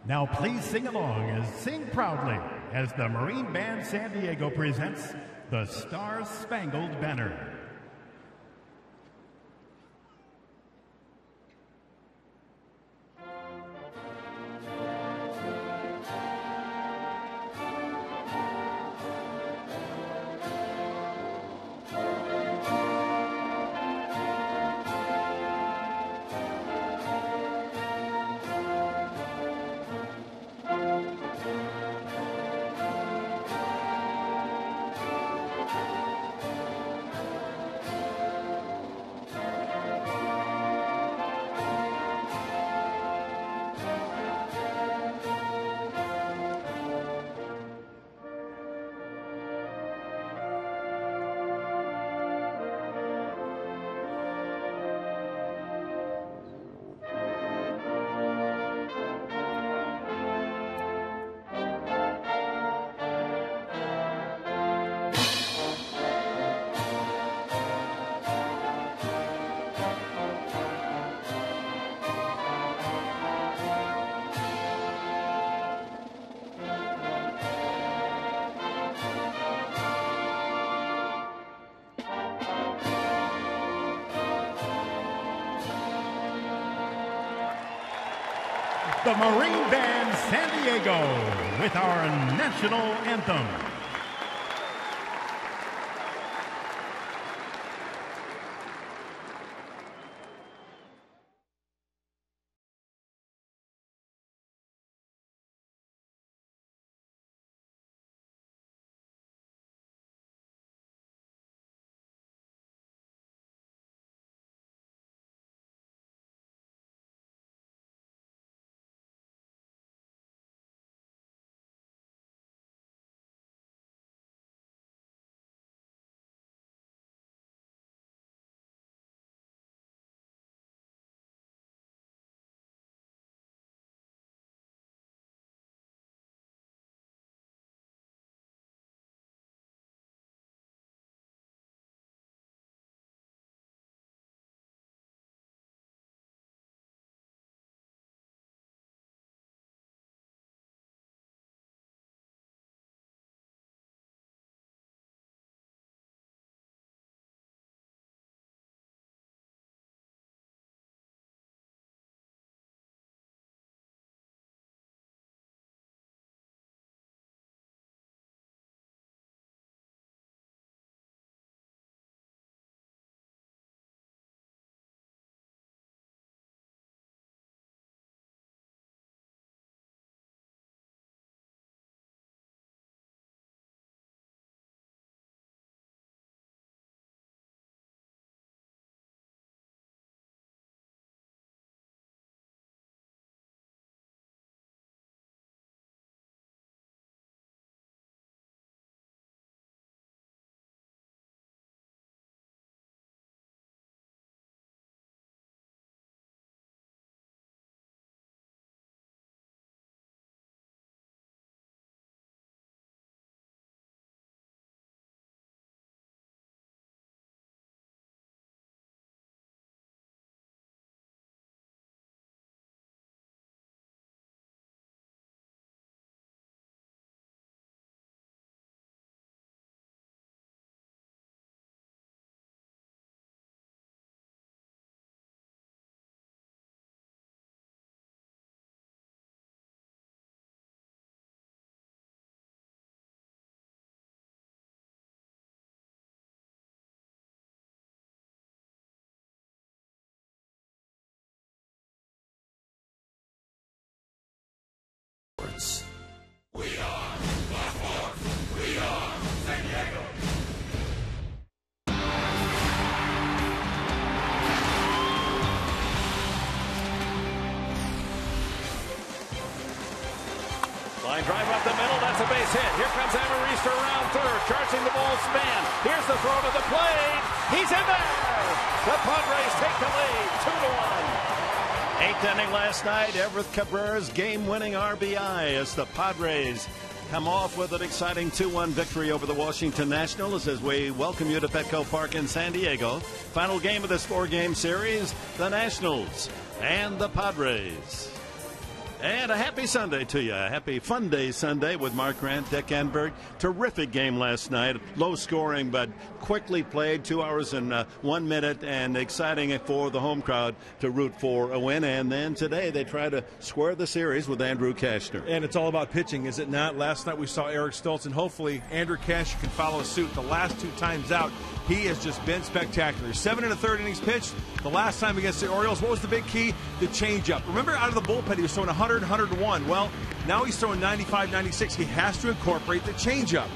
Now please sing along as sing proudly as the Marine Band San Diego presents the Star Spangled Banner. The Marine Band San Diego with our national anthem. We are Black Hawk. We are San Diego. Line drive up the middle. That's a base hit. Here comes Amarista around third. Charging the ball span. Here's the throw to the plate. He's in there. The Padres take the lead. 2-1. Eighth inning last night, Everett Cabrera's game-winning RBI as the Padres come off with an exciting 2-1 victory over the Washington Nationals as we welcome you to Petco Park in San Diego. Final game of this four-game series, the Nationals and the Padres. And a happy Sunday to you. A happy Fun Day Sunday with Mark Grant, Dick Enberg. Terrific game last night. Low scoring, but quickly played. 2 hours and 1 minute, and exciting for the home crowd to root for a win. And then today they try to square the series with Andrew Kashner. And it's all about pitching, is it not? Last night we saw Eric Stoltz, and hopefully Andrew Kashner can follow suit. The last 2 times out, he has just been spectacular. 7 1/3 innings pitched. The last time against the Orioles, what was the big key? The changeup. Remember, out of the bullpen, he was throwing 100, 101. Well, now he's throwing 95, 96. He has to incorporate the changeup.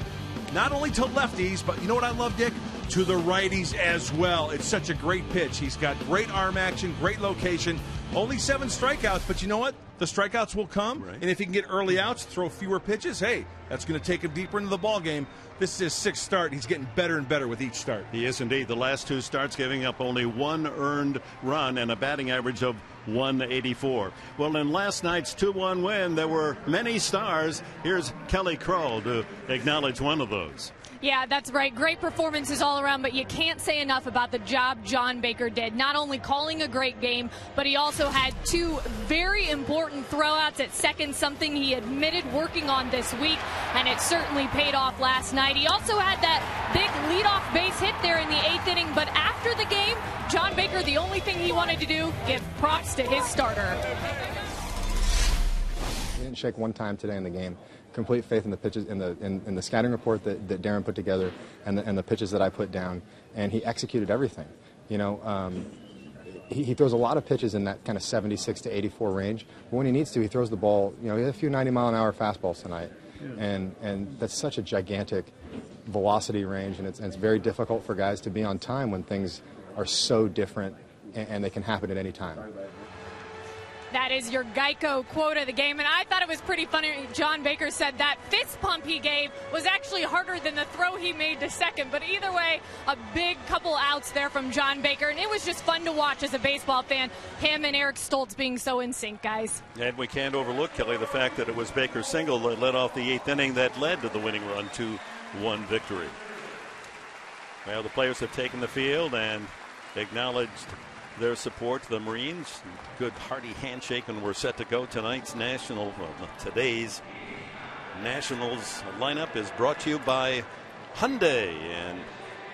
Not only to lefties, but you know what I love, Dick? To the righties as well. It's such a great pitch. He's got great arm action, great location. Only 7 strikeouts, but you know what? The strikeouts will come, right. And if he can get early outs, throw fewer pitches, hey, that's going to take him deeper into the ball game. This is his 6th start. He's getting better and better with each start. He is indeed. The last 2 starts giving up only 1 earned run and a batting average of 184. Well, in last night's 2-1 win, there were many stars. Here's Kelly Kroll to acknowledge one of those. Yeah, that's right. Great performances all around, but you can't say enough about the job John Baker did. Not only calling a great game, but he also had 2 very important throwouts at second, something he admitted working on this week, and it certainly paid off last night. He also had that big leadoff base hit there in the 8th inning, but after the game, John Baker, the only thing he wanted to do, give props to his starter. He didn't shake one time today in the game. Complete faith in the pitches, in the scouting report that Darren put together, and the pitches that I put down, and he executed everything. You know, he throws a lot of pitches in that kind of 76 to 84 range. But when he needs to, he throws the ball. You know, he had a few 90-mile-an-hour fastballs tonight, and that's such a gigantic velocity range, and it's very difficult for guys to be on time when things are so different, and they can happen at any time. That is your Geico quote of the game, and I thought it was pretty funny. John Baker said that fist pump he gave was actually harder than the throw he made to second, but either way, a big couple outs there from John Baker, and it was just fun to watch as a baseball fan, him and Eric Stoltz being so in sync, guys. And we can't overlook, Kelly, the fact that it was Baker's single that led off the 8th inning that led to the winning run, 2-1 victory. Well, the players have taken the field and acknowledged their support to the Marines. Good hearty handshake, and we're set to go. Today's Nationals lineup is brought to you by Hyundai. And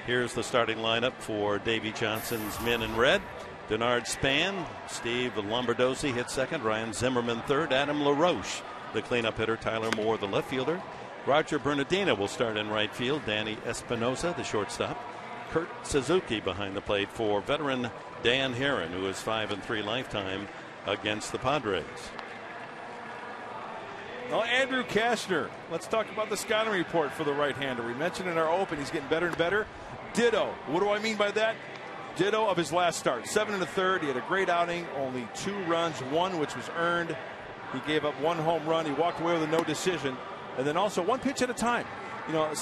here's the starting lineup for Davy Johnson's men in red. Denard Span, Steve Lombardozzi hit second, Ryan Zimmerman third, Adam LaRoche the cleanup hitter, Tyler Moore the left fielder, Roger Bernardino will start in right field, Danny Espinosa the shortstop, Kurt Suzuki behind the plate for veteran Dan Herron, who is 5-3 lifetime against the Padres. Well, Andrew Kashner, let's talk about the scouting report for the right-hander. We mentioned in our open he's getting better and better. Ditto. What do I mean by that? Ditto of his last start. 7 1/3. He had a great outing, only 2 runs, 1 which was earned. He gave up 1 home run. He walked away with a no decision. And then also 1 pitch at a time. You know,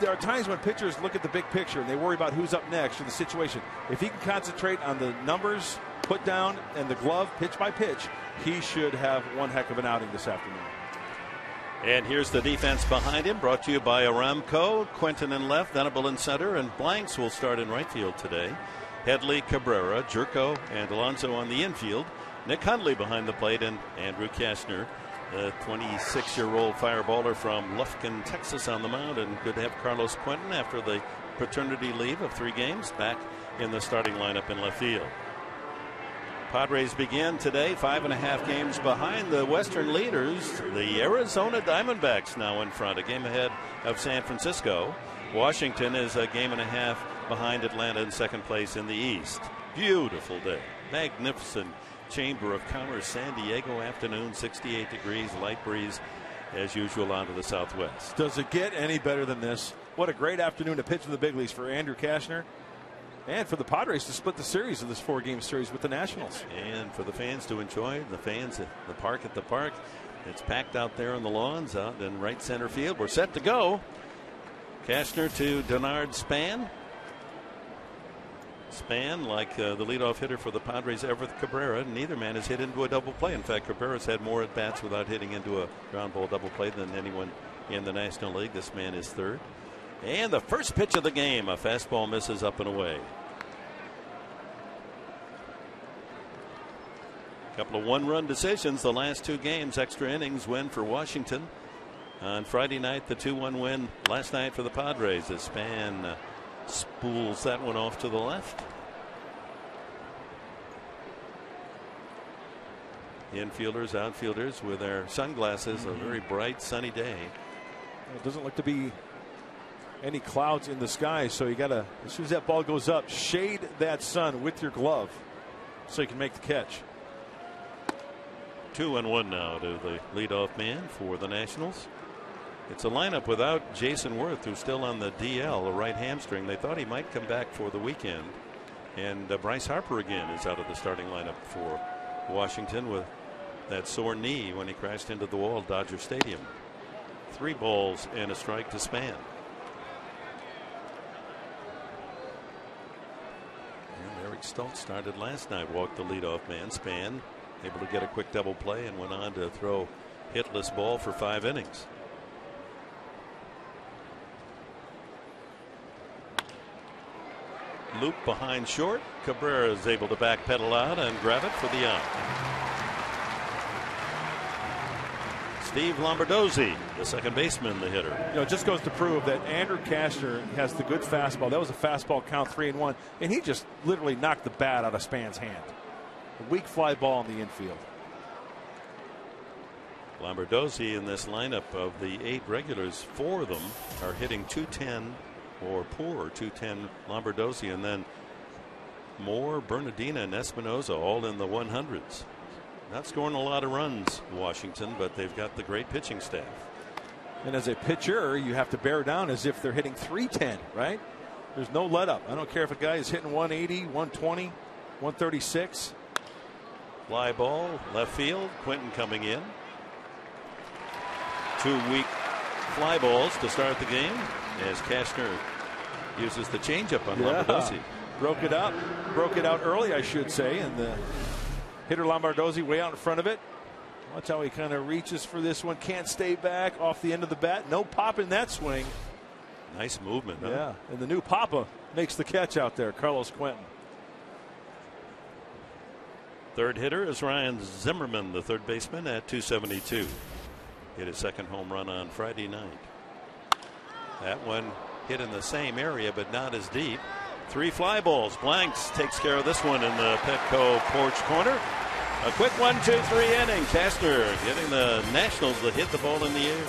there are times when pitchers look at the big picture and they worry about who's up next or the situation. If he can concentrate on the numbers, put down, and the glove pitch by pitch, he should have one heck of an outing this afternoon. And here's the defense behind him, brought to you by Aramco. Quentin in left, Venable in center, and Blanks will start in right field today. Headley, Cabrera, Jerko, and Alonso on the infield. Nick Hundley behind the plate, and Andrew Kashner, the 26-year-old fireballer from Lufkin, Texas, on the mound. And good to have Carlos Quentin, after the paternity leave of 3 games, back in the starting lineup in left field. Padres begin today 5.5 games behind the Western leaders. The Arizona Diamondbacks now in front, a game ahead of San Francisco. Washington is a game and a half behind Atlanta in second place in the East. Beautiful day. Magnificent Chamber of Commerce, San Diego afternoon, 68 degrees, light breeze as usual out of the southwest. Does it get any better than this? What a great afternoon to pitch in the big leagues for Andrew Kashner, and for the Padres to split the series of this 4-game series with the Nationals. And for the fans to enjoy, the fans at the park It's packed out there on the lawns out in right center field. We're set to go. Kashner to Denard Span. Span, like the leadoff hitter for the Padres, Everett Cabrera, neither man has hit into a double play. In fact, Cabrera's had more at bats without hitting into a ground ball double play than anyone in the National League. This man is third. And the first pitch of the game, a fastball misses up and away. Couple of one-run decisions the last two games. Extra innings win for Washington. On Friday night, the 2-1 win last night for the Padres as Span spools that one off to the left. Infielders, outfielders with their sunglasses. A very bright sunny day. It doesn't look to be any clouds in the sky, so you gotta, as soon as that ball goes up, shade that sun with your glove so you can make the catch. 2-1 now to the leadoff man for the Nationals. It's a lineup without Jason Worth, who's still on the DL, a right hamstring. They thought he might come back for the weekend. And Bryce Harper again is out of the starting lineup for Washington with that sore knee when he crashed into the wall at Dodger Stadium. 3 balls and a strike to Span. And Eric Stoltz started last night, walked the leadoff man. Span able to get a quick double play and went on to throw hitless ball for 5 innings. Loop behind short. Cabrera is able to backpedal out and grab it for the out. Steve Lombardozzi, the second baseman, the hitter. You know, it just goes to prove that Andrew Kastner has the good fastball. That was a fastball count, 3-1, and he just literally knocked the bat out of Span's hand. A weak fly ball in the infield. Lombardozzi in this lineup of the 8 regulars, 4 of them are hitting .210 or poor. .210 Lombardozzi, and then Moore, Bernardina, and Espinoza all in the 100s. Not scoring a lot of runs, Washington, but they've got the great pitching staff. And as a pitcher, you have to bear down as if they're hitting .310, right? There's no let up. I don't care if a guy is hitting 180, 120, 136. Fly ball, left field. Quentin coming in. 2 weak fly balls to start the game as Kastner uses the changeup on Lombardozzi. Broke it out early, I should say, and the hitter Lombardozzi way out in front of it. Watch how he kind of reaches for this one. Can't stay back off the end of the bat. No pop in that swing. Nice movement. Huh? Yeah, and the new Papa makes the catch out there, Carlos Quentin. Third hitter is Ryan Zimmerman, the third baseman, at .272. Hit his second home run on Friday night. That one hit in the same area, but not as deep. 3 fly balls. Blanks takes care of this one in the Petco porch corner. A quick 1-2-3 inning. Kastner getting the Nationals to hit the ball in the air.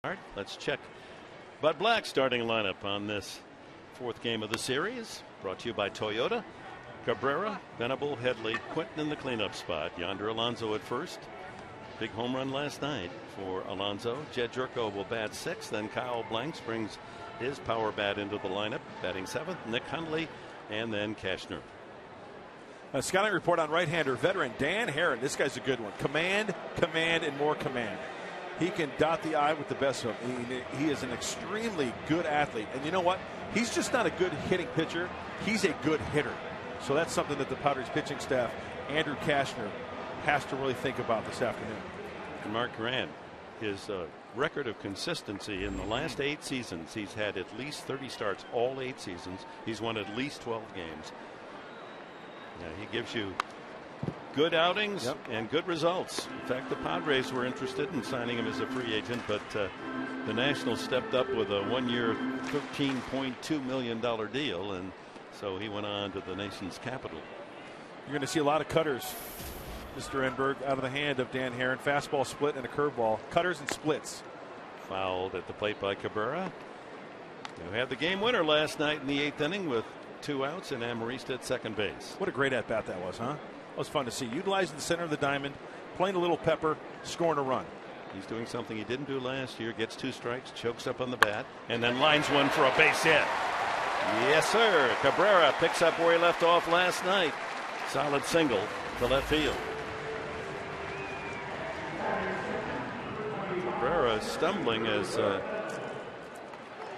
All right, let's check Bud Black's starting lineup on this 4th game of the series. Brought to you by Toyota. Cabrera, Venable, Headley, Quentin in the cleanup spot. Yonder Alonso at first. Big home run last night for Alonso. Jed Jerko will bat 6th. Then Kyle Blanks brings his power bat into the lineup, batting 7th. Nick Hundley, and then Kastner. A scouting report on right-hander veteran Dan Herron. This guy's a good one. Command, and more command. He can dot the I with the best of them. He is an extremely good athlete. And you know what? He's just not a good hitting pitcher. He's a good hitter. So that's something that the Padres pitching staff, Andrew Kashner, has to really think about this afternoon. And Mark Grant, his record of consistency in the last 8 seasons, he's had at least 30 starts all 8 seasons. He's won at least 12 games. Yeah, he gives you good outings and good results. In fact, the Padres were interested in signing him as a free agent, but the Nationals stepped up with a 1-year $13.2 million deal, and so he went on to the nation's capital. You're going to see a lot of cutters, Mr. Enberg, out of the hand of Dan Herron. Fastball split and a curveball. Cutters and splits. Fouled at the plate by Cabrera, who had the game winner last night in the 8th inning with 2 outs and Amarista at second base. What a great at-bat that was, huh? That was fun to see. Utilizing the center of the diamond, playing a little pepper, scoring a run. He's doing something he didn't do last year. Gets 2 strikes, chokes up on the bat, and then lines one for a base hit. Yes, sir. Cabrera picks up where he left off last night. Solid single to left field. Cabrera stumbling as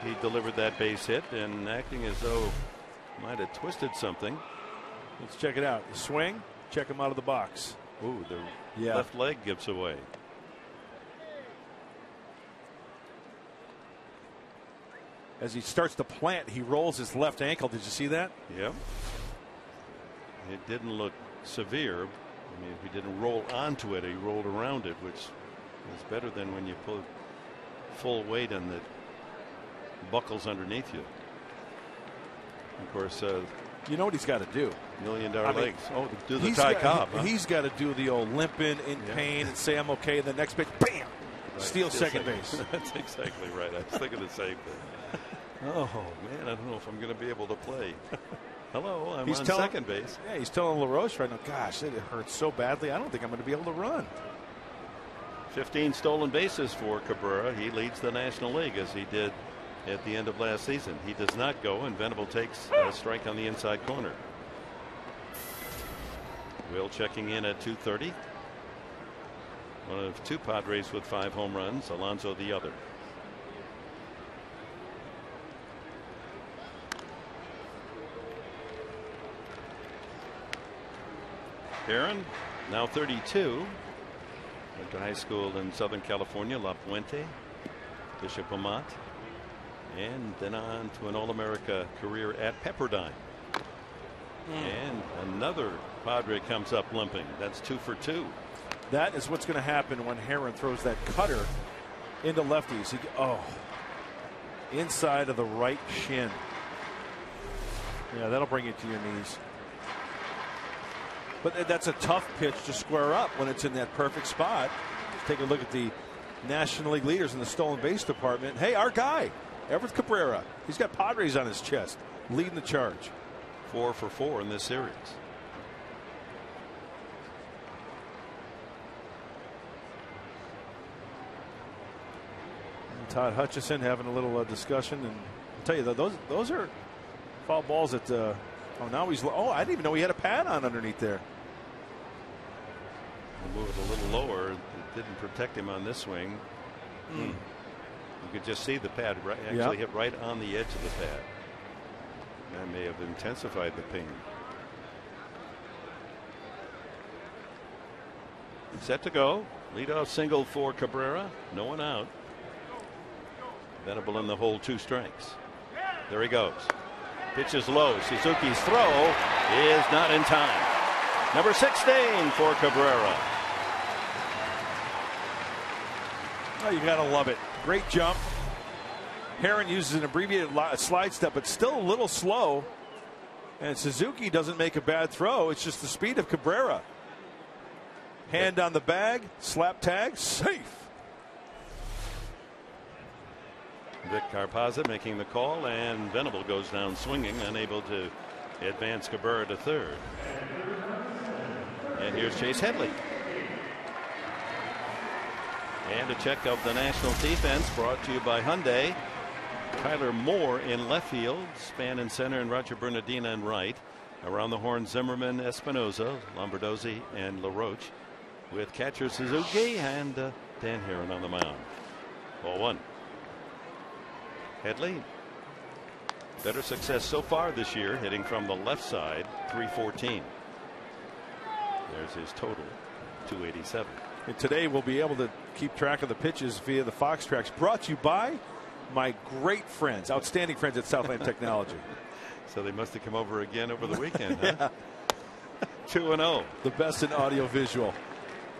he delivered that base hit and acting as though might have twisted something. Let's check it out. The swing. Check him out of the box. Ooh, the left leg gives away. As he starts to plant, he rolls his left ankle. Did you see that? Yep. It didn't look severe. I mean, he didn't roll onto it. He rolled around it, which is better than when you put full weight and it buckles underneath you. Of course, you know what he's got to do? $1 million legs. Oh, do the Ty Cobb. He's got to do the old limping in pain and say, I'm okay. And the next pitch, bam! Right. Steal second base. That's exactly right. I was thinking the same thing. Oh, man, I don't know if I'm going to be able to play. Hello, I'm on second base. Yeah, he's telling LaRoche right now, gosh, it hurts so badly. I don't think I'm going to be able to run. 15 stolen bases for Cabrera. He leads the National League as he did at the end of last season. He does not go, and Venable takes a strike on the inside corner. Will checking in at 2:30. One of 2 Padres with 5 home runs. Alonso the other. Aaron, now 32. Went to high school in Southern California, La Puente, Bishop Amat, and then on to an All-America career at Pepperdine. And another Padre comes up limping. That's 2 for 2. That is what's going to happen when Herron throws that cutter into lefties. Inside of the right shin. Yeah, that'll bring you to your knees. But that's a tough pitch to square up when it's in that perfect spot. Let's take a look at the National League leaders in the stolen base department. Hey, our guy, Everett Cabrera. He's got Padres on his chest, leading the charge. 4 for 4 in this series. And Todd Hutchison having a little discussion, and I'll tell you those are foul balls that. Oh, now he's. Oh, I didn't even know he had a pad on underneath there. We'll move it a little lower. It didn't protect him on this swing. You could just see the pad actually hit right on the edge of the pad. That may have intensified the pain. Set to go. Leadoff single for Cabrera. No one out. Venable in the hole, 2 strikes. There he goes. Pitch is low. Suzuki's throw is not in time. Number 16 for Cabrera. Oh, you gotta love it. Great jump. Herron uses an abbreviated slide step, but still a little slow. And Suzuki doesn't make a bad throw. It's just the speed of Cabrera. Hand on the bag, slap tag, safe. Vic Carpazza making the call, and Venable goes down swinging, unable to advance Cabrera to third. And here's Chase Headley. And a check of the Nationals defense brought to you by Hyundai. Kyler Moore in left field, Span in center, and Roger Bernardina in right. Around the horn, Zimmerman, Espinoza, Lombardozzi, and LaRoche, with catcher Suzuki and Dan Herron on the mound. Ball one. Headley, better success so far this year, hitting from the left side, 314. There's his total, 287. And today we'll be able to keep track of the pitches via the Fox Tracks, brought to you by my great friends, outstanding friends at Southland Technology. So they must have come over again over the weekend, huh? 2-0. The best in audio visual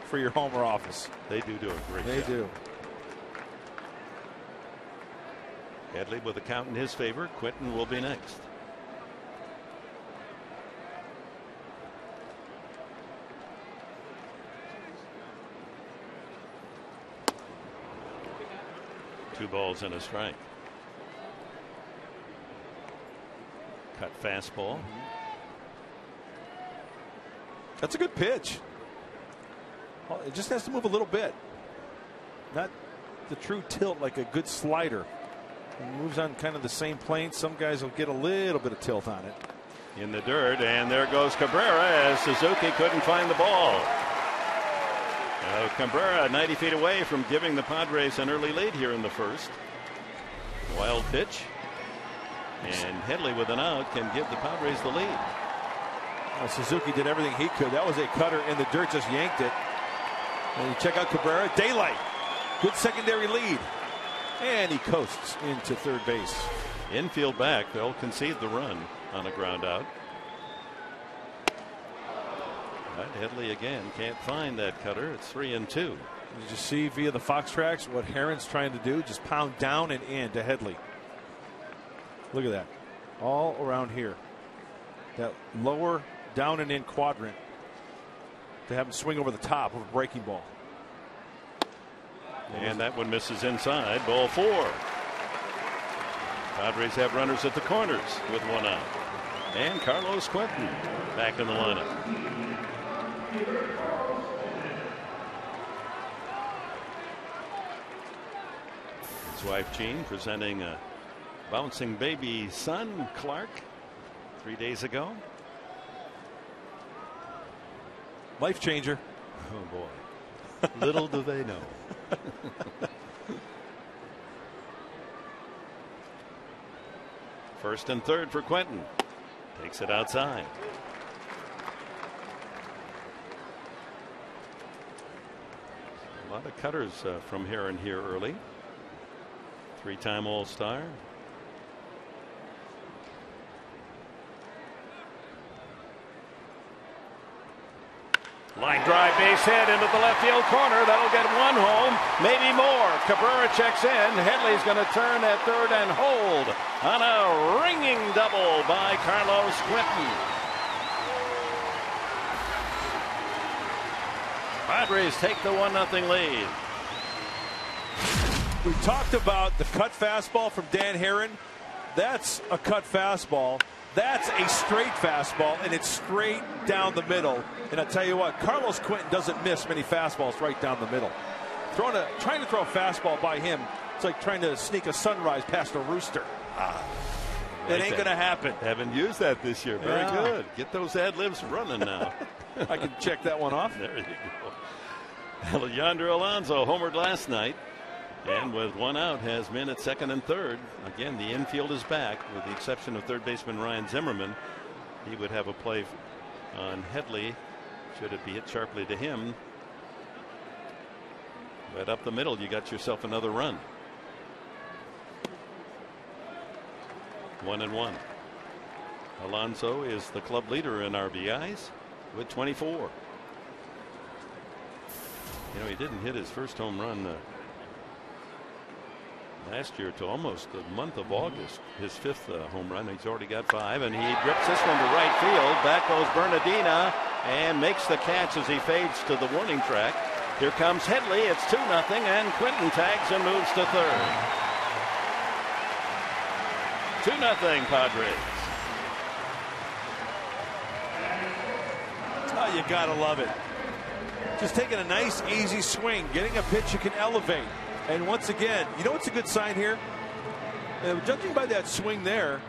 for your home or office. They do a great job. They do. Headley with a count in his favor. Quinton will be next. Two balls and a strike. Cut fastball. That's a good pitch. Well, it just has to move a little bit. Not the true tilt like a good slider. It moves on kind of the same plane. Some guys will get a little bit of tilt on it. In the dirt, and there goes Cabrera as Suzuki couldn't find the ball. Cabrera 90 feet away from giving the Padres an early lead here in the first. Wild pitch. And Headley with an out can give the Padres the lead. Well, Suzuki did everything he could. That was a cutter in the dirt, just yanked it. And you check out Cabrera. Daylight. Good secondary lead. And he coasts into third base. Infield back. They'll concede the run on a ground out. But Headley again can't find that cutter. It's 3-2. Did you see via the Fox Tracks what Herron's trying to do? Just pound down and in to Headley. Look at that. All around here. That lower down and in quadrant to have him swing over the top of a breaking ball. And that one misses inside. Ball four. Padres have runners at the corners with one out. And Carlos Quinton back in the lineup. His wife Jean presenting a bouncing baby son, Clark, 3 days ago. Life changer. Oh boy. Little do they know. First and third for Quinton. Takes it outside. A lot of cutters from Herron here early. Three-time All-Star. Line drive, base hit into the left field corner. That'll get one home, maybe more. Cabrera checks in. Headley's going to turn at third and hold on a ringing double by Carlos Quinton. Padres take the 1-0 lead. We talked about the cut fastball from Dan Herron. That's a cut fastball. That's a straight fastball, and it's straight down the middle. And I'll tell you what, Carlos Quinton doesn't miss many fastballs right down the middle. Trying to throw a fastball by him, it's like trying to sneak a sunrise past a rooster. It ain't going to happen. Haven't used that this year. Very good. Get those ad-libs running now. I can check that one off. There you go. Alejandro Alonso homered last night. And with one out has men at second and third. Again, the infield is back with the exception of third baseman Ryan Zimmerman. He would have a play on Headley should it be hit sharply to him. But up the middle, you got yourself another run. 1-1. Alonso is the club leader in RBIs with 24. You know, he didn't hit his first home run last year to almost the month of August. His fifth home run. He's already got 5, and he drips this one to right field. Back goes Bernardina and makes the catch as he fades to the warning track. Here comes Headley. It's 2-0, and Quinton tags and moves to third. 2-0 Padres. Oh, you gotta love it. Just taking a nice, easy swing, getting a pitch you can elevate. And once again, you know what's a good sign here? Judging by that swing there,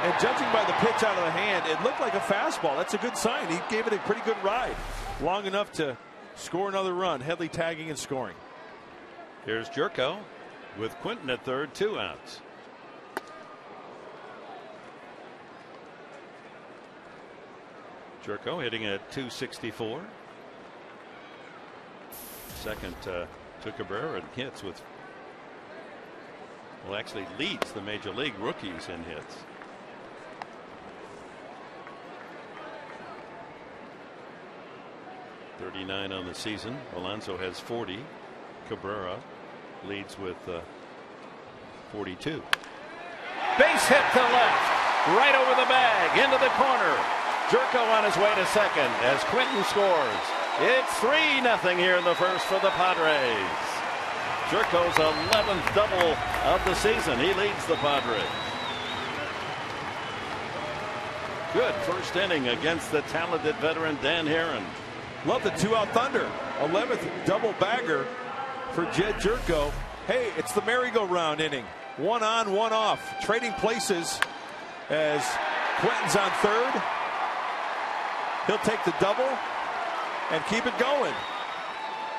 and judging by the pitch out of the hand, it looked like a fastball. That's a good sign. He gave it a pretty good ride. Long enough to score another run. Headley tagging and scoring. Here's Jerko with Quinton at third, 2 outs. Jerko hitting at .264. Second to Cabrera in hits with, well, actually leads the major league rookies in hits. .39 on the season. Alonso has 40. Cabrera leads with 42. Base hit to left, right over the bag, into the corner. Jerko on his way to second as Quinton scores. It's 3-0 here in the first for the Padres. Jerko's 11th double of the season. He leads the Padres. Good first inning against the talented veteran Dan Herron. Love the 2-out thunder. 11th double bagger for Jed Jerko. Hey, it's the merry-go-round inning. 1 on, 1 off. Trading places as Quinton's on third. He'll take the double and keep it going.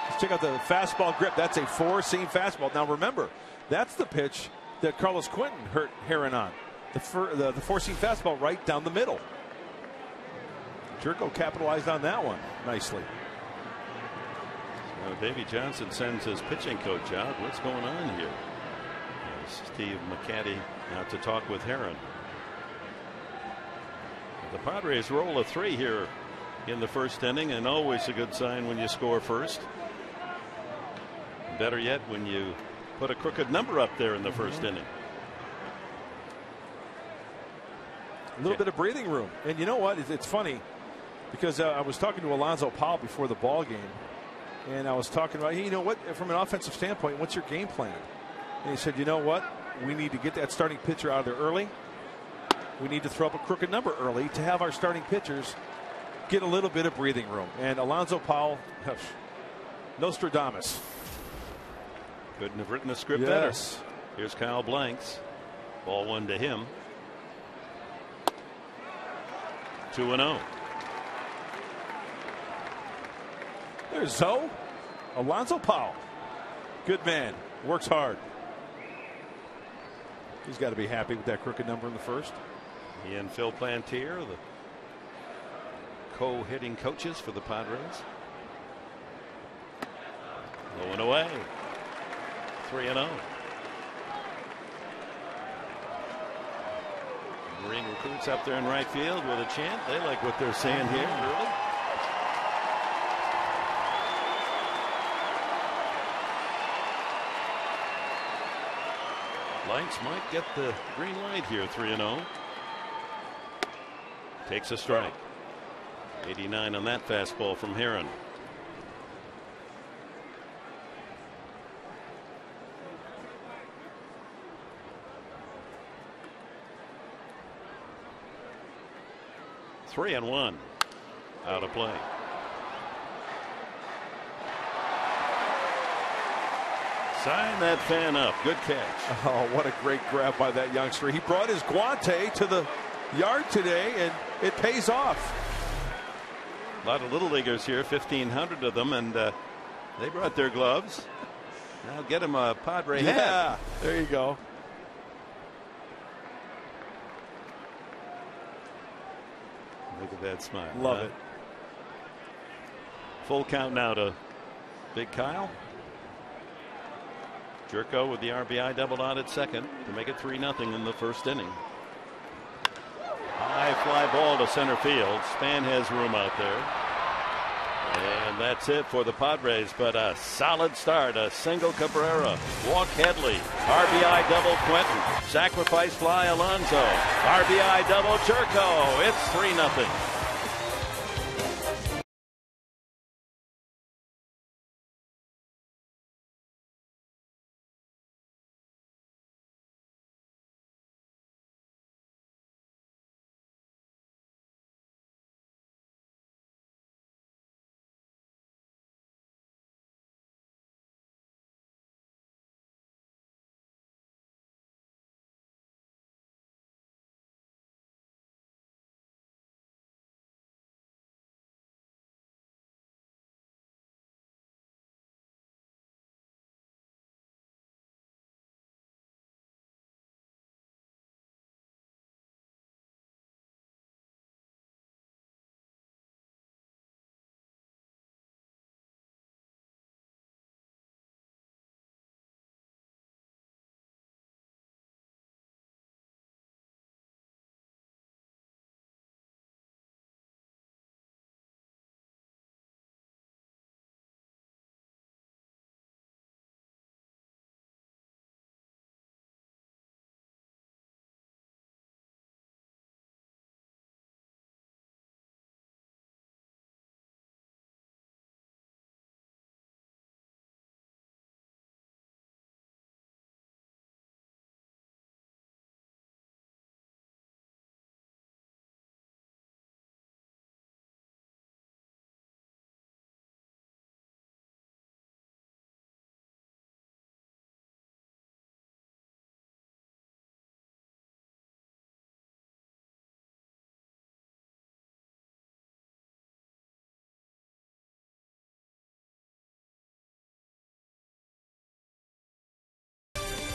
Let's check out the fastball grip. That's a 4-seam fastball. Now remember, that's the pitch that Carlos Quinton hurt Herron on. The 4-seam fastball right down the middle. Jerko capitalized on that one nicely. Davey Johnson sends his pitching coach out. What's going on here? Steve McCaddy out to talk with Herron. The Padres roll a 3 here in the first inning, and always a good sign when you score first. Better yet when you put a crooked number up there in the first inning. A little bit of breathing room. And you know what? It's funny because I was talking to Alonzo Powell before the ball game, and I was talking about, hey, you know what, from an offensive standpoint, what's your game plan? And he said, you know what, we need to get that starting pitcher out of there early. We need to throw up a crooked number early to have our starting pitchers get a little bit of breathing room. And Alonzo Powell, Nostradamus. Couldn't have written a script Yes. better. Here's Kyle Blanks. Ball 1 to him. 2-0. There's Zoe. Alonzo Powell. Good man. Works hard. He's got to be happy with that crooked number in the first. He and Phil Plantier, the co-hitting coaches for the Padres. Low and away. 3-0. Marine recruits up there in right field with a chant. They like what they're seeing here, really. Blanks might get the green light here. 3-0. Takes a strike. 89 on that fastball from Herron. Three and 1. Out of play. Sign that fan up. Good catch. Oh, what a great grab by that youngster. He brought his guante to the yard today, and it pays off. A lot of little leaguers here, 1,500 of them, and they brought their gloves. Now get him a Padre hat. Yeah, there you go. Look at that smile. Love it. Full count now to Big Kyle. Jerko with the RBI doubled out at second to make it 3-0 in the first inning. High fly ball to center field. Span has room out there. And that's it for the Padres, but a solid start. A single Cabrera, walk Headley, RBI double Quinton, sacrifice fly Alonso, RBI double Jerko. It's 3-0.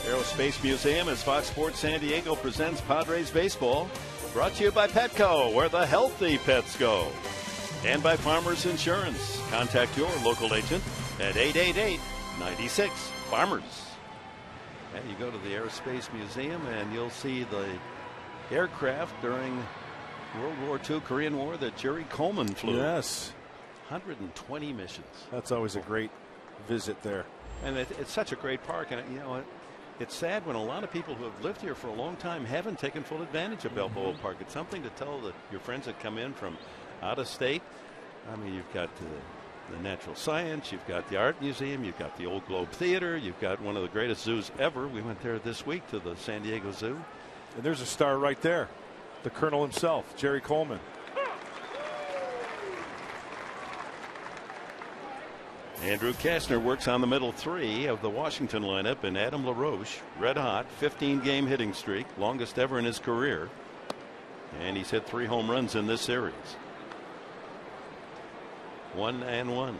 Aerospace Museum as Fox Sports San Diego presents Padres Baseball. Brought to you by Petco, where the healthy pets go. And by Farmers Insurance. Contact your local agent at 888-96-FARMERS. And you go to the Aerospace Museum and you'll see the aircraft during World War II, Korean War that Jerry Coleman flew. Yes. 120 missions. That's always a great visit there. And it's such a great park. And, you know, it's sad when a lot of people who have lived here for a long time haven't taken full advantage of Balboa Park. It's something to tell your friends that come in from out of state. I mean, you've got the natural science, you've got the art museum, you've got the Old Globe Theater, you've got one of the greatest zoos ever. We went there this week to the San Diego Zoo. And there's a star right there, the Colonel himself, Jerry Coleman. Andrew Kastner works on the middle three of the Washington lineup, and Adam LaRoche, red hot, 15-game hitting streak, longest ever in his career. And he's hit 3 home runs in this series. 1-1.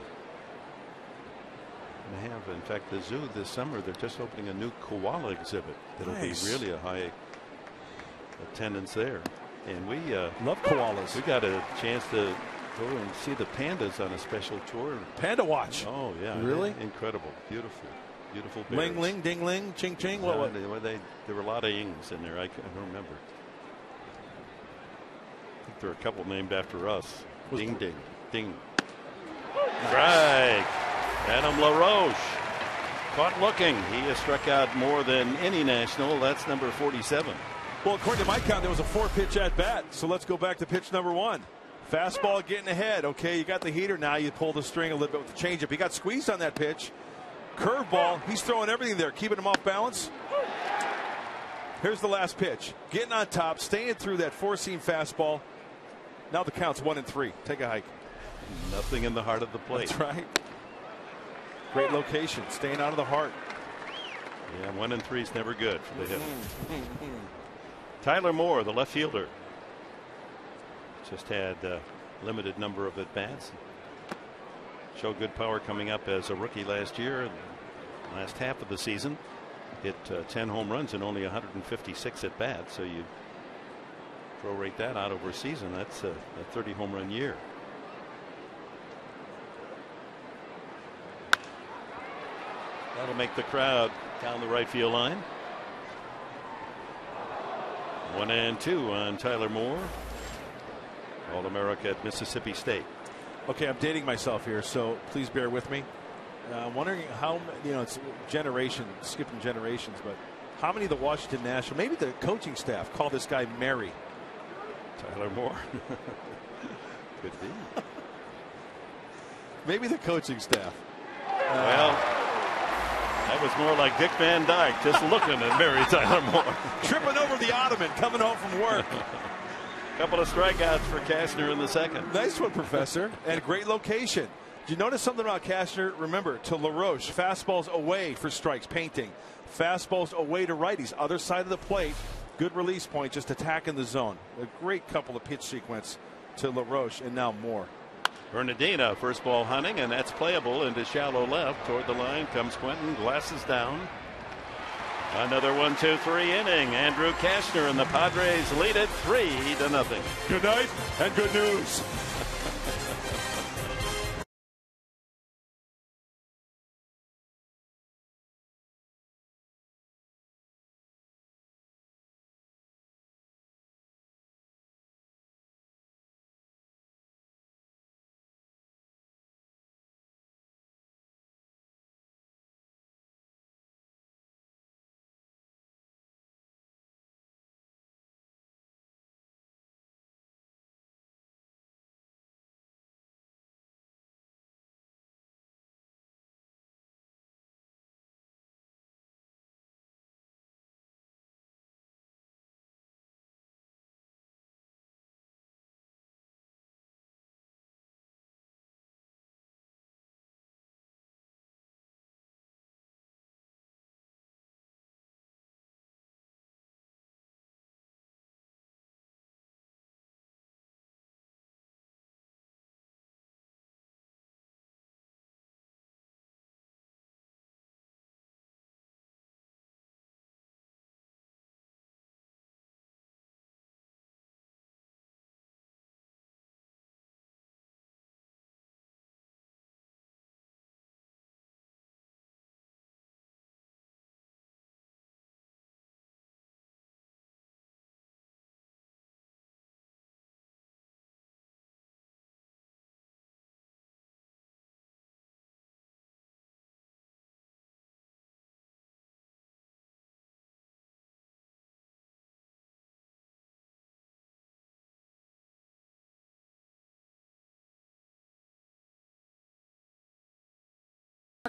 They have, in fact, the zoo this summer, they're just opening a new koala exhibit. That'll be really a high attendance there. And we love koalas. We got a chance to go and see the pandas on a special tour. Panda watch. Oh, yeah. Really? Incredible. Beautiful. Beautiful bears. Ling, ling, ding, ling, ching, ching. What? There were a lot of ings in there. I don't remember. I think there are a couple named after us. Ding, ding, ding. Strike. Adam LaRoche. Caught looking. He has struck out more than any national. That's number 47. Well, according to my count, there was a 4-pitch at bat. So let's go back to pitch number 1. Fastball getting ahead. Okay, you got the heater. Now you pull the string a little bit with the changeup. He got squeezed on that pitch. Curveball. He's throwing everything there, keeping him off balance. Here's the last pitch. Getting on top, staying through that 4-seam fastball. Now the count's 1-3. Take a hike. Nothing in the heart of the plate. That's right. Great location. Staying out of the heart. Yeah, 1-3 is never good for the hitter. Tyler Moore, the left fielder, just had a limited number of at-bats. Showed good power coming up as a rookie last year. Last half of the season, hit 10 home runs in only 156 at-bats. So you prorate that out over a season, that's a 30 home run year. That'll make the crowd down the right field line. 1-2 on Tyler Moore, All-America at Mississippi State. Okay, I'm dating myself here, so please bear with me. I'm wondering how, it's skipping generations, but how many of the Washington National, maybe the coaching staff, call this guy Mary? Tyler Moore. Could be. Maybe the coaching staff. Well, that was more like Dick Van Dyke just looking at Mary Tyler Moore. Tripping over the ottoman coming home from work. Couple of strikeouts for Kastner in the second. Nice one, Professor. And great location. Did you notice something about Kastner? Remember, to LaRoche, fastballs away for strikes, painting. Fastballs away to righties, other side of the plate. Good release point, just attacking the zone. A great couple of pitch sequence to LaRoche, and now Moore. Bernardina, first ball hunting, and that's playable into shallow left. Toward the line comes Quentin, glasses down. Another 1-2-3 inning. Andrew Kastner and the Padres lead it 3-0. Good night and good news.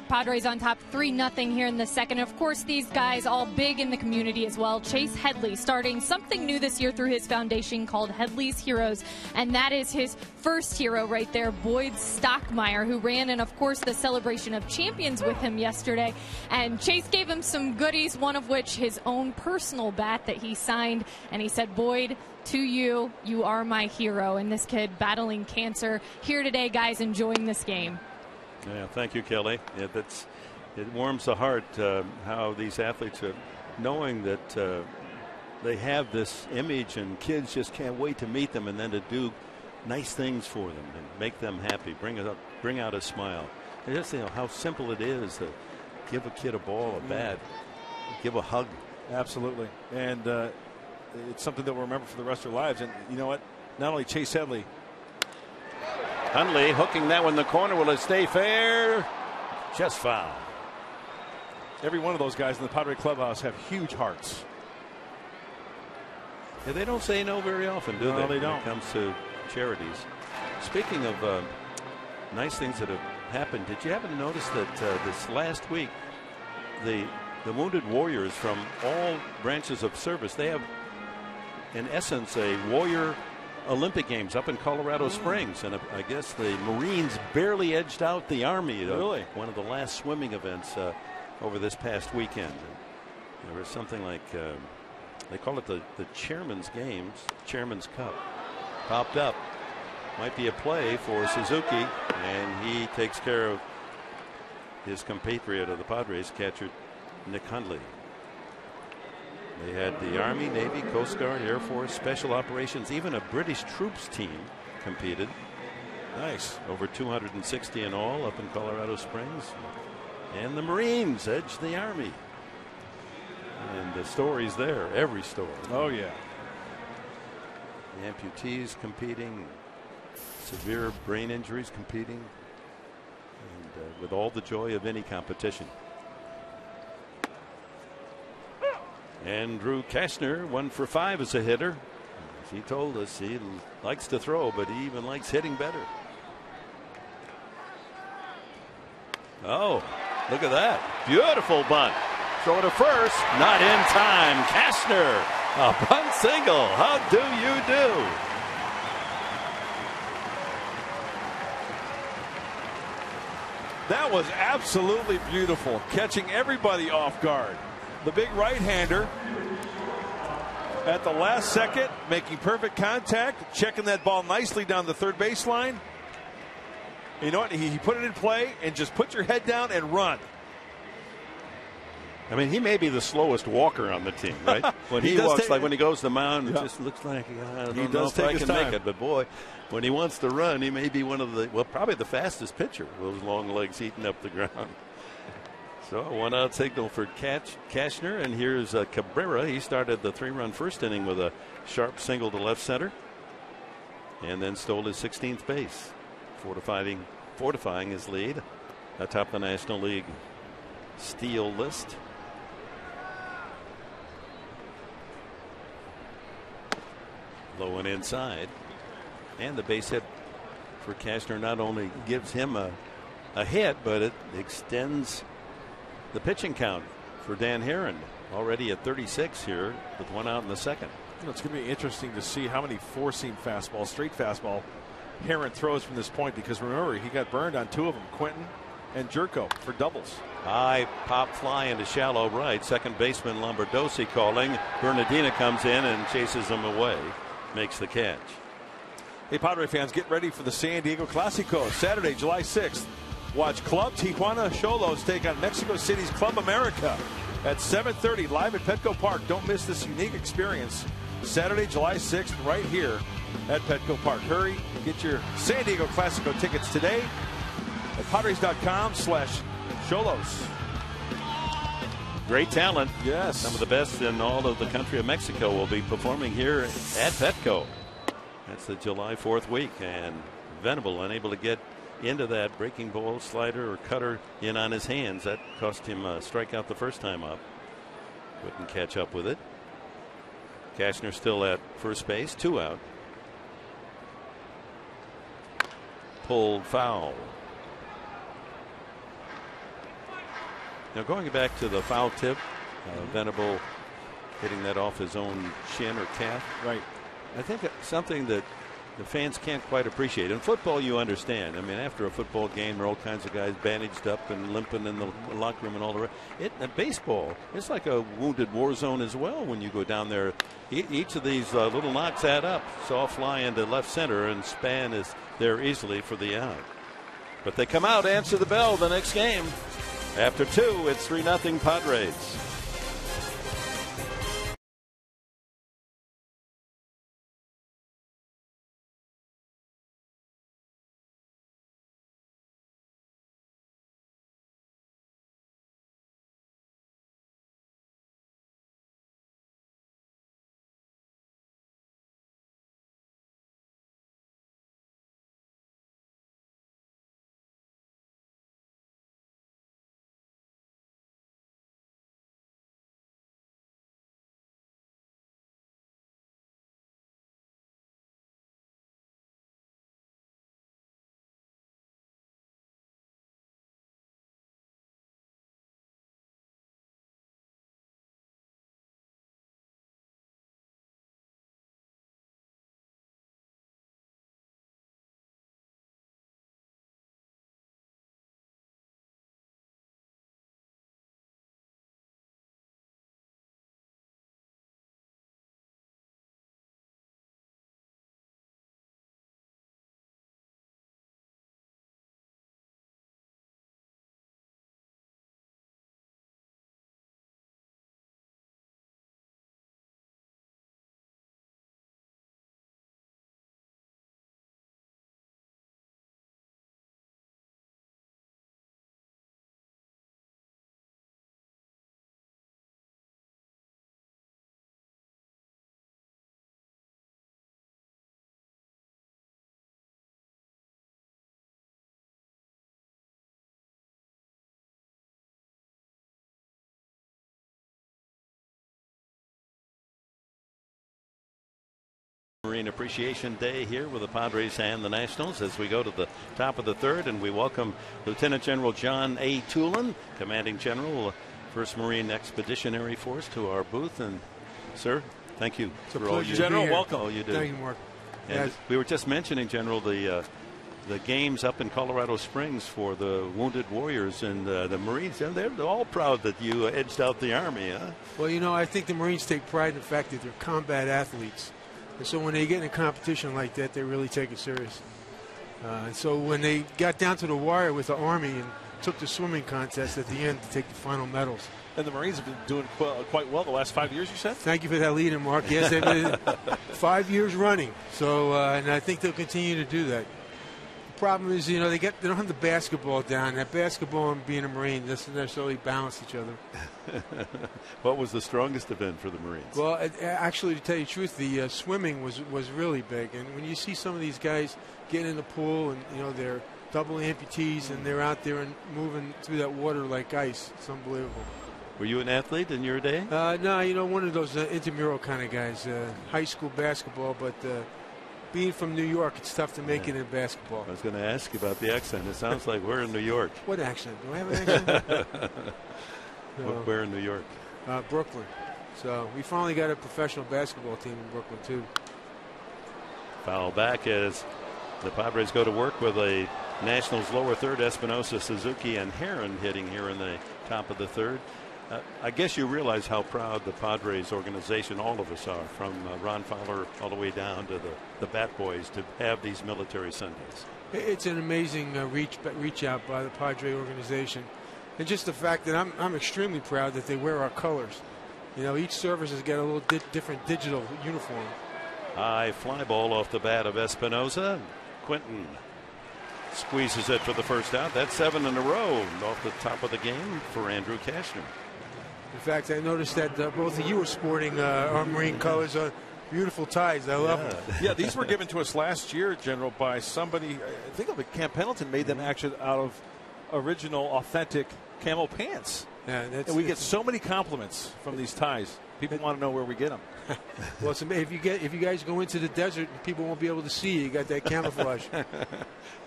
Padres on top 3-0 here in the second. Of course, these guys all big in the community as well. Chase Headley starting something new this year through his foundation called Headley's Heroes, and that is his first hero right there, Boyd Stockmeyer, who ran in, of course, the Celebration of Champions with him yesterday. And Chase gave him some goodies, one of which his own personal bat that he signed, and he said, "Boyd, to you, you are my hero." And this kid battling cancer here today, guys, enjoying this game. Yeah, thank you, Kelly. Yeah, it warms the heart how these athletes are knowing that they have this image and kids just can't wait to meet them and then to do nice things for them and make them happy, bring out a smile. And just how simple it is to give a kid a ball, a bat, give a hug. Absolutely, and it's something that we'll remember for the rest of their lives. And you know what? Not only Chase Headley. Hundley hooking that one in the corner. Will it stay fair? Just foul. Every one of those guys in the Padre clubhouse have huge hearts. Yeah, they don't say no very often, do they? No, they don't. When it comes to charities. Speaking of nice things that have happened, did you happen to notice that this last week the wounded warriors from all branches of service, they have in essence a warrior Olympic Games up in Colorado Springs, and I guess the Marines barely edged out the Army. Really? One of the last swimming events over this past weekend. And there was something like they call it the Chairman's Games, Chairman's Cup, popped up. Might be a play for Suzuki, and he takes care of his compatriot of the Padres, catcher Nick Hundley. They had the Army, Navy, Coast Guard, Air Force, Special Operations, even a British troops team competed. Nice. Over 260 in all up in Colorado Springs. And the Marines edged the Army. And the story's there, every story. Oh, yeah. The amputees competing, severe brain injuries competing, and with all the joy of any competition. Andrew Kashner, 1 for 5 as a hitter. As he told us, he likes to throw, but he even likes hitting better. Oh, look at that. Beautiful bunt. Throw to first. Not in time. Kashner, a bunt single. How do you do? That was absolutely beautiful, catching everybody off guard. The big right-hander at the last second, making perfect contact, checking that ball nicely down the third baseline. You know what? He put it in play and just put your head down and run. I mean, he may be the slowest walker on the team, right? When he walks, like when he goes to the mound, it just looks like I don't know if I can make it. But boy, when he wants to run, he may be one of the, well, probably the fastest pitcher. Those long legs eating up the ground. So a 1-out signal for Kashner, and here's Cabrera. He started the 3-run first inning with a sharp single to left center, and then stole his 16th base, fortifying his lead atop the National League steal list. Low and inside, and the base hit for Kashner not only gives him a hit, but it extends the pitching count for Dan Herron, already at 36 here with 1 out in the second. You know, it's going to be interesting to see how many four-seam fastballs, straight fastball, Herron throws from this point, because remember, he got burned on 2 of them, Quentin and Jerko, for doubles. High pop fly into shallow right. Second baseman Lombardozzi calling. Bernardina comes in and chases him away, makes the catch. Hey, Padre fans, get ready for the San Diego Clasico, Saturday, July 6th. Watch Club Tijuana Xolos take on Mexico City's Club America at 7:30 live at Petco Park. Don't miss this unique experience. Saturday, July 6th, right here at Petco Park. Hurry, get your San Diego Clasico tickets today at Padres.com/Xolos. Great talent. Yes. Some of the best in all of the country of Mexico will be performing here at Petco. That's the July 4th week, and Venable unable to get into that breaking ball, slider, or cutter in on his hands. That cost him a strikeout the first time up. Couldn't catch up with it. Kashner still at first base, 2 out. Pulled foul. Now going back to the foul tip, Venable hitting that off his own shin or calf. Right. I think something that the fans can't quite appreciate. In football, you understand. I mean, after a football game, there are all kinds of guys bandaged up and limping in the locker room and all the rest. In baseball, it's like a wounded war zone as well when you go down there. Each of these little knocks add up. Saw fly into left center, and Span is there easily for the out. But they come out, answer the bell the next game. After 2, it's 3-0 Padres. Marine Appreciation Day here with the Padres and the Nationals as we go to the top of the 3rd, and we welcome Lieutenant General John A. Tulin, Commanding General, 1st Marine Expeditionary Force, to our booth. And sir, thank you it's a for all you General, welcome. All you do. Thank you, Mark. And yes. we were just mentioning, General, the games up in Colorado Springs for the wounded warriors and the Marines, and they're all proud that you edged out the Army, huh? Well, you know, I think the Marines take pride in the fact that they're combat athletes. And so when they get in a competition like that, they really take it serious. And so when they got down to the wire with the Army and took the swimming contest at the end to take the final medals. And the Marines have been doing quite well the last 5 years, you said? Thank you for that lead in, Mark. Yes, they've been 5 years running. So, and I think they'll continue to do that. The problem is, you know, they don't have the basketball down. That basketball and being a Marine doesn't necessarily balance each other. What was the strongest event for the Marines? Well, actually, to tell you the truth, the swimming was really big. And when you see some of these guys getting in the pool and, you know, they're double amputees and they're out there and moving through that water like ice, it's unbelievable. Were you an athlete in your day? No, you know, one of those intramural kind of guys, high school basketball, but being from New York, it's tough to make it in basketball. I was going to ask you about the accent. It sounds like we're in New York. What accent? Do I have an accent? No. Where in New York? Brooklyn. So we finally got a professional basketball team in Brooklyn, too. Foul back as the Padres go to work with a Nationals lower third, Espinosa, Suzuki, and Heron hitting here in the top of the 3rd. I guess you realize how proud the Padres organization, all of us are, from Ron Fowler all the way down to the Bat Boys, to have these military Sundays. It's an amazing reach out by the Padre organization. And just the fact that I'm extremely proud that they wear our colors. You know, each service has got a little different digital uniform. High fly ball off the bat of Espinosa. Quinton squeezes it for the first out. That's 7 in a row off the top of the game for Andrew Kashner. In fact, I noticed that both of you were sporting our Marine colors on beautiful ties. I love them. Yeah, these were given to us last year, General, by somebody. I think of it, Camp Pendleton made them actually out of original, authentic camo pants. Yeah, and we get so many compliments from these ties. People want to know where we get them. Well, if you guys go into the desert, people won't be able to see you. You got that camouflage.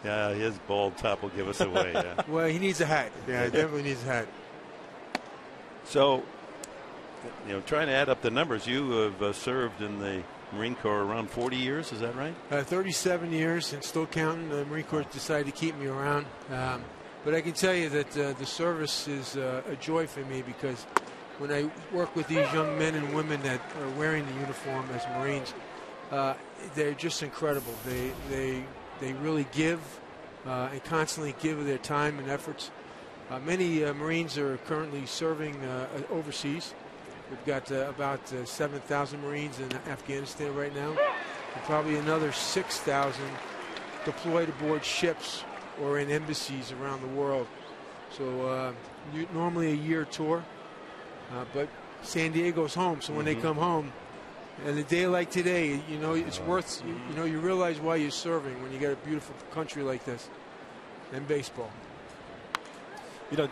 Yeah, his bald top will give us away. Yeah. Well, he needs a hat. Yeah, he definitely needs a hat. So, trying to add up the numbers, you have served in the Marine Corps around 40 years, is that right? 37 years and still counting. The Marine Corps decided to keep me around. But I can tell you that the service is a joy for me, because when I work with these young men and women that are wearing the uniform as Marines, they're just incredible. They really give and constantly give their time and efforts. Many Marines are currently serving overseas. We've got about 7,000 Marines in Afghanistan right now, and probably another 6,000 deployed aboard ships or in embassies around the world. So normally a year tour, but San Diego's home. So when they come home, and a day like today, it's worth. You realize why you're serving when you got a beautiful country like this, and baseball.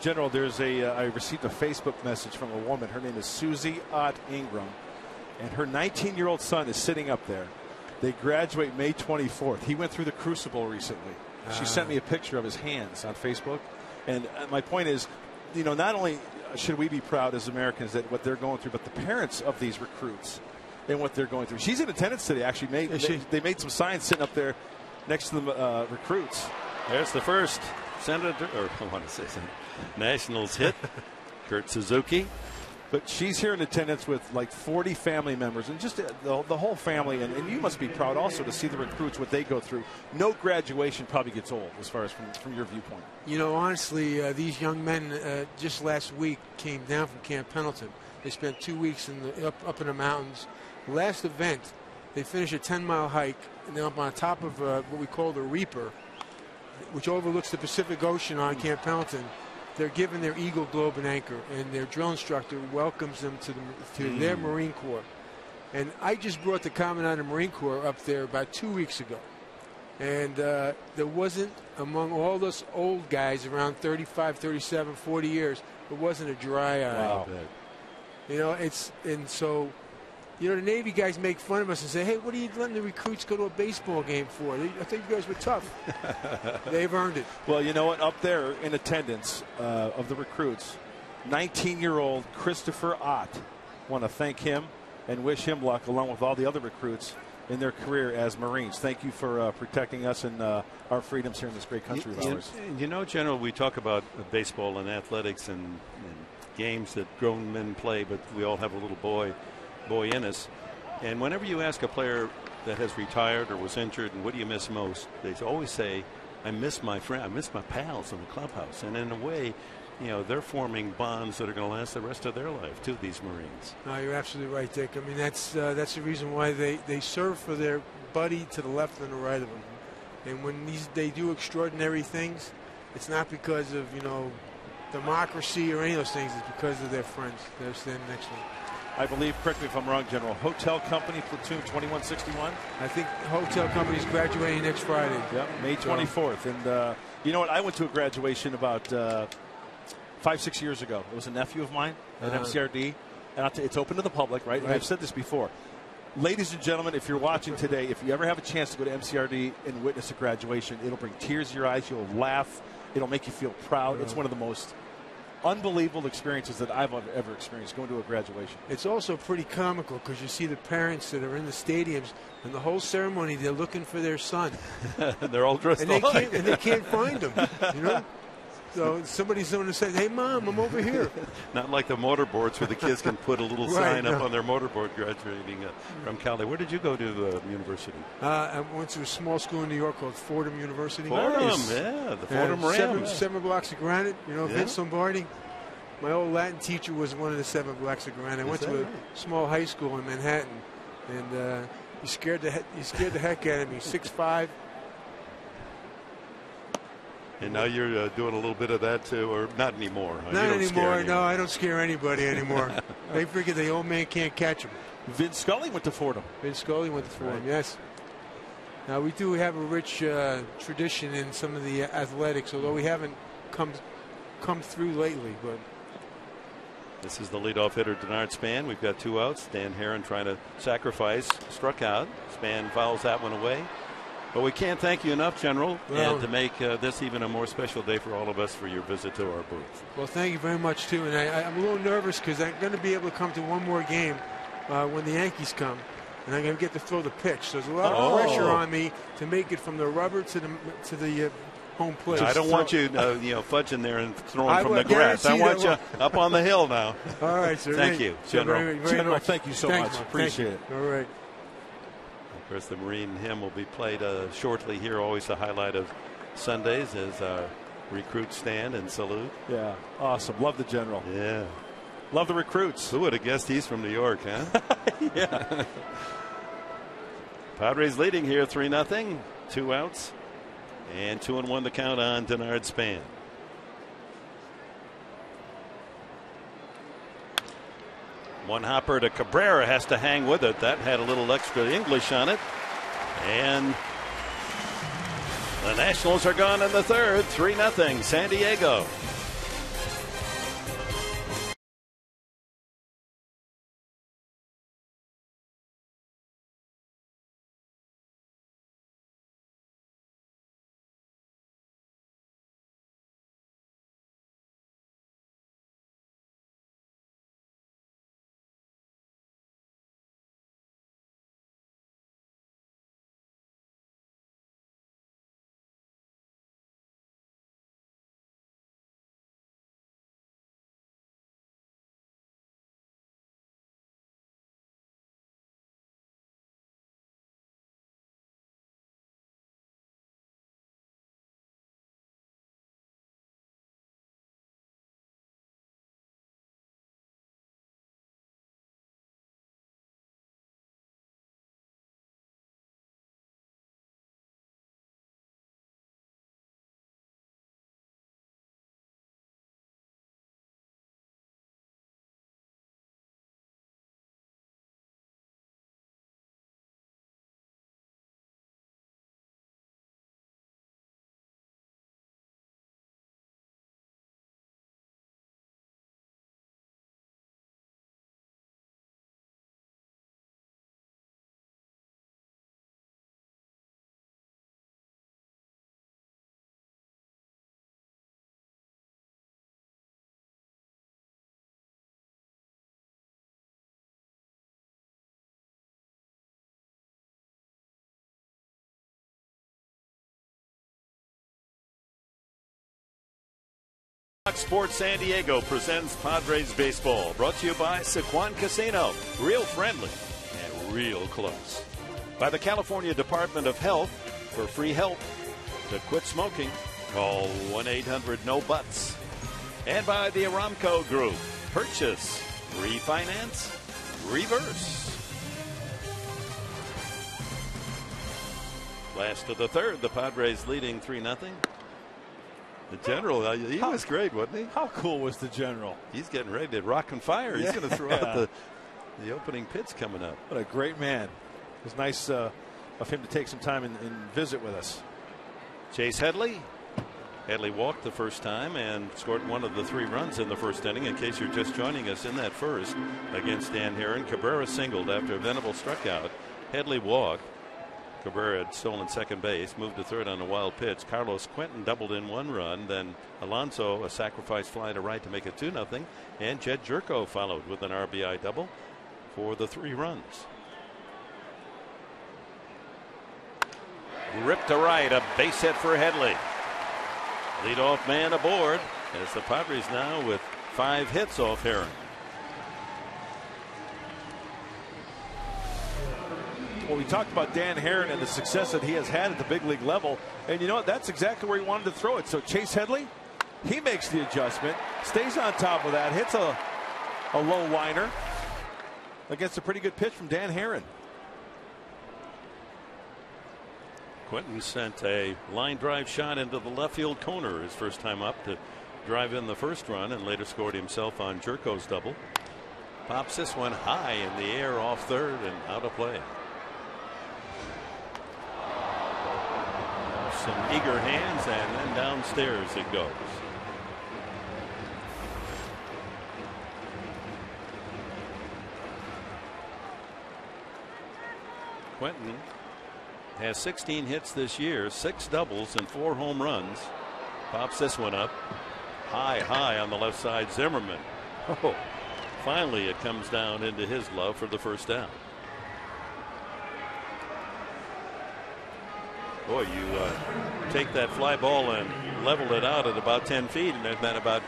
General, I received a Facebook message from a woman. Her name is Susie Ott Ingram, and her 19-year-old son is sitting up there. They graduate May 24th. He went through the crucible recently. She sent me a picture of his hands on Facebook. And my point is, not only should we be proud as Americans that what they're going through, but the parents of these recruits and what they're going through. She's in attendance today. Actually, they made some signs sitting up there next to the recruits. There's the first Nationals hit, Kurt Suzuki. But she's here in attendance with like 40 family members and just the whole family. And you must be proud also to see the recruits, what they go through. No graduation probably gets old as far as from your viewpoint. Honestly, these young men just last week came down from Camp Pendleton. They spent 2 weeks up in the mountains. Last event, they finished a 10-mile hike, and they're up on top of what we call the Reaper, which overlooks the Pacific Ocean on Camp Pendleton. They're given their Eagle, Globe, and Anchor, and their drill instructor welcomes them to their Marine Corps. And I just brought the Commandant of the Marine Corps up there about 2 weeks ago. And there wasn't, among all those old guys around 35, 37, 40 years, there wasn't a dry eye. Wow. The Navy guys make fun of us and say, hey, what are you letting the recruits go to a baseball game for? I think you guys were tough. They've earned it. Well, you know what? Up there in attendance of the recruits, 19-year-old Christopher Ott. Want to thank him and wish him luck, along with all the other recruits in their career as Marines. Thank you for protecting us and our freedoms here in this great country of ours. General, we talk about baseball and athletics and games that grown men play, but we all have a little boy in us. And whenever you ask a player that has retired or was injured, and what do you miss most, they always say, I miss my friend, I miss my pals in the clubhouse. And in a way, they're forming bonds that are going to last the rest of their life too, these Marines. No, you're absolutely right, Dick. I mean, that's the reason why they serve for their buddy to the left and the right of them. And when they do extraordinary things, it's not because of democracy or any of those things. It's because of their friends that are standing next to them. I believe, correct me if I'm wrong, General, Hotel Company Platoon 2161. I think Hotel Company's graduating next Friday. Yep, May 24th. And you know what? I went to a graduation about 5-6 years ago. It was a nephew of mine at MCRD. And it's open to the public, right? And I've said this before. Ladies and gentlemen, if you're watching today, if you ever have a chance to go to MCRD and witness a graduation, it'll bring tears to your eyes. You'll laugh. It'll make you feel proud. It's one of the most unbelievable experiences that I've ever experienced, going to a graduation. It's also pretty comical because you see the parents that are in the stadiums, and the whole ceremony, they're looking for their son. They're all dressed alike. And they can't find them, So somebody's going to say, hey, Mom, I'm over here. Not like the motorboards where the kids can put a little sign up on their motorboard graduating from Cali. Where did you go to university? I went to a small school in New York called Fordham University. Fordham, yeah, the Fordham Rams. Seven blocks of granite, Vince Lombardi. My old Latin teacher was one of the 7 blocks of granite. I went to a small high school in Manhattan, and he scared the heck out of me, 6'5". And now you're doing a little bit of that too, or not anymore? Not anymore. No, I don't scare anybody anymore. They figure the old man can't catch him. Vince Scully went to Fordham. Yes. Now, we do have a rich tradition in some of the athletics, although we haven't come through lately. But this is the leadoff hitter, Denard Span. We've got 2 outs. Dan Herron trying to sacrifice, struck out. Span fouls that one away. Well, we can't thank you enough, General, Well, and to make this even a more special day for all of us for your visit to our booth. Well, thank you very much, too. And I'm a little nervous because I'm going to be able to come to one more game when the Yankees come. And I'm going to get to throw the pitch. So there's a lot of pressure on me to make it from the rubber to the home plate. I don't want you, fudging there and throwing from the grass. I want you up on the hill now. All right, sir. Thank you, General. Very General, much. thank you so much. Appreciate it. All right. Of course, the Marine hymn will be played shortly here. Always the highlight of Sundays as our recruits stand and salute. Yeah, awesome. Love the General. Yeah. Love the recruits. Who would have guessed he's from New York, huh? Yeah. Padres leading here 3-0. 2 outs. And 2-1 the count on Denard Span. One hopper to Cabrera, has to hang with it. That had a little extra English on it. And the Nationals are gone in the third. 3-0 San Diego. Fox Sports San Diego presents Padres Baseball, brought to you by Sequan Casino. Real friendly and real close. By the California Department of Health. For free help to quit smoking, call 1-800-NO-BUTS. And by the Aramco Group. Purchase, refinance, reverse. Last of the third, the Padres leading 3-0. The General, he was great, wasn't he? How cool was the General? He's getting ready to rock and fire. He's going to throw out the opening pitch coming up. What a great man. It was nice of him to take some time and visit with us. Chase Headley. Headley walked the first time and scored one of the 3 runs in the first inning. In case you're just joining us, in that first against Dan Herron, Cabrera singled after Venable struck out. Headley walked. Cabrera had stolen second base, moved to third on a wild pitch. Carlos Quentin doubled in 1 run. Then Alonso, a sacrifice fly to right to make it 2-0. And Jed Jerko followed with an RBI double for the 3 runs. Ripped to right, a base hit for Headley. Leadoff man aboard as the Padres now with 5 hits off Herron. Well, we talked about Dan Herron and the success that he has had at the big league level. And you know what? That's exactly where he wanted to throw it. So Chase Headley, he makes the adjustment, stays on top of that, hits a low liner against a pretty good pitch from Dan Herron. Quentin sent a line drive shot into the left field corner his first time up to drive in the first run, and later scored himself on Jerko's double. Pops this one high in the air off third and out of play. Some eager hands, and then downstairs it goes. Quentin has 16 hits this year, 6 doubles and 4 home runs. Pops this one up high on the left side. Zimmerman. Oh, finally it comes down into his glove for the first down. Boy, you take that fly ball and level it out at about 10 feet, and there's been about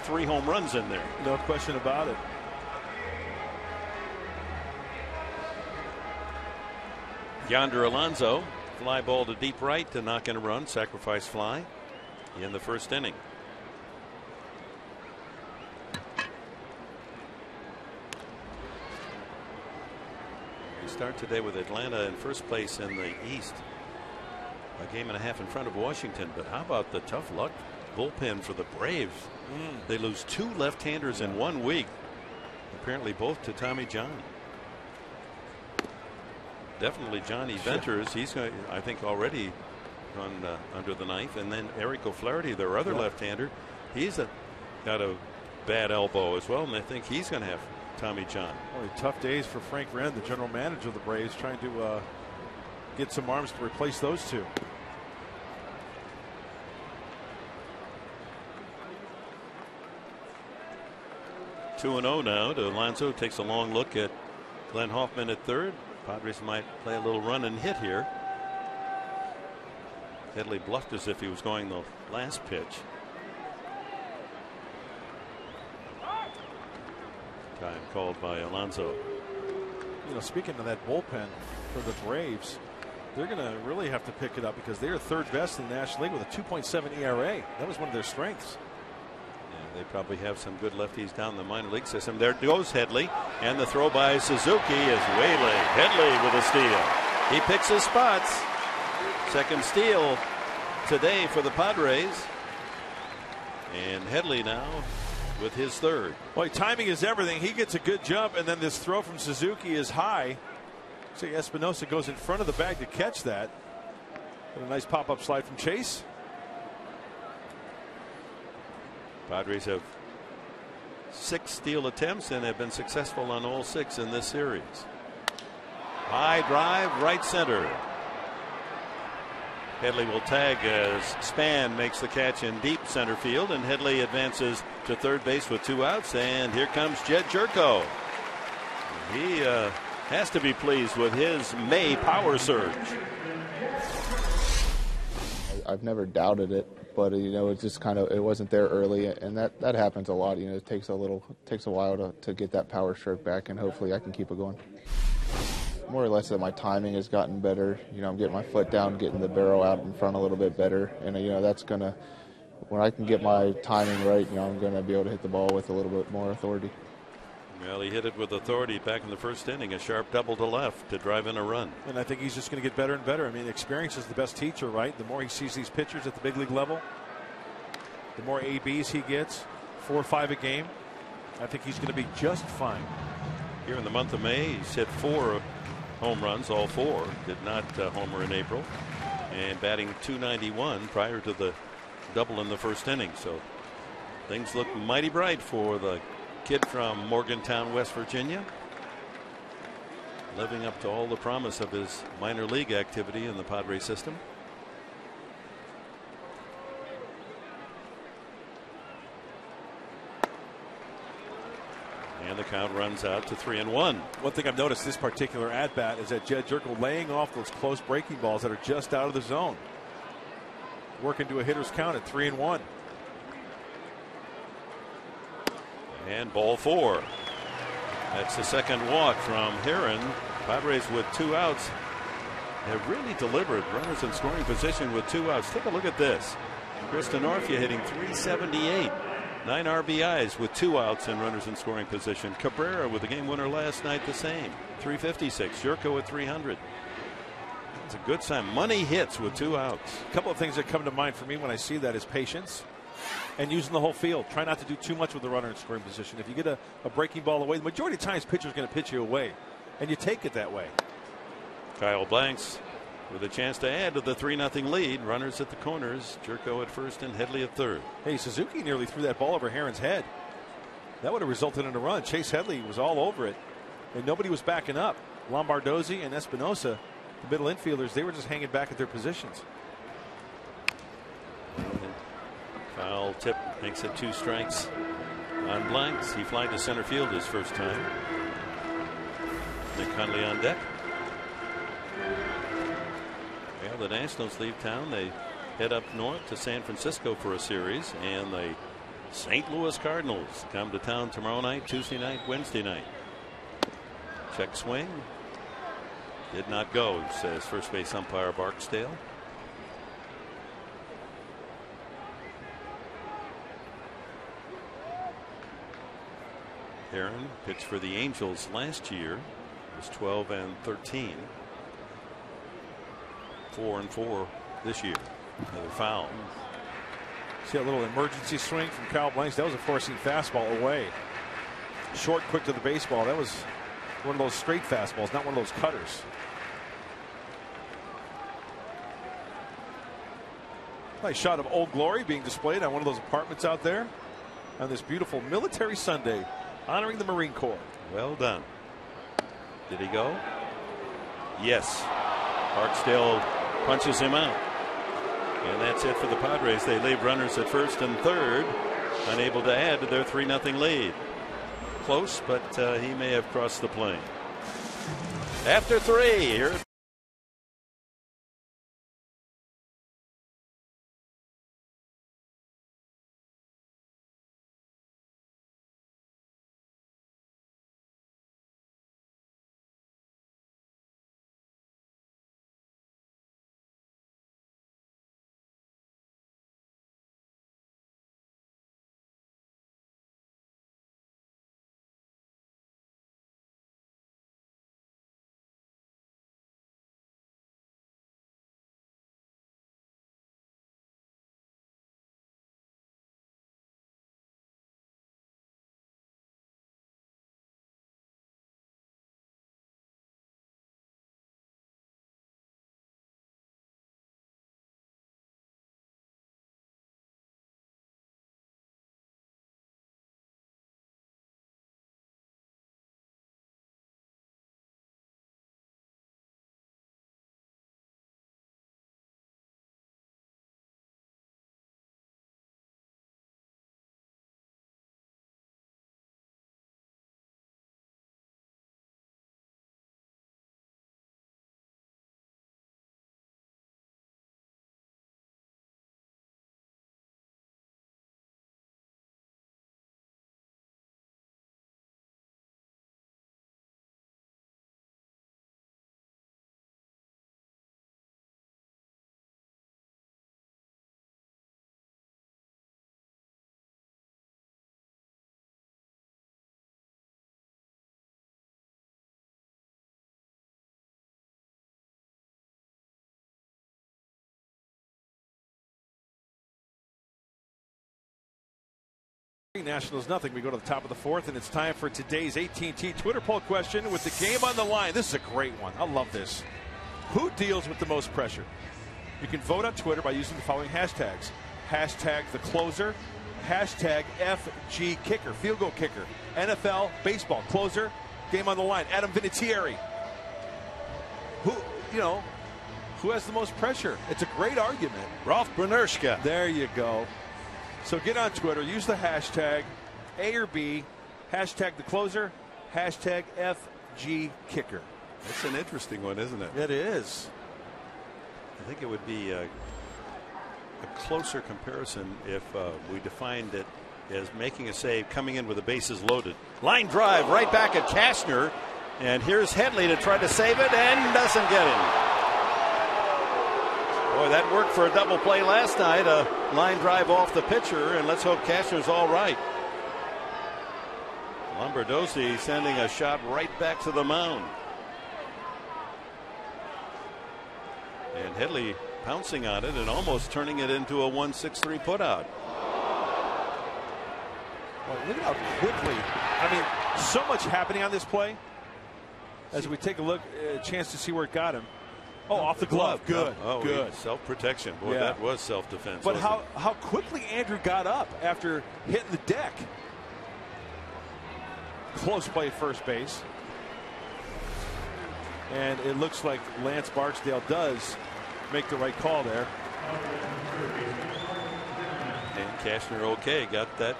3 home runs in there. No question about it. Yonder Alonso, fly ball to deep right to knock in a run, sacrifice fly in the first inning. We start today with Atlanta in first place in the East, a game and a half in front of Washington. But how about the tough luck bullpen for the Braves? They lose 2 left-handers in 1 week, apparently both to Tommy John. Definitely Johnny Venters. He's going, I think, already gone under the knife. And then Eric O'Flaherty, their other left-hander, he's got a bad elbow as well, and I think he's going to have Tommy John. Boy, tough days for Frank Wren, the general manager of the Braves, trying to get some arms to replace those 2. Two and 0 now to Alonso. Takes a long look at Glenn Hoffman at third. Padres might play a little run and hit here. Headley bluffed as if he was going the last pitch. Time called by Alonso. You know, speaking of that bullpen for the Braves, they're going to really have to pick it up because they're 3rd best in the National League with a 2.7 ERA. That was one of their strengths. They probably have some good lefties down the minor league system. There goes Headley, and the throw by Suzuki is way late. Headley with a steal. He picks his spots. Second steal today for the Padres. And Headley now with his 3rd. Boy, timing is everything. He gets a good jump, and then this throw from Suzuki is high. See, Espinosa goes in front of the bag to catch that. And a nice pop-up slide from Chase. Padres have 6 steal attempts and have been successful on all 6 in this series. High drive, right center. Headley will tag as Span makes the catch in deep center field, and Headley advances to third base with 2 outs. And here comes Jed Jerko. He has to be pleased with his May power surge. I've never doubted it, but you know, it's just kind of, it wasn't there early, and that happens a lot. You know, it takes a while to get that power stroke back, and hopefully I can keep it going. More or less that my timing has gotten better. You know, I'm getting my foot down, getting the barrel out in front a little bit better, and you know, that's gonna, when I can get my timing right, you know, I'm gonna be able to hit the ball with a little bit more authority. Well, he hit it with authority back in the first inning, a sharp double to left to drive in a run. And I think he's just going to get better and better. I mean, experience is the best teacher, right? The more he sees these pitchers at the big league level, the more ABs he gets, 4 or 5 a game. I think he's going to be just fine. Here in the month of May, he's hit 4 home runs, all 4. Did not homer in April. And batting .291 prior to the double in the first inning. So things look mighty bright for the kid from Morgantown, West Virginia, living up to all the promise of his minor league activity in the Padres system. And the count runs out to 3-1. One thing I've noticed this particular at bat is that Jed Jerko laying off those close breaking balls that are just out of the zone, working to a hitter's count at 3-1. And ball 4. That's the second walk from Heron. Padres with 2 outs have really delivered. Runners in scoring position with 2 outs. Take a look at this. Chris Denorfia hitting .378. 9 RBIs with 2 outs and runners in scoring position. Cabrera with the game winner last night, the same. .356. Jerko at .300. It's a good sign. Money hits with 2 outs. A couple of things that come to mind for me when I see that is patience and using the whole field. Try not to do too much with the runner in scoring position. If you get a breaking ball away, the majority of times pitcher's going to pitch you away, and you take it that way. Kyle Blanks with a chance to add to the 3-0 lead. Runners at the corners. Jerko at first and Headley at third. Hey, Suzuki nearly threw that ball over Heron's head. That would have resulted in a run. Chase Headley was all over it, and nobody was backing up. Lombardozzi and Espinosa The middle infielders, they were just hanging back at their positions. Foul tip makes it 2 strikes on Blanks. He flied to center field his first time. Nick Hundley on deck. Well, the Nationals leave town. They head up north to San Francisco for a series, and the St. Louis Cardinals come to town tomorrow night, Tuesday night, Wednesday night. Check swing. Did not go, says first base umpire Barksdale. Aaron pitched for the Angels last year. Was 12-13. 4-4 this year. Another foul. See a little emergency swing from Kyle Blanks. That was a four-seam fastball away. Short, quick to the baseball. That was one of those straight fastballs, not one of those cutters. Nice shot of Old Glory being displayed on one of those apartments out there on this beautiful Military Sunday, honoring the Marine Corps. Well done. Did he go? Yes. Barksdale punches him out. And that's it for the Padres. They leave runners at first and third, unable to add to their 3-0 lead. Close, but he may have crossed the plane. After 3, here. Nationals nothing. We go to the top of the 4th, and it's time for today's AT Twitter poll question with the game on the line. This is a great one. I love this. Who deals with the most pressure? You can vote on Twitter by using the following hashtags. Hashtag the closer, hashtag FG kicker, field goal kicker, NFL, baseball, closer, game on the line, Adam Vinatieri. Who has the most pressure? It's a great argument. Ralph Brunnerschka. There you go. So get on Twitter, use the hashtag A or B, hashtag the closer, hashtag FG kicker. That's an interesting one, isn't it? It is. I think it would be a closer comparison if we defined it as making a save, coming in with the bases loaded. Line drive right back at Cashner, and here's Headley to try to save it and doesn't get him. Boy, that worked for a double play last night. A line drive off the pitcher, and let's hope Cashner's all right. Lombardozzi sending a shot right back to the mound. And Headley pouncing on it and almost turning it into a 1-6-3 putout. Well, look at how quickly. I mean, so much happening on this play. As we take a look, a chance to see where it got him. Oh, off the glove. Good. Oh, good. Self-protection. Boy, yeah. That was self-defense. But how quickly Andrew got up after hitting the deck. Close play at first base. And it looks like Lance Barksdale does make the right call there. And Cashner, okay, got that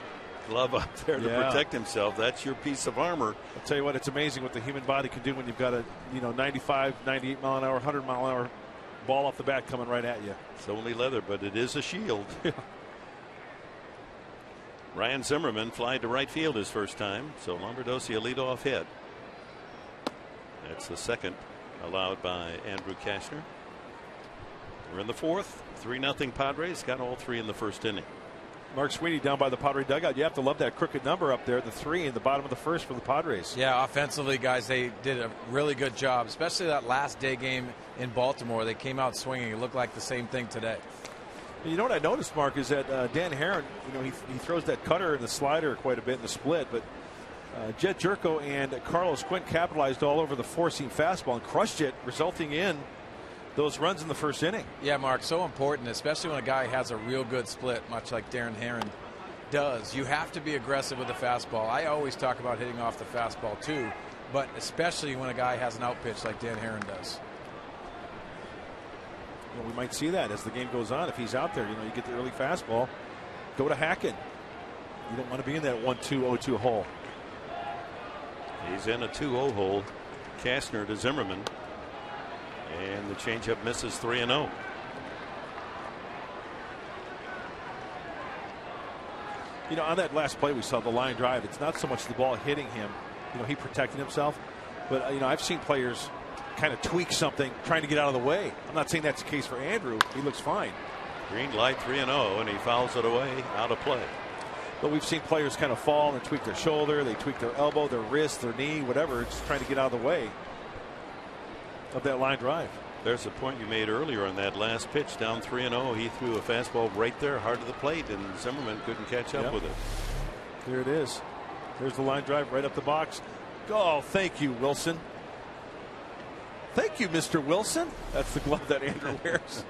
glove up there to protect himself. That's your piece of armor. I'll tell you what, it's amazing what the human body can do when you've got a 95, 98 mile an hour, 100 mile an hour ball off the bat coming right at you. It's only leather, but it is a shield. Ryan Zimmerman flied to right field his first time, so Lombardozzi a leadoff hit. That's the second allowed by Andrew Cashner. We're in the fourth. 3-0 Padres. Got all three in the first inning. Mark Sweeney down by the Padre dugout. You have to love that crooked number up there, the 3 in the bottom of the first for the Padres. Yeah, offensively, guys, they did a really good job, especially that last day game in Baltimore. They came out swinging. It looked like the same thing today. You know what I noticed, Mark, is that Dan Herron, he throws that cutter and the slider quite a bit in the split, but Jet Jerko and Carlos Quint capitalized all over the four-seam fastball and crushed it, resulting in those runs in the first inning. Yeah, Mark, so important, especially when a guy has a real good split, much like Darren Herron does. You have to be aggressive with the fastball. I always talk about hitting off the fastball too, but especially when a guy has an out pitch like Dan Herron does. Well, we might see that as the game goes on. If he's out there, you get the early fastball, go to Hackett. You don't want to be in that 1-2, 0-2 hole. He's in a 2-0 hole. Cashner to Zimmerman. And the changeup misses 3-0. On that last play we saw the line drive. It's not so much the ball hitting him. He protected himself. But, I've seen players kind of tweak something trying to get out of the way. I'm not saying that's the case for Andrew. He looks fine. Green light 3-0, and he fouls it away out of play. But we've seen players kind of fall and tweak their shoulder. They tweak their elbow, their wrist, their knee, whatever. Just trying to get out of the way of that line drive. There's a point you made earlier on that last pitch, down 3-0. He threw a fastball right there, hard to the plate, and Zimmerman couldn't catch up with it. There it is. There's the line drive right up the box. Oh, thank you, Wilson. Thank you, Mr. Wilson. That's the glove that Andrew wears.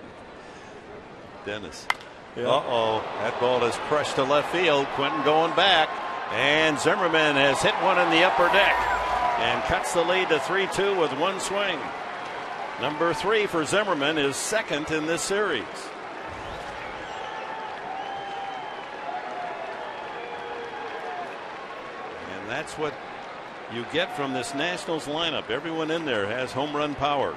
Dennis. Uh-oh. That ball is crushed to left field. Quentin going back. And Zimmerman has hit one in the upper deck and cuts the lead to 3-2 with one swing. Number 3 for Zimmerman is second in this series. And that's what you get from this Nationals lineup. Everyone in there has home run power.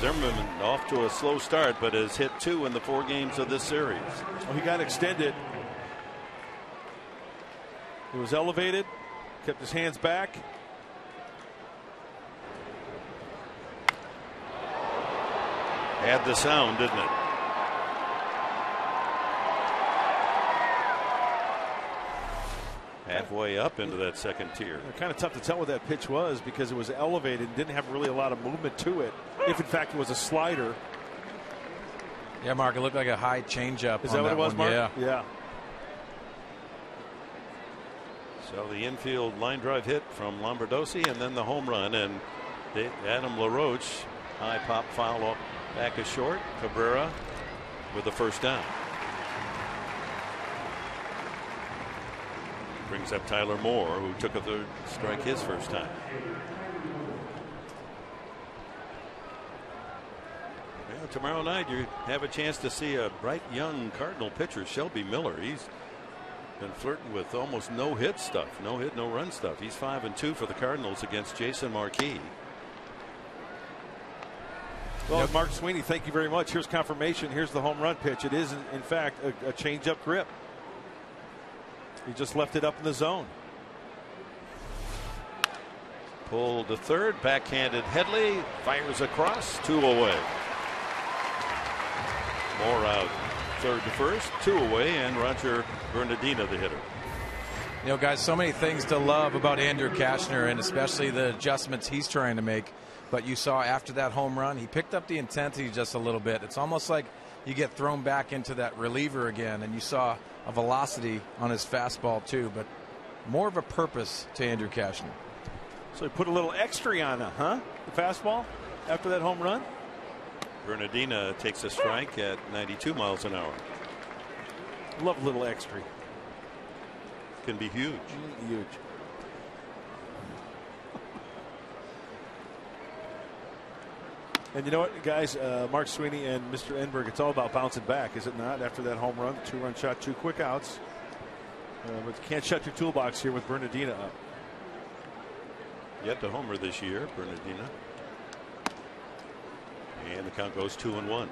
Zimmerman off to a slow start, but has hit 2 in the 4 games of this series. Well, he got extended. He was elevated, kept his hands back. Had the sound, didn't it? Halfway up into that second tier. Kind of tough to tell what that pitch was because it was elevated and didn't have really a lot of movement to it. If in fact it was a slider. Yeah, Mark, it looked like a high changeup. Is that what it was, Mark? Yeah. So the infield line drive hit from Lombardozzi, and then the home run, and Adam LaRoche high pop foul up back is short. Cabrera with the first down. Brings up Tyler Moore, who took a third strike his first time. Well, tomorrow night you have a chance to see a bright young Cardinal pitcher, Shelby Miller. He's been flirting with almost no hit stuff, no hit, no run stuff. He's 5-2 for the Cardinals against Jason Marquis. Well, Mark Sweeney, thank you very much. Here's confirmation. Here's the home run pitch. It is, in fact, a change-up grip. He just left it up in the zone. Pulled to third, backhanded Headley, fires across, 2 away. Moore out third to first, 2 away, and Roger Bernardino the hitter. Guys, so many things to love about Andrew Cashner, and especially the adjustments he's trying to make. But you saw after that home run, he picked up the intensity just a little bit. It's almost like you get thrown back into that reliever again, and you saw a velocity on his fastball too, but more of a purpose to Andrew Cashner. So he put a little extra on it, huh? The fastball after that home run. Bernardina takes a strike at 92 miles an hour. Love a little extra. Can be huge. Huge. And you know what, guys, Mark Sweeney and Mr. Enberg, it's all about bouncing back, is it not? After that home run, 2-run shot, 2 quick outs. But you can't shut your toolbox here with Bernardina up. Yet to homer this year, Bernardina. And the count goes 2-1. And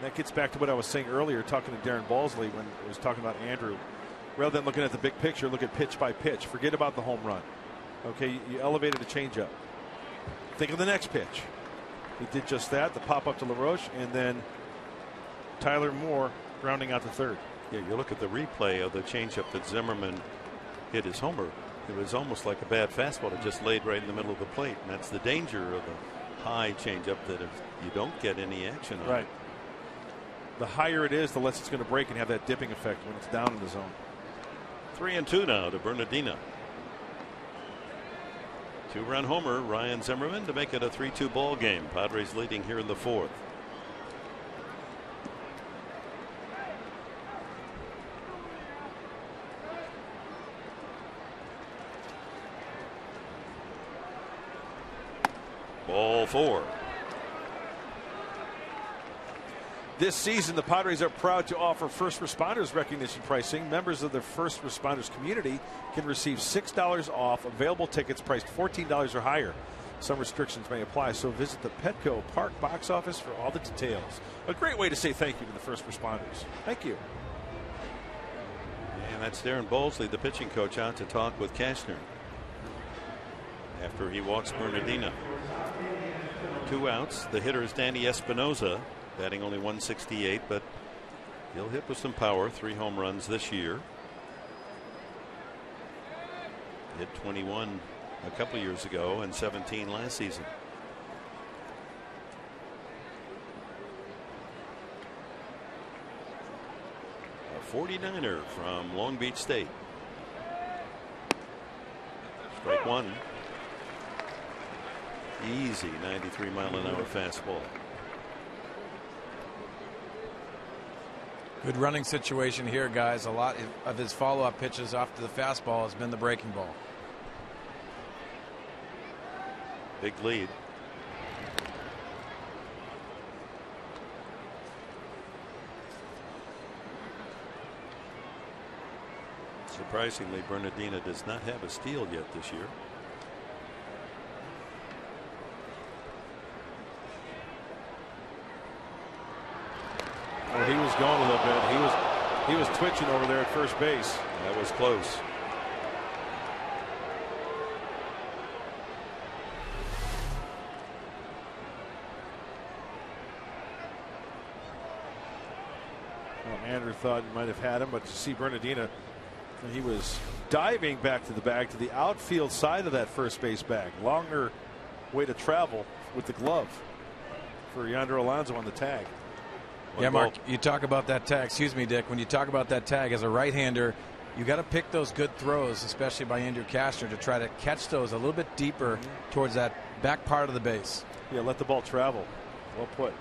that gets back to what I was saying earlier, talking to Darren Balsley when I was talking about Andrew. Rather than looking at the big picture, look at pitch by pitch. Forget about the home run. Okay, you elevated a changeup. Think of the next pitch. He did just that, the pop up to LaRoche, and then Tyler Moore grounding out to third. Yeah, you look at the replay of the changeup that Zimmerman hit his homer. It was almost like a bad fastball. It just laid right in the middle of the plate, and that's the danger of a high changeup, that if you don't get any action on it. The higher it is, the less it's going to break and have that dipping effect when it's down in the zone. 3-2 now to Bernardina. 2-run homer, Ryan Zimmerman, to make it a 3-2 ball game. Padres leading here in the 4th. Ball 4. This season, the Padres are proud to offer first responders recognition pricing. Members of the first responders community can receive $6 off available tickets priced $14 or higher. Some restrictions may apply, so visit the Petco Park box office for all the details. A great way to say thank you to the first responders. Thank you. And that's Darren Balsley, the pitching coach, out to talk with Cashner after he walks Bernardina. 2 outs. The hitter is Danny Espinoza, batting only 168, but he'll hit with some power. 3 home runs this year. Hit 21 a couple years ago and 17 last season. A 49er from Long Beach State. Strike 1. Easy 93-mile-an-hour fastball. Good running situation here, guys. A lot of his follow-up pitches off to the fastball has been the breaking ball. Big lead. Surprisingly, Bernardina does not have a steal yet this year. Well, he was going a little bit. He was twitching over there at first base. That was close. Well, Andrew thought he might have had him, but to see Bernardina, he was diving back to the bag, to the outfield side of that first base bag. Longer way to travel with the glove for Yonder Alonso on the tag. Yeah, Mark, you talk about that tag. Excuse me, Dick. When you talk about that tag as a right-hander, you got to pick those good throws, especially by Andrew Cashner, to try to catch those a little bit deeper towards that back part of the base. Yeah, let the ball travel. Well put.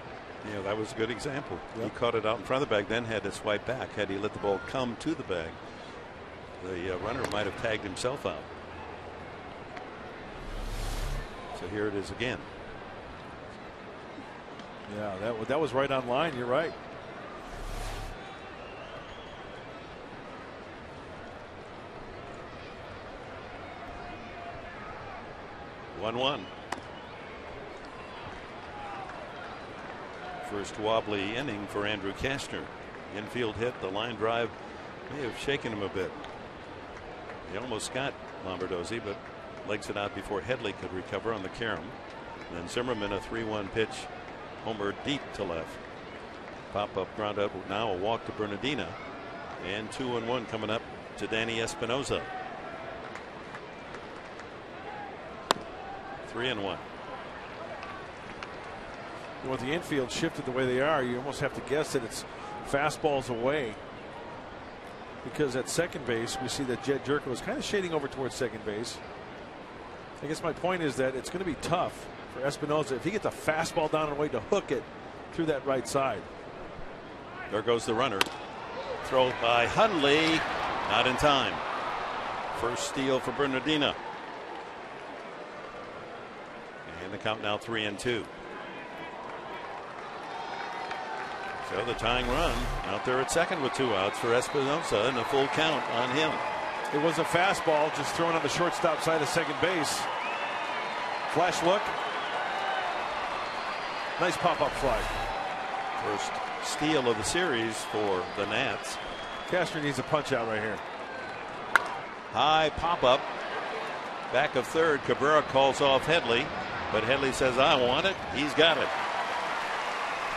Yeah, that was a good example. Yep. He caught it out in front of the bag, then had to swipe back. Had he let the ball come to the bag, the runner might have tagged himself out. So here it is again. Yeah, that was right on line. You're right. One. First wobbly inning for Andrew Cashner. Infield hit, the line drive may have shaken him a bit. He almost got Lombardozzi, but legs it out before Headley could recover on the carom. Then Zimmerman, a 3-1 pitch, homer deep to left. Pop up, ground up. Now a walk to Bernardina, and 2-1 coming up to Danny Espinoza. 3-1. With the infield shifted the way they are, you almost have to guess that it's fastballs away. Because at second base, we see that Jed Jerko is kind of shading over towards second base. I guess my point is that it's going to be tough for Espinoza if he gets a fastball down and way to hook it through that right side. There goes the runner. Throw by Hundley. Not in time. First steal for Bernardina. And the count now 3-2. So the tying run out there at second with 2 outs for Espinosa and a full count on him. It was a fastball just thrown on the shortstop side of second base. Flash look. Nice pop-up fly. First steal of the series for the Nats. Cashner needs a punch out right here. High pop-up. Back of third. Cabrera calls off Headley, but Headley says, I want it. He's got it.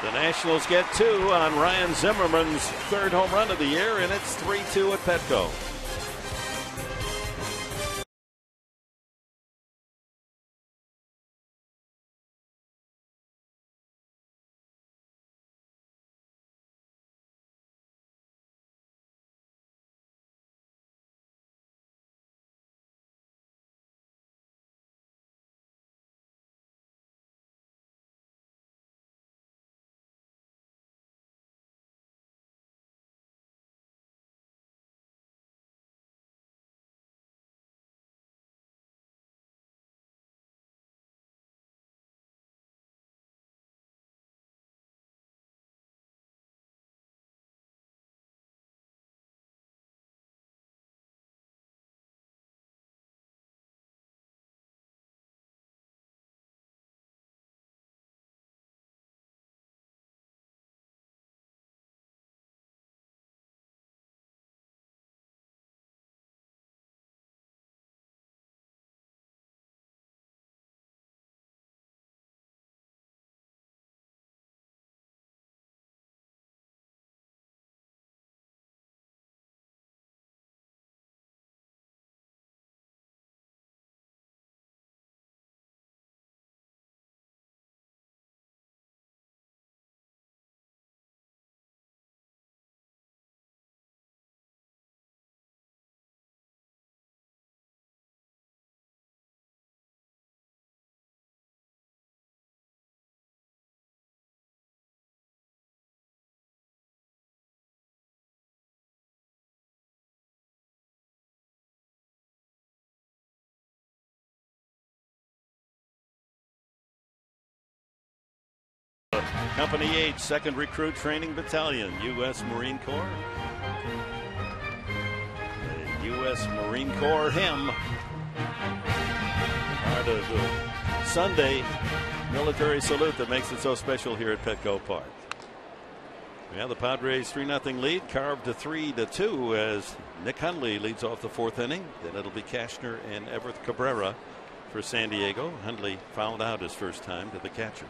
The Nationals get 2 on Ryan Zimmerman's 3rd home run of the year, and it's 3-2 at Petco. Company H, 2nd Recruit Training Battalion, U.S. Marine Corps. The U.S. Marine Corps hymn. Part of the Sunday military salute that makes it so special here at Petco Park. Yeah, the Padres 3-0 lead, carved to 3-2 as Nick Hundley leads off the 4th inning. Then it'll be Cashner and Everett Cabrera for San Diego. Hundley fouled out his first time to the catcher.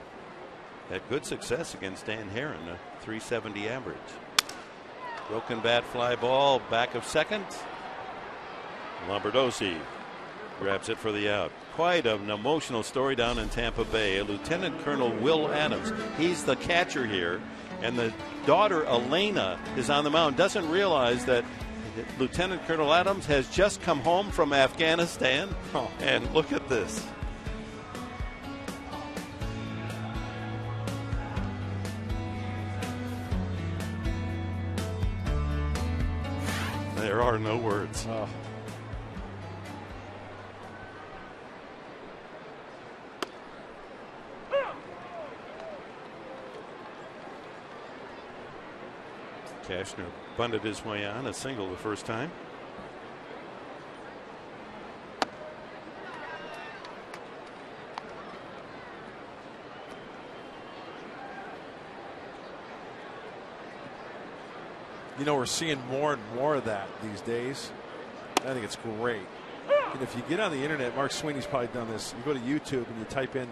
Had good success against Dan Herron, a 370 average. Broken bat fly ball, back of second. Lombardozzi grabs it for the out. Quite an emotional story down in Tampa Bay. Lieutenant Colonel Will Adams, he's the catcher here, and the daughter Elena is on the mound. Doesn't realize that Lieutenant Colonel Adams has just come home from Afghanistan. And look at this. There are no words. Oh. Cashner bunted his way on a single the first time. You know, we're seeing more and more of that these days. I think it's great. And if you get on the internet, Mark Sweeney's probably done this. You go to YouTube and you type in,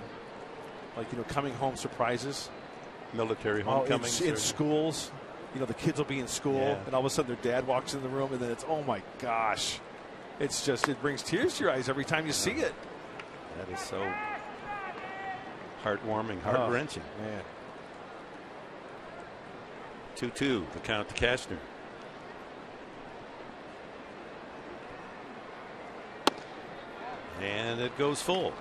like, you know, coming home surprises. Military homecomings. In schools. You know, the kids will be in school, yeah, and all of a sudden their dad walks in the room, and then it's, oh my gosh. It's just, it brings tears to your eyes every time you see it. That is so heartwarming, heart-wrenching. Man. 2-2, the count to Cashner. And it goes full.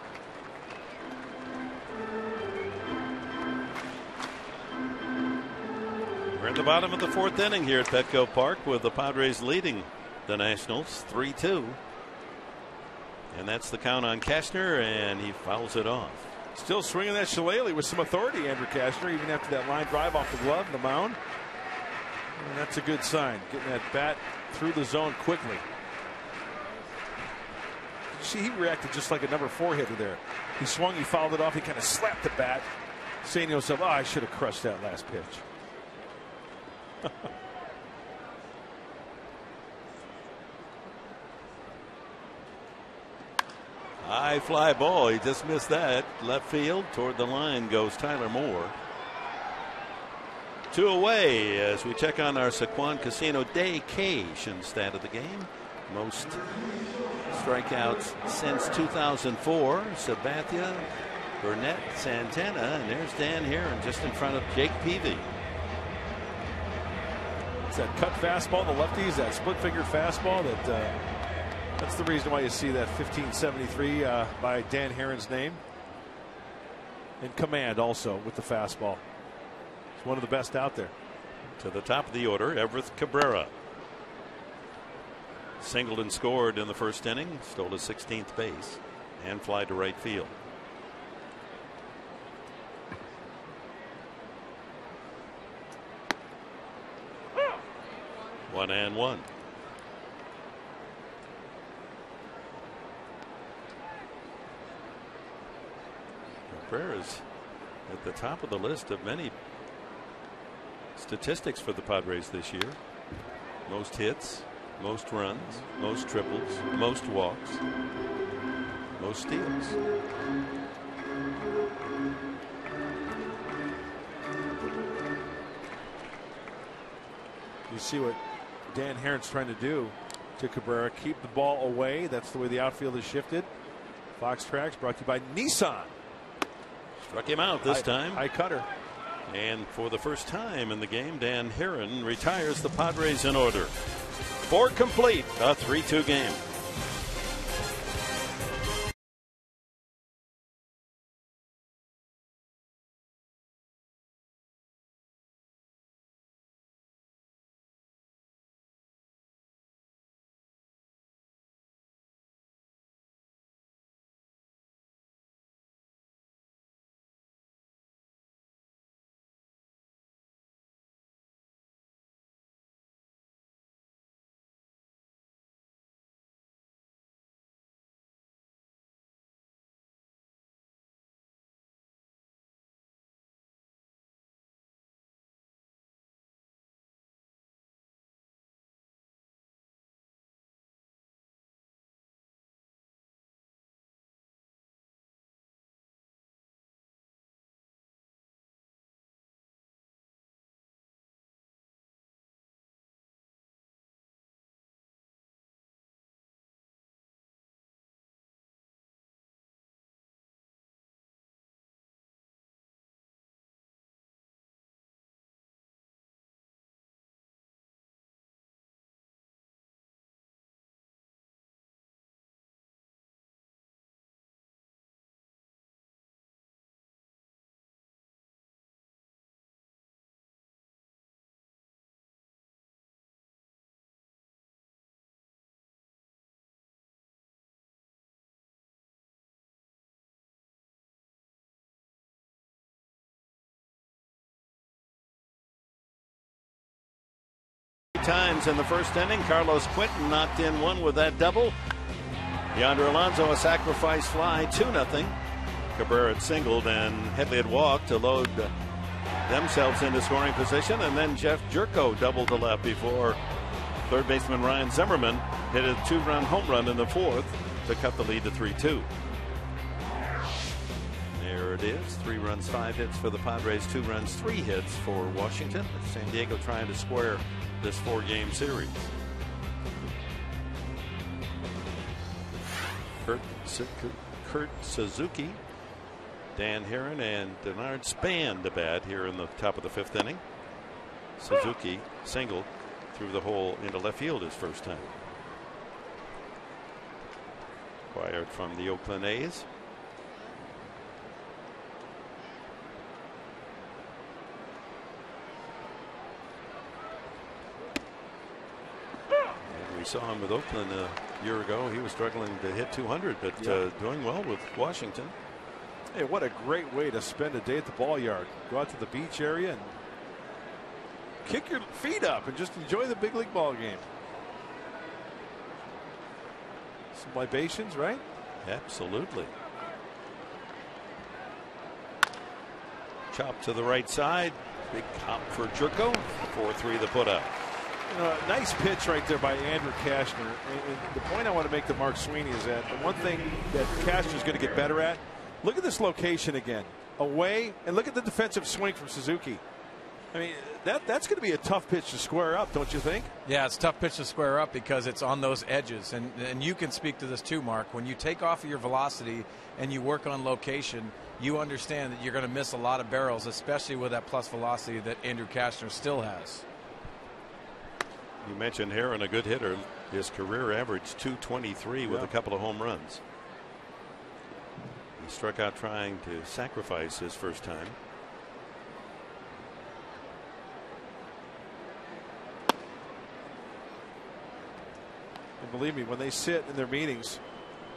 We're in the bottom of the 4th inning here at Petco Park with the Padres leading the Nationals 3-2. And that's the count on Cashner, and he fouls it off. Still swinging that shillelagh with some authority, Andrew Cashner, even after that line drive off the glove, the mound. And that's a good sign, getting that bat through the zone quickly. See, he reacted just like a number 4 hitter there. He swung, he fouled it off, he kind of slapped the bat, saying to himself, oh, I should have crushed that last pitch. High fly ball. He just missed that. Left field toward the line goes Tyler Moore. 2 away as we check on our Saquon Casino Daycation stat of the game. Most strikeouts since 2004. Sabathia, Burnett, Santana, and there's Dan Heron just in front of Jake Peavy. It's that cut fastball, the lefties, that split fingered fastball that's the reason why you see that 1573 by Dan Heron's name. And command also with the fastball. He's one of the best out there. To the top of the order, Everett Cabrera. Singled and scored in the first inning, stole his 16th base, and fly to right field. One and one. Cabrera's at the top of the list of many statistics for the Padres this year. Most hits, most runs, most triples, most walks, most steals. You see what Dan Heron's trying to do to Cabrera, keep the ball away. That's the way the outfield is shifted. Fox Tracks brought to you by Nissan. Struck him out this time. High cutter. And for the first time in the game, Dan Heron retires the Padres in order. 4 complete, a 3-2 game. Times in the first inning. Carlos Quinton knocked in one with that double. Yonder Alonso a sacrifice fly, 2-0. Cabrera had singled and Headley had walked to load themselves into scoring position, and then Jeff Jerko doubled to left before third baseman Ryan Zimmerman hit a 2-run home run in the 4th to cut the lead to 3-2. There it is. 3 runs, 5 hits for the Padres, 2 runs, 3 hits for Washington. San Diego trying to square this 4-game series. Kurt Suzuki, Dan Heron, and Denard Span to bat here in the top of the 5th inning. Suzuki singled through the hole into left field his first time. Acquired from the Oakland A's. We saw him with Oakland a year ago. He was struggling to hit 200, but doing well with Washington. Hey, what a great way to spend a day at the ball yard. Go out to the beach area and kick your feet up and just enjoy the big league ball game. Some libations, right? Absolutely. Chop to the right side. Big cop for Jerko. 4-3 the put out. You know, a nice pitch right there by Andrew Kashner. And the point I want to make to Mark Sweeney is that the one thing that Kashner's going to get better at, look at this location again. Away, and look at the defensive swing from Suzuki. I mean, that's going to be a tough pitch to square up, don't you think? Yeah, it's a tough pitch to square up because it's on those edges. And you can speak to this too, Mark. When you take off of your velocity and you work on location, you understand that you're going to miss a lot of barrels, especially with that plus velocity that Andrew Kashner still has. You mentioned Herron, a good hitter. His career average 223 with a couple of home runs. He struck out trying to sacrifice his first time. And believe me, when they sit in their meetings,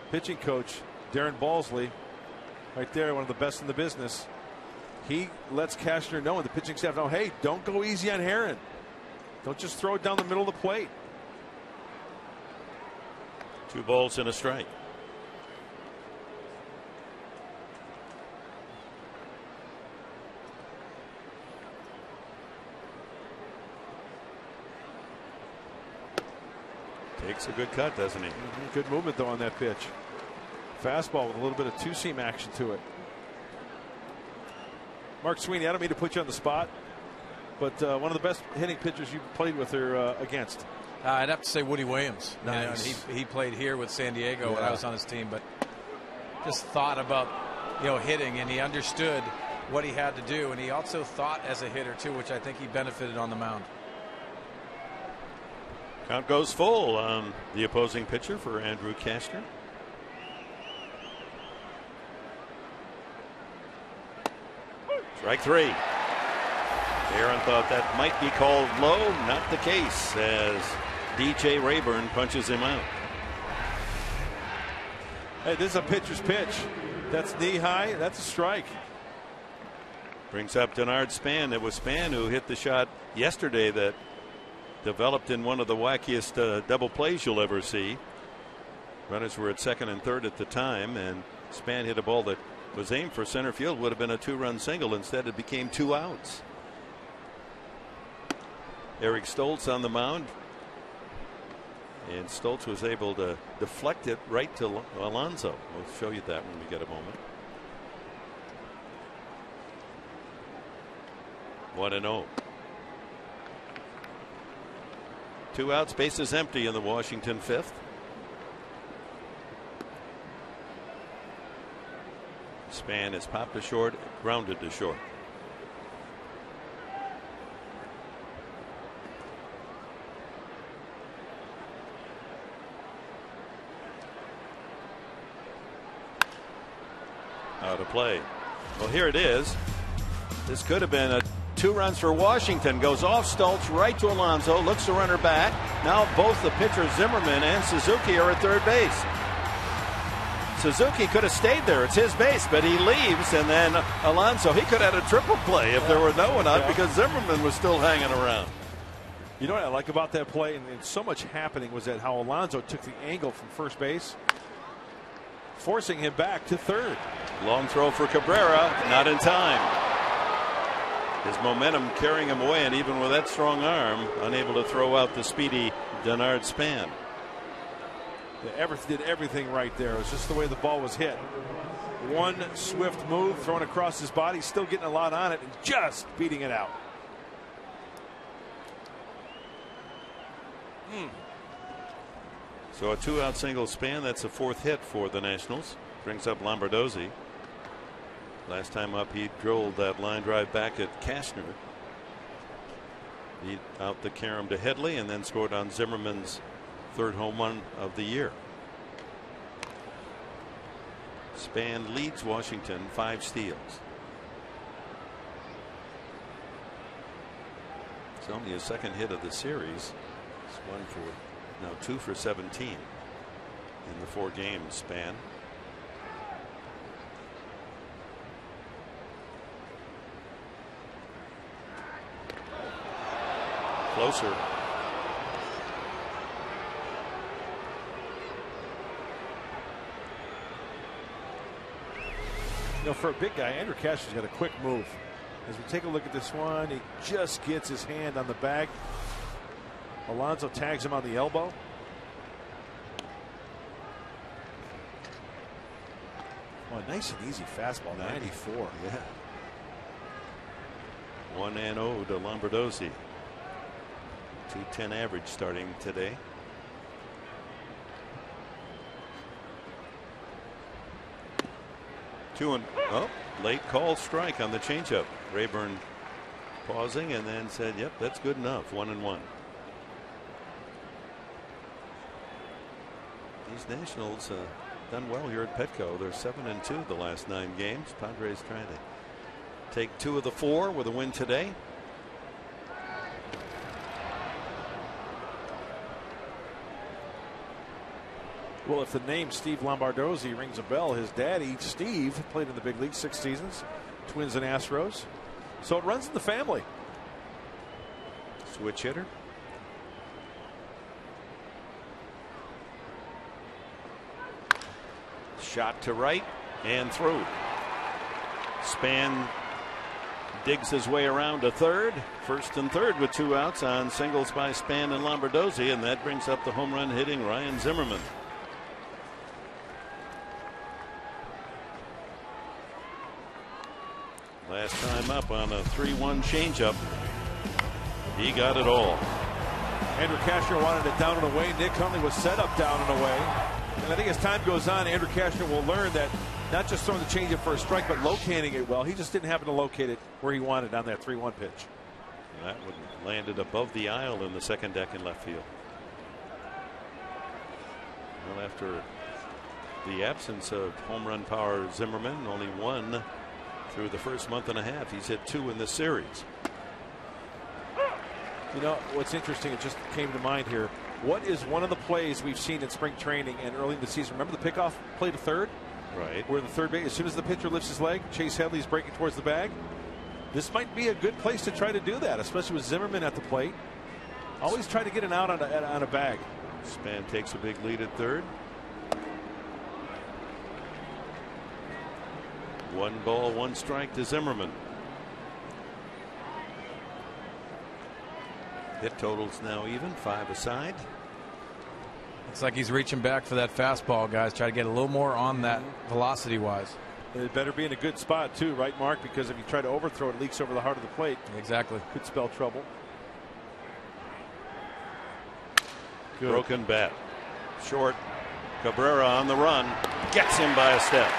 pitching coach Darren Balsley, right there, one of the best in the business, he lets Kashner know and the pitching staff know, hey, don't go easy on Herron. Don't just throw it down the middle of the plate. 2 balls and a strike. Takes a good cut, doesn't he? Good movement, though, on that pitch. Fastball with a little bit of two-seam action to it. Mark Sweeney, I don't mean to put you on the spot, but one of the best hitting pitchers you've played with or against. I'd have to say Woody Williams. Nice. You know, he played here with San Diego when I was on his team, but just thought about, you know, hitting, and he understood what he had to do, and he also thought as a hitter too, which I think he benefited on the mound. Count goes full on the opposing pitcher for Andrew Kashner. Strike 3. Aaron thought that might be called low. Not the case as DJ Rayburn punches him out. Hey, this is a pitcher's pitch. That's knee high. That's a strike. Brings up Denard Span. It was Span who hit the shot yesterday that developed in one of the wackiest double plays you'll ever see. Runners were at second and third at the time, and Span hit a ball that was aimed for center field. Would have been a 2-run single. Instead, it became 2 outs. Eric Stoltz on the mound, and Stoltz was able to deflect it right to Alonso. We'll show you that when we get a moment. 1-0. 2 outs, bases empty in the Washington 5th. Span is popped to short, grounded to short. Out of play. Well, here it is. This could have been a 2 runs for Washington. Goes off Stoltz right to Alonso. Looks the runner back. Now both the pitchers Zimmerman and Suzuki are at third base. Suzuki could have stayed there. It's his base, but he leaves, and then Alonso, he could have had a triple play if there were no one out because Zimmerman was still hanging around. You know what I like about that play, and so much happening, was that how Alonso took the angle from first base, forcing him back to third. Long throw for Cabrera, not in time. His momentum carrying him away, and even with that strong arm, unable to throw out the speedy Denard Span. Did everything right there. It was just the way the ball was hit. One swift move thrown across his body, still getting a lot on it, and just beating it out. So a 2-out single Span. That's a 4th hit for the Nationals. Brings up Lombardozzi. Last time up, he drilled that line drive back at Kashner. Beat out the carom to Headley and then scored on Zimmerman's 3rd home run of the year. Span leads Washington 5 steals. It's only his 2nd hit of the series. It's 2 for 17 in the 4 games Span. closer. You know, for a big guy, Andrew Cashner's got a quick move. As we take a look at this one, he just gets his hand on the bag. Alonso tags him on the elbow. Oh, nice and easy fastball, 94. Yeah. 1-0 to Lombardozzi. 210 average starting today. Late call strike on the changeup. Rayburn pausing and then said, "Yep, that's good enough." 1-1. These Nationals done well here at Petco. They're 7-2 the last 9 games. Padres trying to take 2 of the 4 with a win today. Well, if the name Steve Lombardozzi rings a bell, his daddy, Steve, played in the big league 6 seasons. Twins and Astros. So it runs in the family. Switch hitter. Shot to right and through. Span digs his way around to third. First and third with 2 outs on singles by Span and Lombardozzi, and that brings up the home run hitting Ryan Zimmerman. Last time up on a 3-1 changeup. He got it all. Andrew Cashner wanted it down and away. Nick Hundley was set up down and away. And I think as time goes on, Andrew Cashner will learn that not just throwing the changeup for a strike, but locating it well. He just didn't happen to locate it where he wanted on that 3-1 pitch. That one landed above the aisle in the second deck in left field. Well, after the absence of home run power, Zimmerman only 1 through the first month and a half. He's hit 2 in this series. You know what's interesting, it just came to mind here. What is one of the plays we've seen in spring training and early in the season? Remember the pickoff play to third? Right. Where the third base, as soon as the pitcher lifts his leg, Chase Headley's breaking towards the bag. This might be a good place to try to do that, especially with Zimmerman at the plate. Always try to get an out on a bag. Span takes a big lead at third. 1 ball, 1 strike to Zimmerman. Hit totals now even, 5 aside. Looks like he's reaching back for that fastball, guys. Try to get a little more on that velocity wise. It better be in a good spot too, right, Mark? Because if you try to overthrow it, it leaks over the heart of the plate. Exactly. Could spell trouble. Good. Broken bat. Short. Cabrera on the run. Gets him by a step.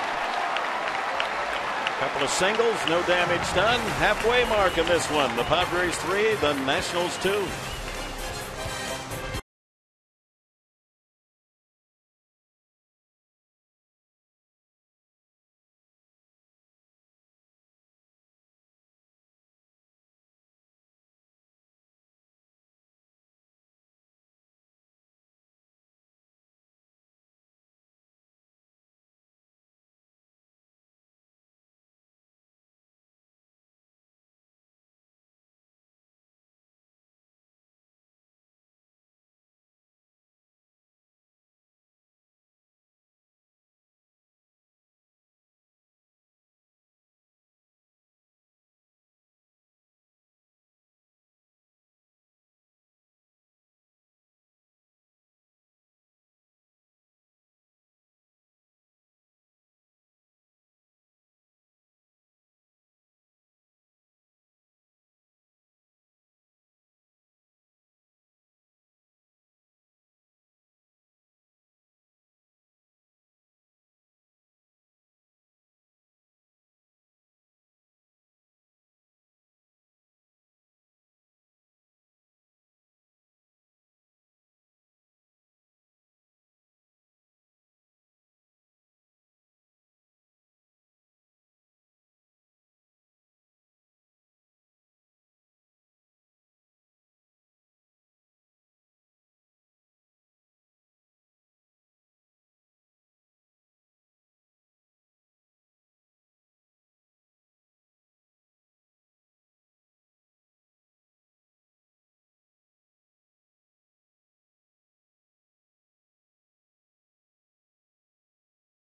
Couple of singles, no damage done. Halfway mark in this one. The Padres 3, the Nationals 2.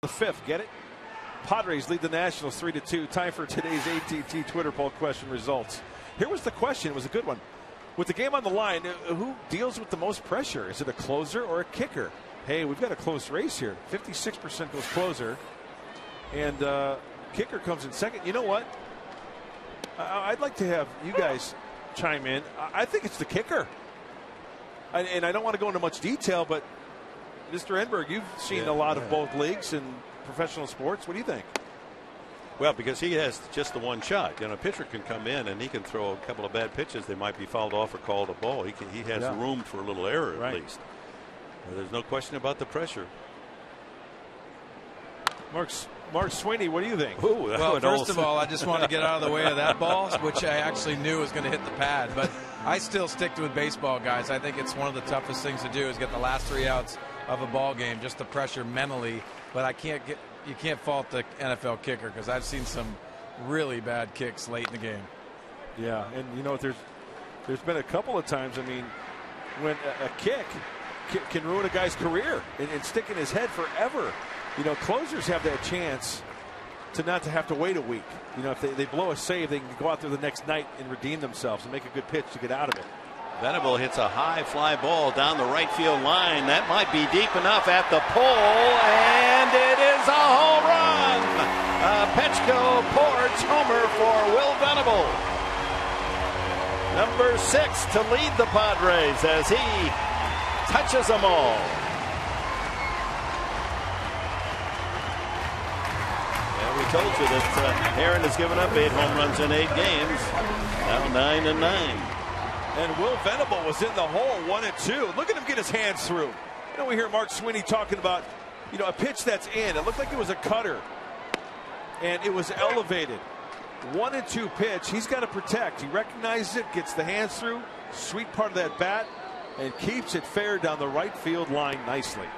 The fifth, get it? Padres lead the Nationals 3-2. Time for today's AT Twitter poll question results. Here was the question. It was a good one. With the game on the line, who deals with the most pressure? Is it a closer or a kicker? Hey, we've got a close race here. 56% goes closer, and kicker comes in second. You know what? I'd like to have you guys chime in. I think it's the kicker. And I don't want to go into much detail, but Mr. Enberg, you've seen a lot of both leagues in professional sports. What do you think? Well, because he has just the one shot. You know, a pitcher can come in and he can throw a couple of bad pitches. They might be fouled off or called a ball. He has room for a little error at least. There's no question about the pressure. Mark Sweeney, what do you think? Ooh, well, first of all, I just want to get out of the way of that ball, which I actually knew was going to hit the pad. But I still stick with baseball, guys. I think it's one of the toughest things to do is get the last 3 outs of a ball game, just the pressure mentally. But you can't fault the NFL kicker because I've seen some really bad kicks late in the game. Yeah, and you know there's been a couple of times. I mean, when a kick can ruin a guy's career and stick in his head forever. You know, closers have that chance to not to have to wait a week. You know, if they blow a save, they can go out there the next night and redeem themselves and make a good pitch to get out of it. Venable hits a high fly ball down the right field line. That might be deep enough at the pole, and it is a home run. Petchko Porch homer for Will Venable. Number 6 to lead the Padres as he touches them all. And we told you that Aaron has given up 8 home runs in 8 games. Now 9-9. And Will Venable was in the hole 1-2. Look at him get his hands through. You know, we hear Mark Sweeney talking about, you know, a pitch that's in. It looked like it was a cutter, and it was elevated. 1-2 pitch. He's got to protect. He recognizes it, gets the hands through, sweet part of that bat, and keeps it fair down the right field line nicely.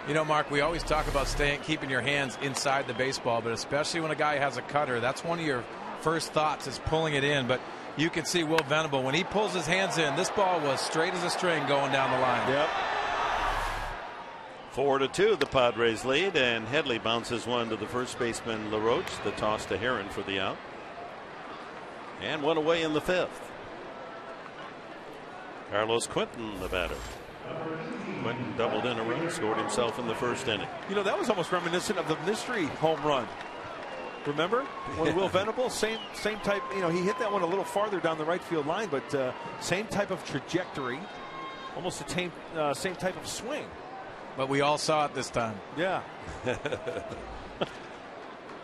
You know, Mark, we always talk about keeping your hands inside the baseball, but especially when a guy has a cutter, that's one of your first thoughts is pulling it in. But you can see Will Venable, when he pulls his hands in, this ball was straight as a string going down the line. Yep. 4-2, the Padres lead, and Headley bounces one to the first baseman LaRoche. The toss to Herron for the out. And one away in the 5th. Carlos Quentin, the batter. Quentin doubled in a run, scored himself in the first inning. You know, that was almost reminiscent of the mystery home run. Remember when Will Venable, same type. You know, he hit that one a little farther down the right field line, but same type of trajectory, almost the same type of swing. But we all saw it this time. Yeah.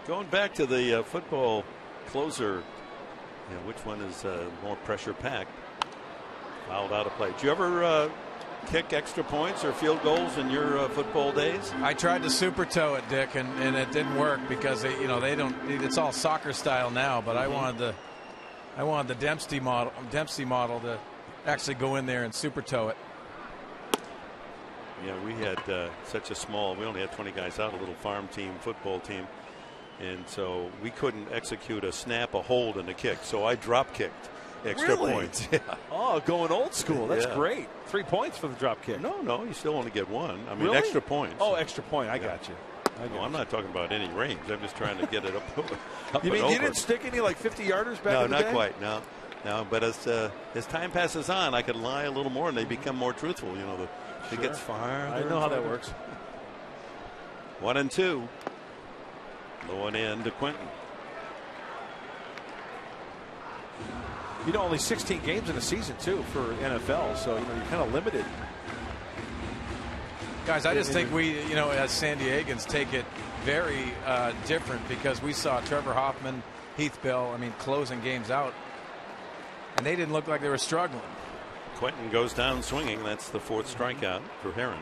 Going back to the football closer, which one is more pressure packed? Fouled out of play. Did you ever kick extra points or field goals in your football days? I tried to super toe it, Dick, and it didn't work because they don't. It's all soccer style now. But I wanted the Dempsey model to actually go in there and super toe it. Yeah, we had we only had 20 guys out, a little farm team, football team. And so we couldn't execute a snap, a hold, and a kick. So I drop kicked extra points. Yeah. Oh, going old school. That's great. 3 points for the drop kick. No, you still only get 1. I mean, really? Extra points. Oh, extra point. I got you. I'm not talking about any range. I'm just trying to get it up. You mean and you over. didn't stick any like 50-yarders back in the day? No, not quite. No. But as time passes on, I could lie a little more, and they become more truthful. You know, it gets farther. I know how that works. 1-2. The one in to Quentin. You know, only 16 games in a season too for NFL, so you know you're kind of limited. Guys, I just think we, as San Diegans, take it very different because we saw Trevor Hoffman, Heath Bell, closing games out, and they didn't look like they were struggling. Quentin goes down swinging. That's the 4th strikeout for Herron.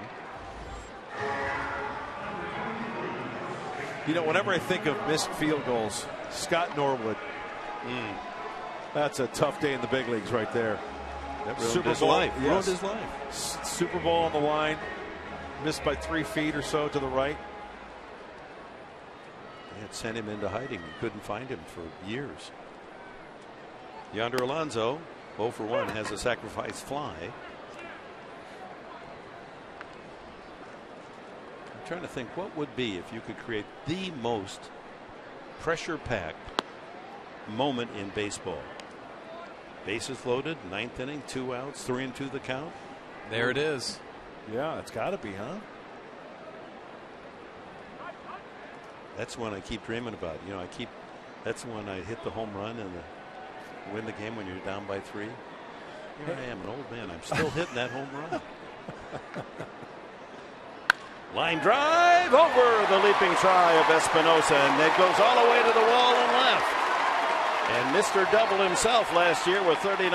You know, whenever I think of missed field goals, Scott Norwood. That's a tough day in the big leagues right there. That ruined his life. Yes. Ruined his life. Super Bowl on the line. Missed by 3 feet or so to the right. They had sent him into hiding. You couldn't find him for years. Yonder Alonso, 0 for 1, has a sacrifice fly. trying to think what would be if you could create the most pressure-packed moment in baseball. Bases loaded, 9th inning, 2 outs, 3-2 the count. There it is. Yeah, it's got to be, huh? That's one I keep dreaming about. You know, that's when I hit the home run and win the game when you're down by 3. Here I am, an old man. I'm still hitting that home run. Line drive over the leaping try of Espinosa, and it goes all the way to the wall and left. And Mr. Double himself last year with 39,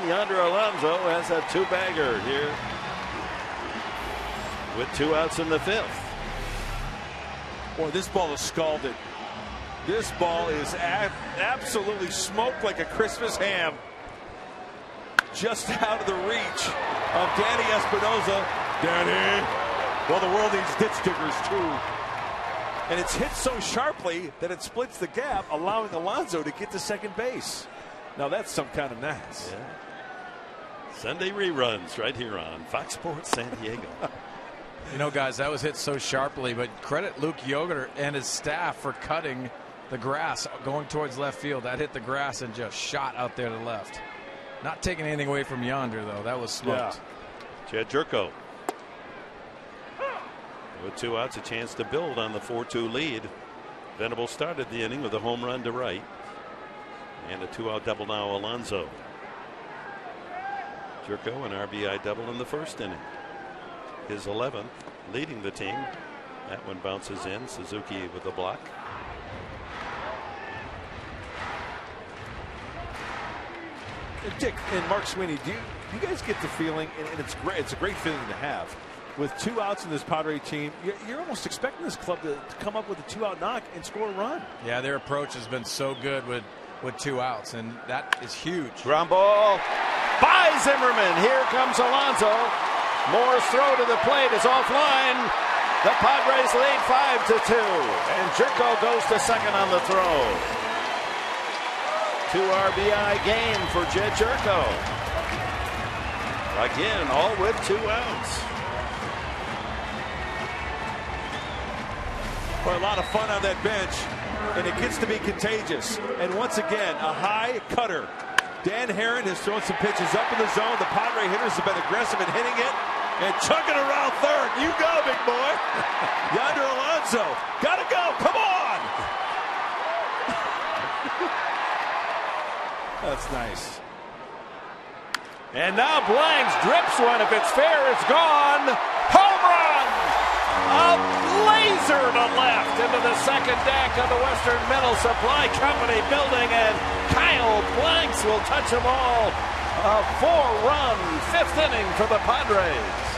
Yonder Alonso has a 2-bagger here with 2 outs in the 5th. Boy, this ball is scalded. This ball is absolutely smoked like a Christmas ham. Just out of the reach of Danny Espinosa. Danny. Well, the world needs ditch diggers, too. And it's hit so sharply that it splits the gap, allowing Alonso to get to second base. Now, that's some kind of nice. Yeah. Sunday reruns right here on Fox Sports San Diego. You know, guys, that was hit so sharply, but credit Luke Yoder and his staff for cutting the grass going towards left field. That hit the grass and just shot out there to left. Not taking anything away from Yonder, though. That was smoked. Yeah. Jed Jerko. With 2 outs, a chance to build on the 4-2 lead. Venable started the inning with a home run to right. And a 2-out double now, Alonso. Jerko an RBI double in the 1st inning. His 11th, leading the team. That one bounces in. Suzuki with the block. Dick and Mark Sweeney, do you guys get the feeling, and it's great, it's a great feeling to have, with 2 outs in this Padre team, you're almost expecting this club to come up with a 2-out knock and score a run. Yeah, their approach has been so good with 2 outs, and that is huge. Ground ball by Zimmerman. Here comes Alonso. Moore's throw to the plate is offline. The Padres lead 5-2, and Jerko goes to second on the throw. 2 RBI game for Jed Jerko. Again, all with 2 outs. Boy, a lot of fun on that bench, and it gets to be contagious. And once again, a high cutter. Dan Herron has thrown some pitches up in the zone. The Padre hitters have been aggressive in hitting it and chugging around third. You go, big boy. Yonder Alonso. Gotta go. Come on. That's nice. And now Blanks drips one. If it's fair, it's gone. Home run! A laser to left into the second deck of the Western Metal Supply Company building, and Kyle Blanks will touch them all. A 4-run 5th inning for the Padres.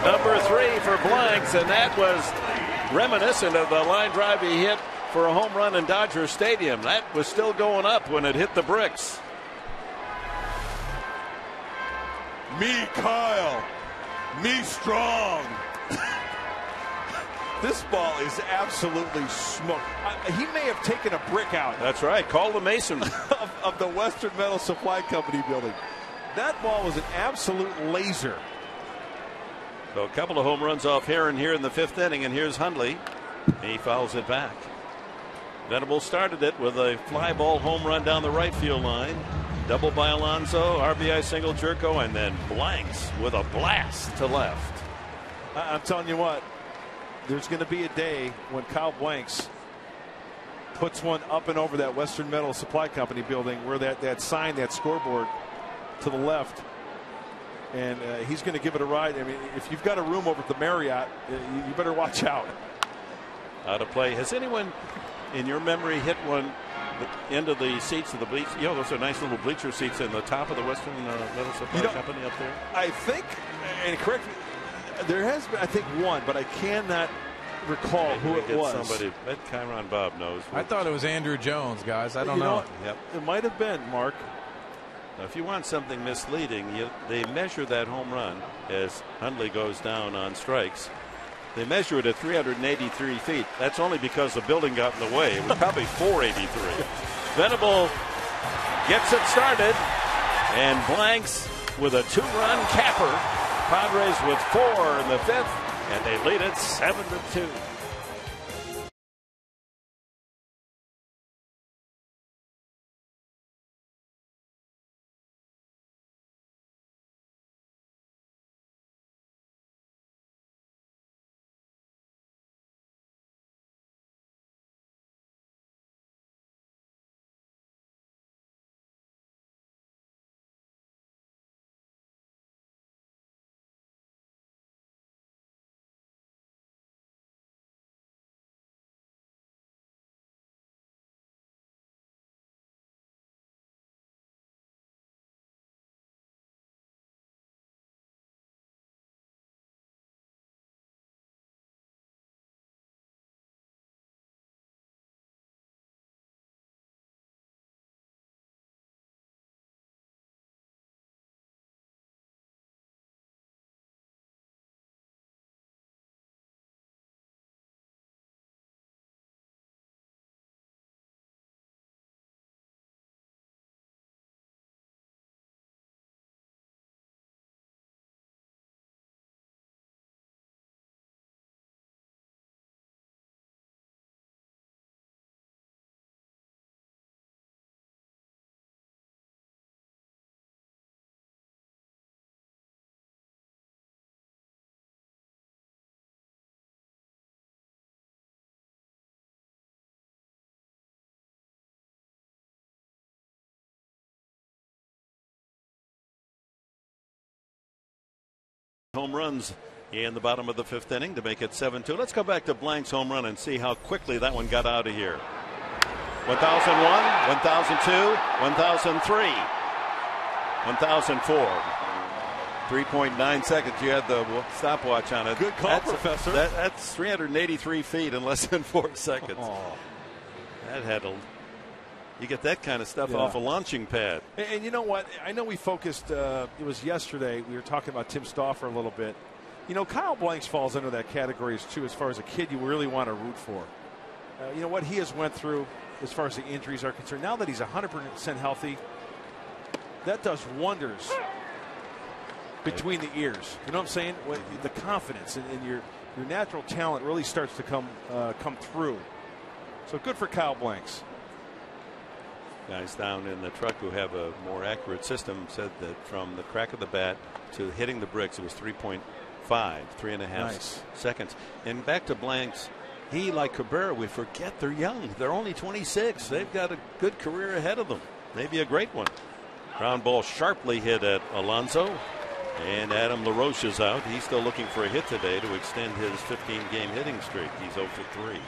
Number 3 for Blanks, and that was reminiscent of the line drive he hit for a home run in Dodger Stadium. That was still going up when it hit the bricks. Me, Kyle. Me, strong. This ball is absolutely smoked. He may have taken a brick out. That's right. Call the Mason. of the Western Metal Supply Company building. That ball was an absolute laser. So a couple of home runs off Herron here in the 5th inning, and here's Hundley. He fouls it back. Venable started it with a fly ball home run down the right field line. Double by Alonso, RBI single Jerko, and then Blanks with a blast to left. I'm telling you what, there's going to be a day when Kyle Blanks puts one up and over that Western Metal Supply Company building where that sign, that scoreboard to the left, and he's going to give it a ride. I mean, if you've got a room over at the Marriott, you better watch out. Out of play. Has anyone in your memory hit one into the seats of the bleachers? You know, those are nice little bleacher seats in the top of the Western Metal Supply Company up there. I think, and correct me, there has been, I think, one, but I cannot recall who it was. Somebody, bet Chiron Bob knows. I thought it was Andrew Jones, guys. I don't know. Yep. It might have been, Mark. Now, if you want something misleading, they measure that home run as Hundley goes down on strikes. They measure it at 383 feet. That's only because the building got in the way. It was probably 483. Venable gets it started, and blanks with a 2-run capper. Padres with 4 in the 5th, and they lead it 7-2. Home runs in the bottom of the 5th inning to make it 7-2. Let's go back to Blank's home run and see how quickly that one got out of here. 1001, 1002, 1003, 1004. 3.9 seconds. You had the stopwatch on it. Good call, Professor. That's 383 feet in less than 4 seconds. Oh. That had a. You get that kind of stuff off a launching pad. And you know what? I know we focused, it was yesterday, we were talking about Tim Stauffer a little bit. You know, Kyle Blanks falls under that category too, as far as a kid you really want to root for. You know, what he has went through as far as the injuries are concerned. Now that he's 100% healthy, that does wonders between the ears. You know what I'm saying? The confidence and your natural talent really starts to come through. So good for Kyle Blanks. Guys down in the truck who have a more accurate system said that from the crack of the bat to hitting the bricks, it was 3.5, 3.5 seconds. And back to Blanks, he, like Cabrera, we forget they're young. They're only 26. They've got a good career ahead of them. Maybe a great one. Ground ball sharply hit at Alonso. And Adam LaRoche is out. He's still looking for a hit today to extend his 15-game hitting streak. He's 0 for 3.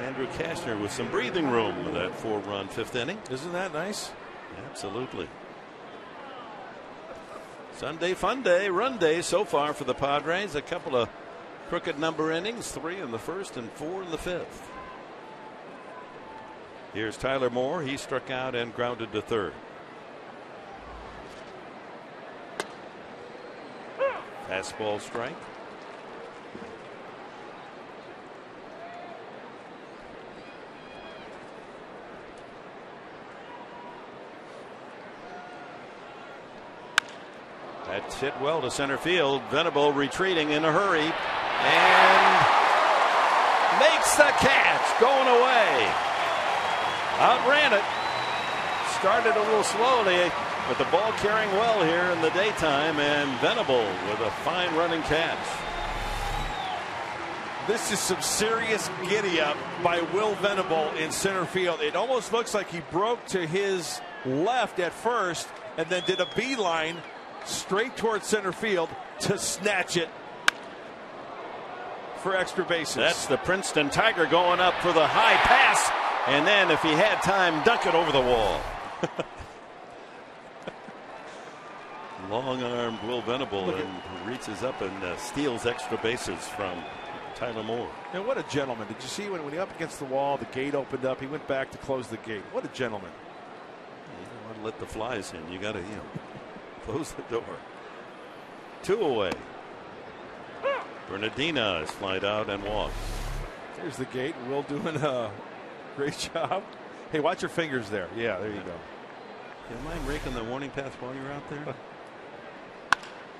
Andrew Kashner with some breathing room with that 4-run 5th inning. Isn't that nice? Absolutely. Sunday fun day, run day so far for the Padres. A couple of crooked number innings, 3 in the 1st and 4 in the 5th. Here's Tyler Moore. He struck out and grounded to 3rd. Fastball strike. That's hit well to center field. Venable retreating in a hurry and makes the catch. Going away. Outran it. Started a little slowly, but the ball carrying well here in the daytime, and Venable with a fine running catch. This is some serious giddy up by Will Venable in center field. It almost looks like he broke to his left at first and then did a beeline straight towards center field to snatch it for extra bases. That's the Princeton Tiger going up for the high pass, and then if he had time, dunk it over the wall. Long-armed Will Venable and reaches up and steals extra bases from Tyler Moore. And what a gentleman. Did you see when he up against the wall, the gate opened up, he went back to close the gate. What a gentleman. You don't want to let the flies in. You got to, close the door. 2 away. Bernardina is flied out and walks. There's the gate. Will doing a great job. Hey, watch your fingers there. Yeah, there you go. You mind raking the warning path while you're out there?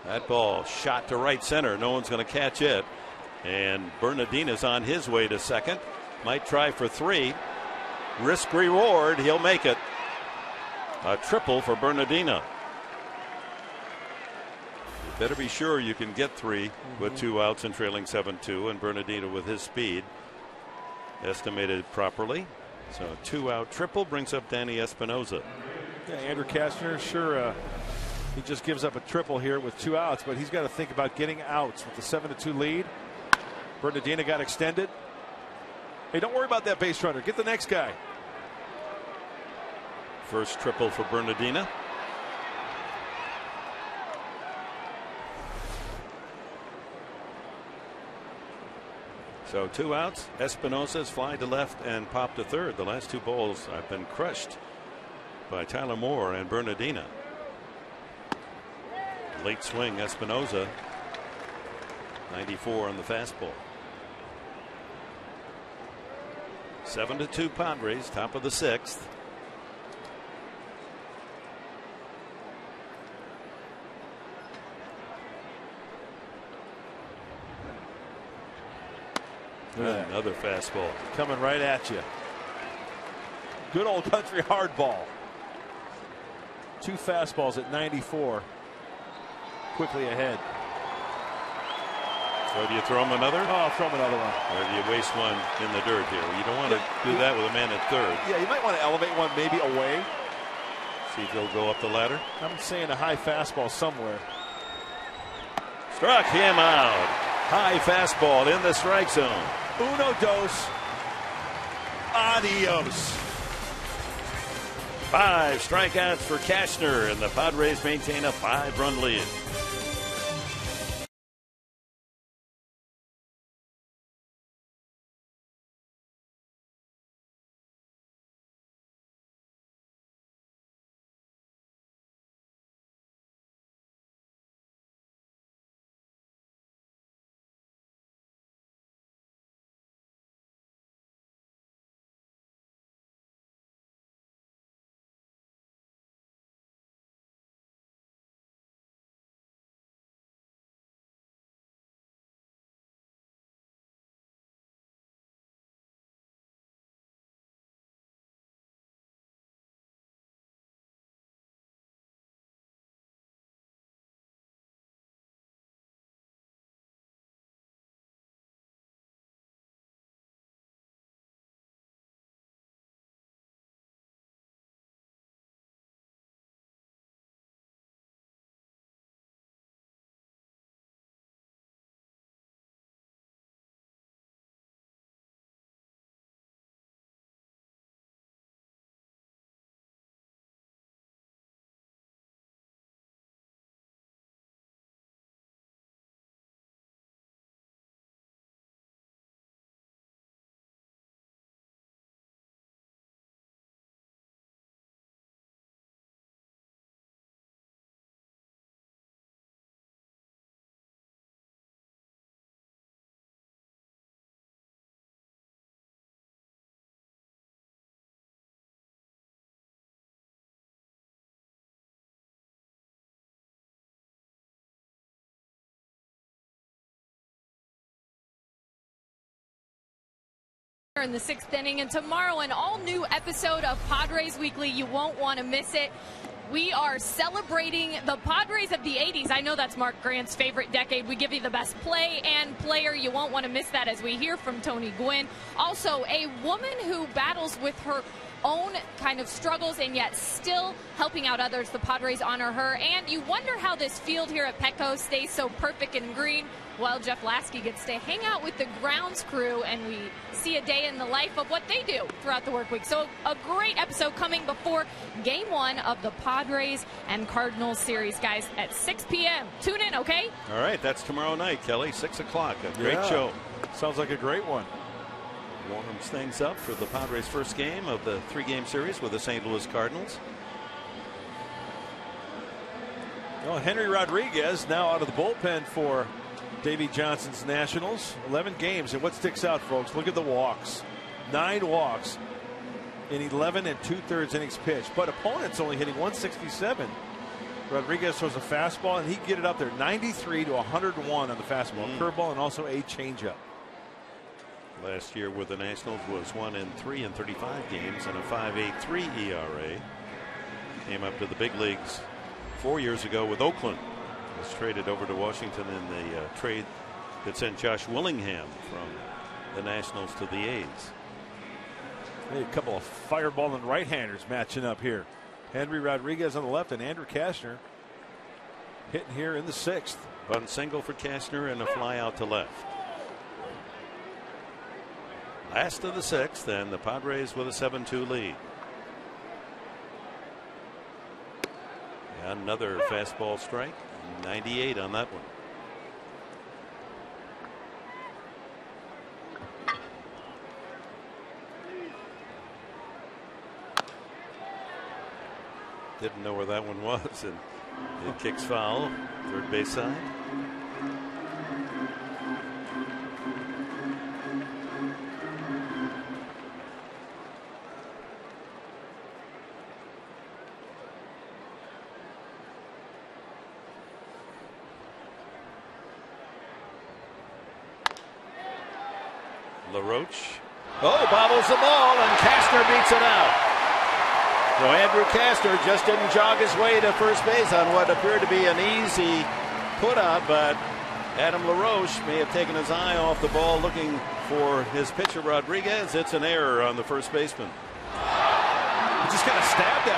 That ball shot to right center. No one's going to catch it. And Bernardina's on his way to second. Might try for 3. Risk reward. He'll make it. A triple for Bernardina. You better be sure you can get 3 with 2 outs and trailing 7-2. And Bernardina, with his speed, estimated properly. So a 2-out triple brings up Danny Espinosa. Yeah, Andrew Kastner, sure, he just gives up a triple here with 2 outs, but he's got to think about getting outs with the 7-2 lead. Bernardina got extended. Hey, don't worry about that base runner. Get the next guy. First triple for Bernardina. So 2 outs. Espinosa's fly to left and popped to third. The last 2 balls have been crushed by Tyler Moore and Bernardina. Late swing, Espinosa. 94 on the fastball. 7-2 Padres, top of the 6th. Another fastball coming right at you. Good old country hardball. 2 fastballs at 94. Quickly ahead. So do you throw him another? Oh, I'll throw him another one. Or do you waste one in the dirt here? You don't want to do that with a man at third. Yeah, you might want to elevate one maybe away. See if he'll go up the ladder. I'm saying a high fastball somewhere. Struck him out. High fastball in the strike zone. Uno, dos, adios. 5 strikeouts for Kastner, and the Padres maintain a 5-run lead. In the 6th inning, and tomorrow an all-new episode of Padres Weekly. You won't want to miss it. We are celebrating the Padres of the 80s. I know that's Mark Grant's favorite decade. We give you the best play and player. You won't want to miss that as we hear from Tony Gwynn. Also, a woman who battles with her own kind of struggles and yet still helping out others. The Padres honor her. And you wonder how this field here at Petco stays so perfect and green. Well, Jeff Lasky gets to hang out with the grounds crew, and we see a day in the life of what they do throughout the work week. So a great episode coming before Game 1 of the Padres and Cardinals series, guys, at 6 p.m. Tune in, okay? All right, that's tomorrow night, Kelly, 6 o'clock. A great show. Sounds like a great one. Warms things up for the Padres' first game of the 3-game series with the St. Louis Cardinals. Well, Henry Rodriguez now out of the bullpen for Davey Johnson's Nationals, 11 games. And what sticks out, folks, look at the walks. 9 walks in 11 2/3 innings pitched. But opponents only hitting 167. Rodriguez throws a fastball, and he can get it up there. 93 to 101 on the fastball. Curveball and also a changeup. Last year with the Nationals was 1-3 in 35 games and a 5.83 ERA. Came up to the big leagues 4 years ago with Oakland. Was traded over to Washington in the trade that sent Josh Willingham from the Nationals to the A's. A couple of fireballing right-handers matching up here. Henry Rodriguez on the left and Andrew Cashner hitting here in the 6th. Bunt single for Cashner and a fly out to left. Last of the 6th, and the Padres with a 7-2 lead. Another fastball strike. 98 on that one. Didn't know where that one was, and it kicks foul, third base side. LaRoche. Oh, bobbles the ball, and Cashner beats it out. So Andrew Cashner just didn't jog his way to first base on what appeared to be an easy put out, but Adam LaRoche may have taken his eye off the ball looking for his pitcher Rodriguez. It's an error on the first baseman. He just kind of stabbed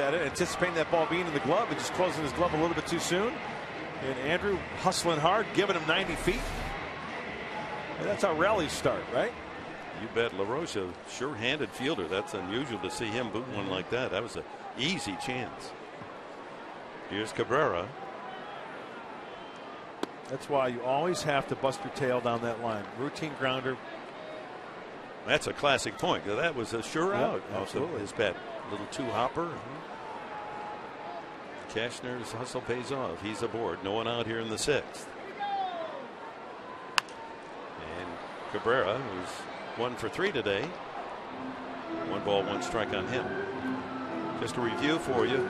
at it. Anticipating that ball being in the glove and just closing his glove a little bit too soon. And Andrew hustling hard, giving him 90 feet. And that's how rallies start, right? You bet. LaRoche, a sure-handed fielder. That's unusual to see him boot one like that. That was an easy chance. Here's Cabrera. That's why you always have to bust your tail down that line. Routine grounder. That's a classic point. That was a sure out. Absolutely. His bat, a little too hopper. Cashner's hustle pays off. He's aboard. No one out here in the 6th. And Cabrera was 1 for 3 today. 1 ball, 1 strike on him. Just a review for you.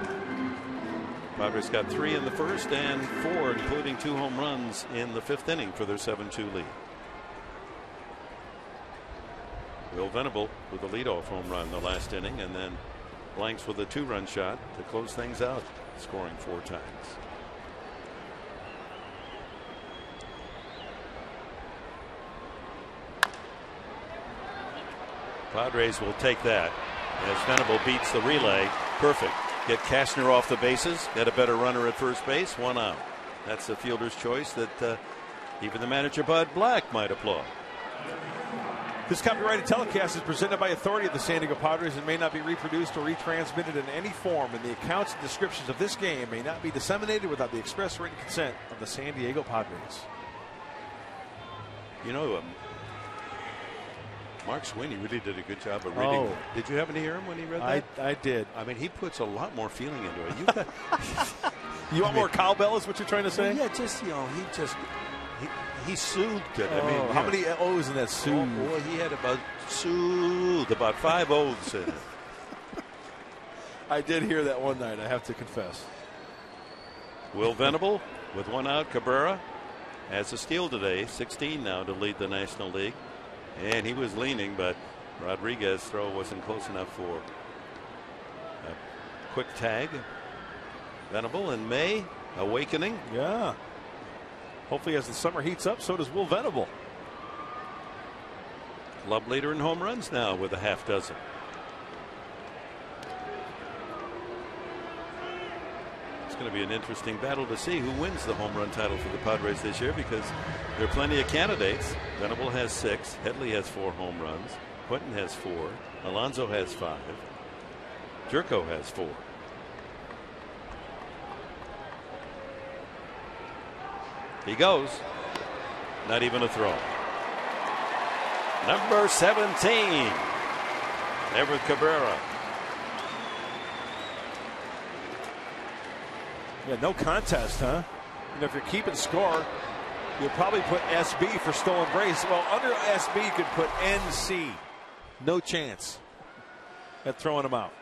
Padres got 3 in the first and 4, including 2 home runs in the 5th inning for their 7-2 lead. Will Venable with the leadoff home run in the last inning, and then Blanks with a 2-run shot to close things out, scoring 4 times. Padres will take that as Venable beats the relay. Perfect. Get Cashner off the bases, get a better runner at first base, 1 out. That's the fielder's choice that even the manager Bud Black might applaud. This copyrighted telecast is presented by authority of the San Diego Padres and may not be reproduced or retransmitted in any form, and the accounts and descriptions of this game may not be disseminated without the express written consent of the San Diego Padres. You know, Mark Sweeney really did a good job of reading. Oh. Did you happen to hear him when he read that? I did. I mean, he puts a lot more feeling into it. You want more cowbell is what you're trying to say? Yeah, just, he soothed it. I mean, how many O's in that soothe? Oh, boy, he had about 5 O's in it. I did hear that one night, I have to confess. Will Venable with 1 out. Cabrera has a steal today, 16 now to lead the National League. And he was leaning, but Rodriguez's throw wasn't close enough for a quick tag. Venable in May, awakening. Yeah. Hopefully as the summer heats up, so does Will Venable. Club leader in home runs now with a half dozen. It's going to be an interesting battle to see who wins the home run title for the Padres this year, because there are plenty of candidates. Venable has 6. Headley has 4 home runs. Quentin has 4. Alonso has 5. Jerko has 4. He goes. Not even a throw. Number 17. Everett Cabrera. Yeah, no contest, huh? And if you're keeping score, you'll probably put SB for stolen base. Well, under SB, you could put NC. No chance at throwing him out.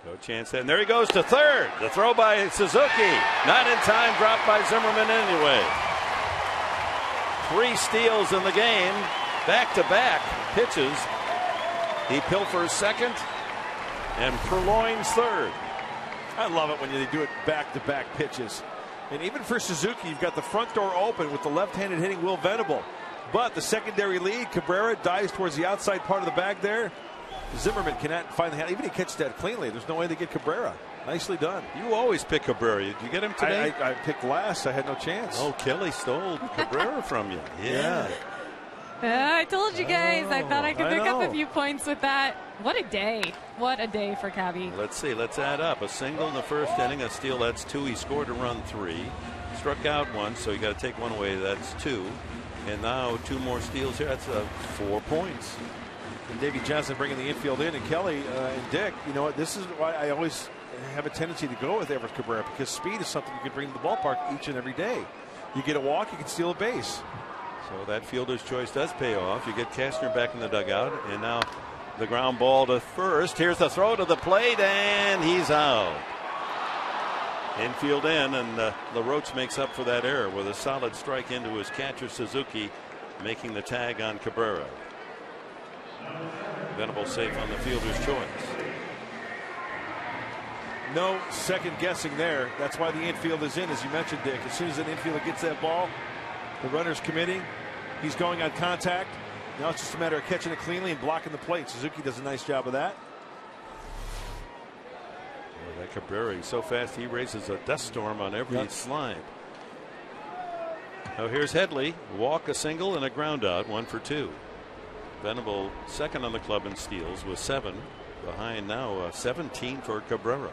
No chance. And there he goes to third. The throw by Suzuki. Not in time. Dropped by Zimmerman anyway. 3 steals in the game. Back-to-back pitches. He pilfers second and purloins third. I love it when they do it back-to-back pitches. And even for Suzuki, you've got the front door open with the left-handed hitting Will Venable. But the secondary lead, Cabrera dives towards the outside part of the bag there. Zimmerman cannot find the hand. Even he catches that cleanly. There's no way they get Cabrera. Nicely done. You always pick Cabrera. Did you get him today? I picked last. I had no chance. Oh, Kelly stole Cabrera from you. Yeah. I told you guys. I thought I could pick up a few points with that. What a day. What a day for Cabby. Let's see. Let's add up. A single in the first inning. A steal. That's 2. He scored a run 3. Struck out 1. So you got to take 1 away. That's 2. And now 2 more steals here. That's 4 points. And Davey Johnson bringing the infield in. And Kelly and Dick, you know what? This is why I always have a tendency to go with Everett Cabrera, because speed is something you can bring to the ballpark each and every day. You get a walk, you can steal a base. So that fielder's choice does pay off. You get Kastner back in the dugout, and now the ground ball to first. Here's the throw to the plate, and he's out. Infield in, and LaRoche makes up for that error with a solid strike into his catcher Suzuki, making the tag on Cabrera. Venable safe on the fielder's choice. No second guessing there. That's why the infield is in, as you mentioned, Dick. As soon as an infielder gets that ball, the runner's committing. He's going on contact. Now it's just a matter of catching it cleanly and blocking the plate. Suzuki does a nice job of that. Well, that Cabrera, he's so fast he raises a dust storm on every slide. Now here's Headley. Walk, a single, and a ground out. 1 for 2. Venable second on the club in steals with 7. Behind now 17 for Cabrera.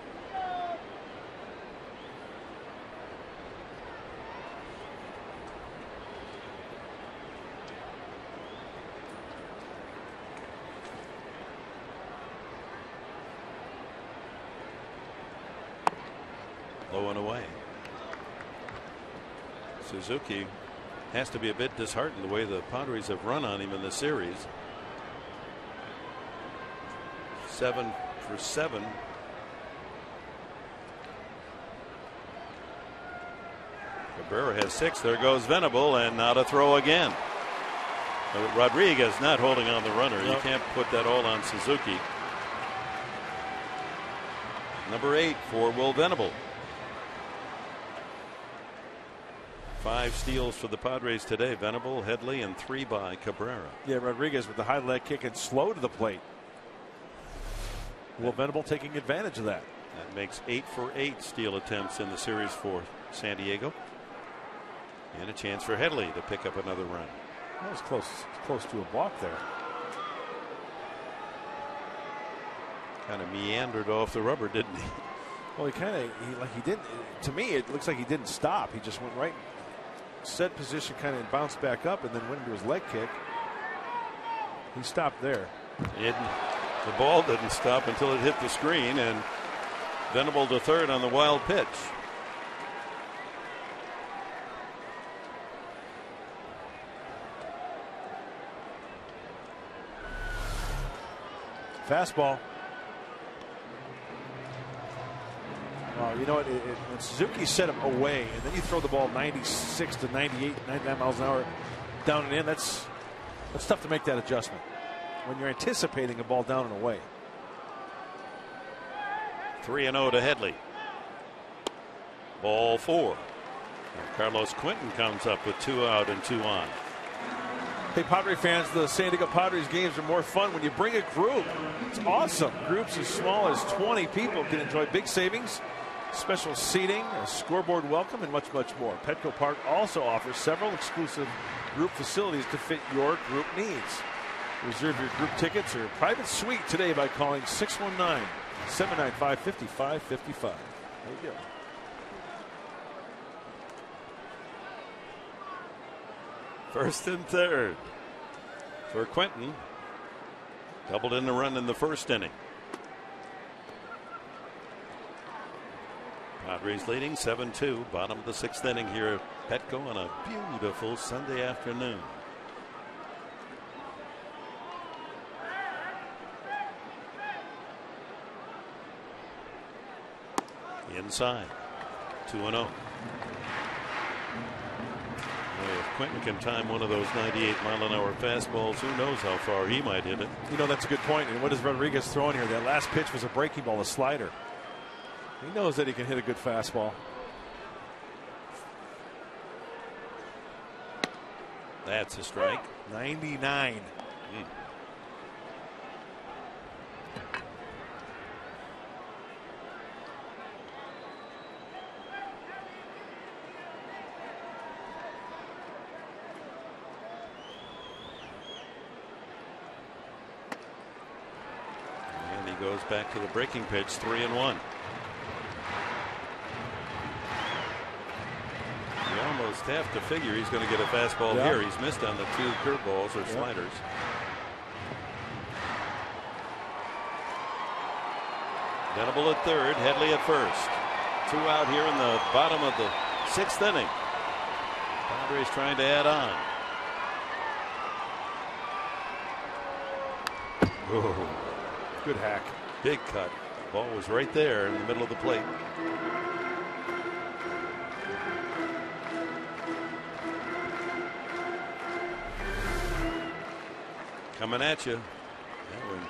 Low and away. Suzuki has to be a bit disheartened the way the Padres have run on him in the series. 7 for 7. Cabrera has 6. There goes Venable, and now to throw again. Rodriguez not holding on the runner. You can't put that all on Suzuki. Number 8 for Will Venable. 5 steals for the Padres today. Venable, Headley, and 3 by Cabrera. Yeah, Rodriguez with the high leg kick and slow to the plate. Will Venable taking advantage of that. That makes 8 for 8 steal attempts in the series for San Diego. And a chance for Headley to pick up another run. That was close to a block there. Kind of meandered off the rubber, didn't he? Well, he didn't. To me, it looks like he didn't stop. He just went right, set position, kind of bounced back up, and then went into his leg kick. He stopped there. The ball didn't stop until it hit the screen, and Venable to third on the wild pitch. Fastball. Well, you know what? When Suzuki set him away, and then you throw the ball 96 to 98, 99 miles an hour down and in, that's tough to make that adjustment when you're anticipating a ball down and away. 3-0 to Headley. Ball 4. And Carlos Quentin comes up with 2 out and 2 on. Hey, Padre fans, the San Diego Padres games are more fun when you bring a group. It's awesome. Groups as small as 20 people can enjoy big savings, special seating, a scoreboard welcome, and much, much more. Petco Park also offers several exclusive group facilities to fit your group needs. Reserve your group tickets or private suite today by calling 619-795-5555. There you go. First and third for Quentin. Doubled in the run in the first inning. Padres leading 7-2. Bottom of the 6th inning here at Petco on a beautiful Sunday afternoon. Inside. 2-0. If Quentin can time one of those 98-mile-an-hour fastballs, who knows how far he might hit it. You know, that's a good point. And what is Rodriguez throwing here? That last pitch was a breaking ball, a slider. He knows that he can hit a good fastball. That's a strike. 99. Goes back to the breaking pitch, 3-1. You almost have to figure he's going to get a fastball here. He's missed on the 2 curveballs or sliders. Venable at third, Headley at first. 2 out here in the bottom of the 6th inning. Padres trying to add on. Oh. Good hack. Big cut. The ball was right there in the middle of the plate. Coming at you. That one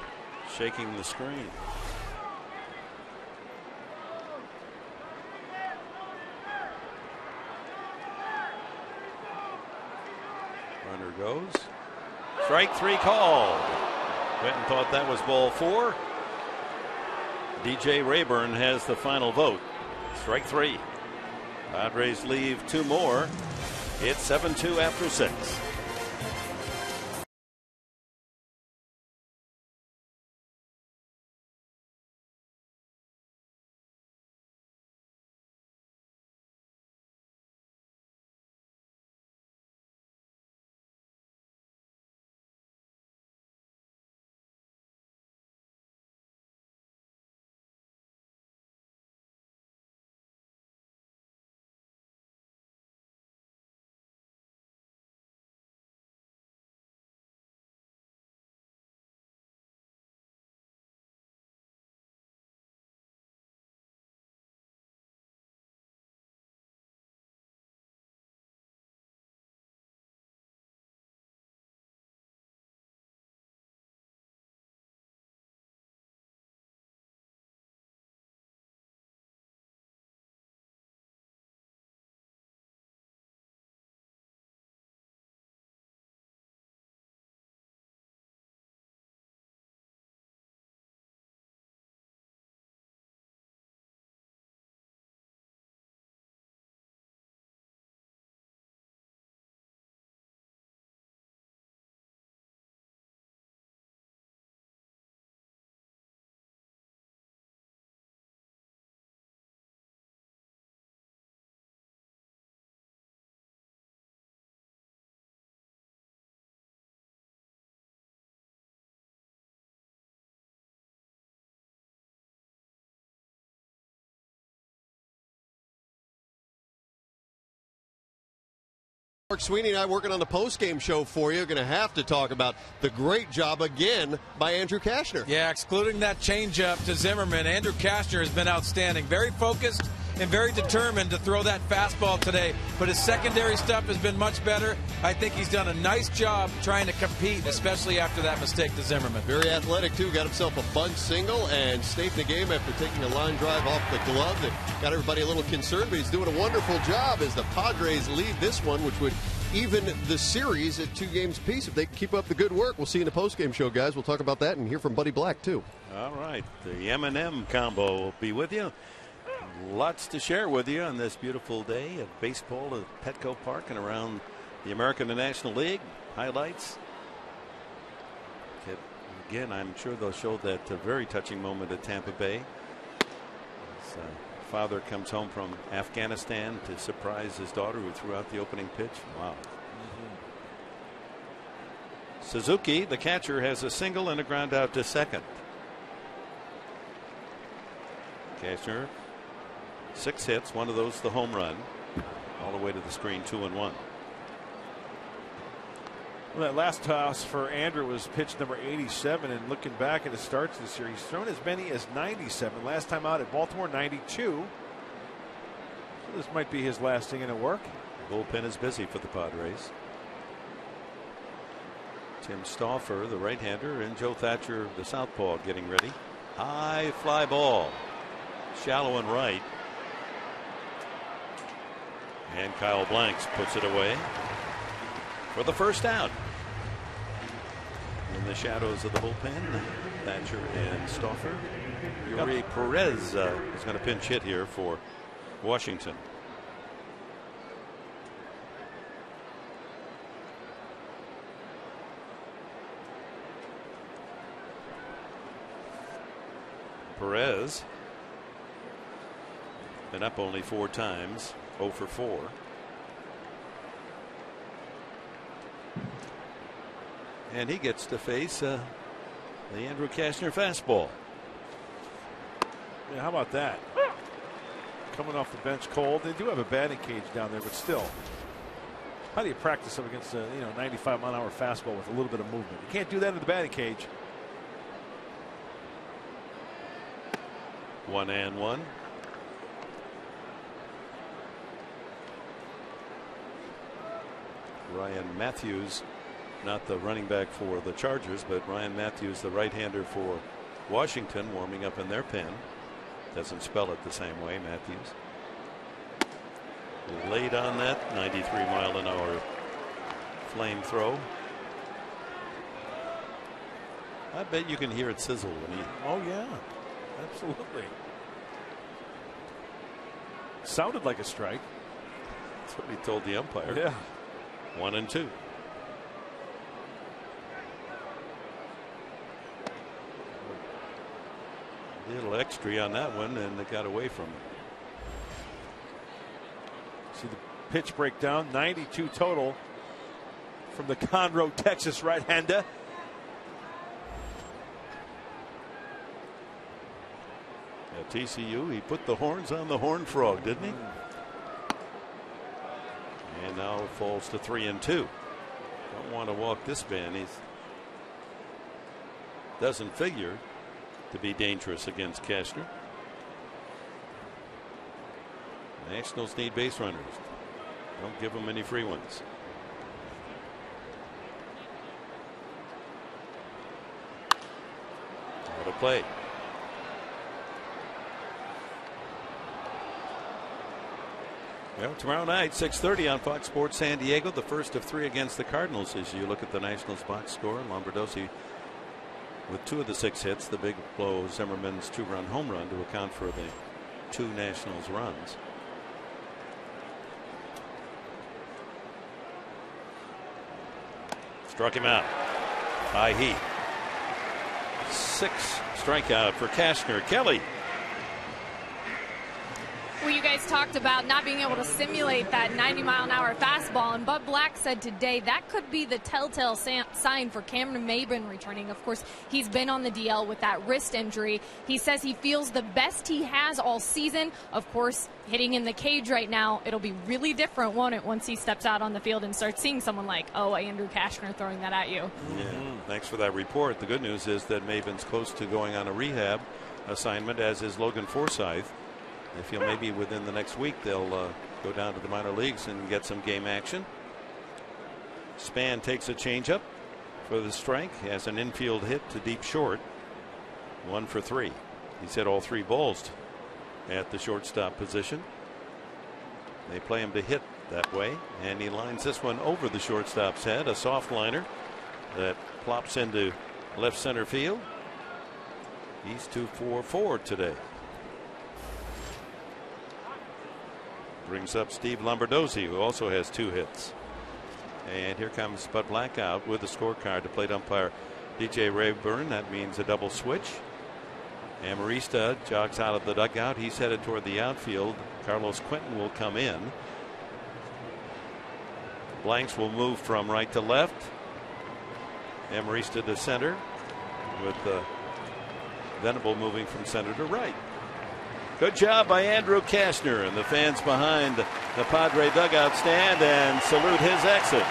shaking the screen. Runner goes. Strike 3 called. Quentin thought that was ball 4. DJ Rayburn has the final vote. Strike 3. Padres leave 2 more. It's 7-2 after 6. Mark Sweeney and I working on the post-game show for you. Going to have to talk about the great job again by Andrew Cashner. Yeah, excluding that changeup to Zimmerman, Andrew Cashner has been outstanding. Very focused and very determined to throw that fastball today. But his secondary stuff has been much better. I think he's done a nice job trying to compete, especially after that mistake to Zimmerman. Very athletic, too. Got himself a bunt single and stayed in the game after taking a line drive off the glove that got everybody a little concerned. But he's doing a wonderful job as the Padres lead this one, which would even the series at 2 games apiece if they keep up the good work. We'll see you in the post-game show, guys. We'll talk about that and hear from Buddy Black, too. All right. The M&M combo will be with you. Lots to share with you on this beautiful day of baseball at Petco Park and around the American and National League. Highlights. Again, I'm sure they'll show that very touching moment at Tampa Bay. His father comes home from Afghanistan to surprise his daughter who threw out the opening pitch. Wow. Suzuki, the catcher, has a single and a ground out to second. Cashner 6 hits, one of those the home run, all the way to the screen, 2-1. Well, that last toss for Andrew was pitch number 87, and looking back at his starts this year, he's thrown as many as 97. Last time out at Baltimore, 92. So this might be his last inning of work. Bullpen is busy for the Padres. Tim Stauffer, the right-hander, and Joe Thatcher, the southpaw, getting ready. High fly ball, shallow and right. And Kyle Blanks puts it away for the first out. In the shadows of the bullpen, Thatcher and Stauffer. Yuri Perez is going to pinch hit here for Washington. Perez been up only 4 times, 0 for 4. And he gets to face the Andrew Cashner fastball. Yeah, how about that? Coming off the bench cold. They do have a batting cage down there, but still. How do you practice up against a 95-mile-an-hour fastball with a little bit of movement? You can't do that in the batting cage. 1-1. Ryan Matthews, not the running back for the Chargers, but Ryan Matthews, the right-hander for Washington, warming up in their pen. Doesn't spell it the same way, Matthews. Late on that 93-mile-an-hour flame throw. I bet you can hear it sizzle when he. Oh yeah, absolutely. Sounded like a strike. That's what he told the umpire. Yeah. 1-2. A little extra on that one, and it got away from him. See the pitch breakdown, 92 total from the Conroe, Texas right-hander. At TCU, he put the horns on the Horned Frog, didn't he? And now it falls to 3-2. Don't want to walk this man. He doesn't figure to be dangerous against Cashner. Nationals need base runners. Don't give them any free ones. What a play. Well, tomorrow night, 6:30 on Fox Sports San Diego, the first of 3 against the Cardinals. As you look at the Nationals box score, Lombardozzi with 2 of the 6 hits, the big blow Zimmerman's 2-run home run to account for the 2 Nationals runs. Struck him out. High heat. 6 strikeout for Cashner. Kelly. Well, you guys talked about not being able to simulate that 90-mile-an-hour fastball, and Bud Black said today that could be the telltale sign for Cameron Maybin returning. Of course, he's been on the DL with that wrist injury. He says he feels the best he has all season. Of course, hitting in the cage right now, it'll be really different, won't it, once he steps out on the field and starts seeing someone like, Andrew Cashner throwing that at you. Yeah, thanks for that report. The good news is that Maybin's close to going on a rehab assignment, as is Logan Forsythe. They feel maybe within the next week they'll go down to the minor leagues and get some game action. Span takes a changeup for the strike. He has an infield hit to deep short. 1 for 3. He's hit all 3 balls at the shortstop position. They play him to hit that way, and he lines this one over the shortstop's head. A soft liner that plops into left center field. He's 2 for 4 today. Brings up Steve Lombardozzi, who also has 2 hits. And here comes Bud Black out with the scorecard to plate umpire DJ Rayburn. That means a double switch. Amarista jogs out of the dugout. He's headed toward the outfield. Carlos Quentin will come in. Blanks will move from right to left. Amarista to center, with Venable moving from center to right. Good job by Andrew Kashner, and the fans behind the Padre dugout stand and salute his exit.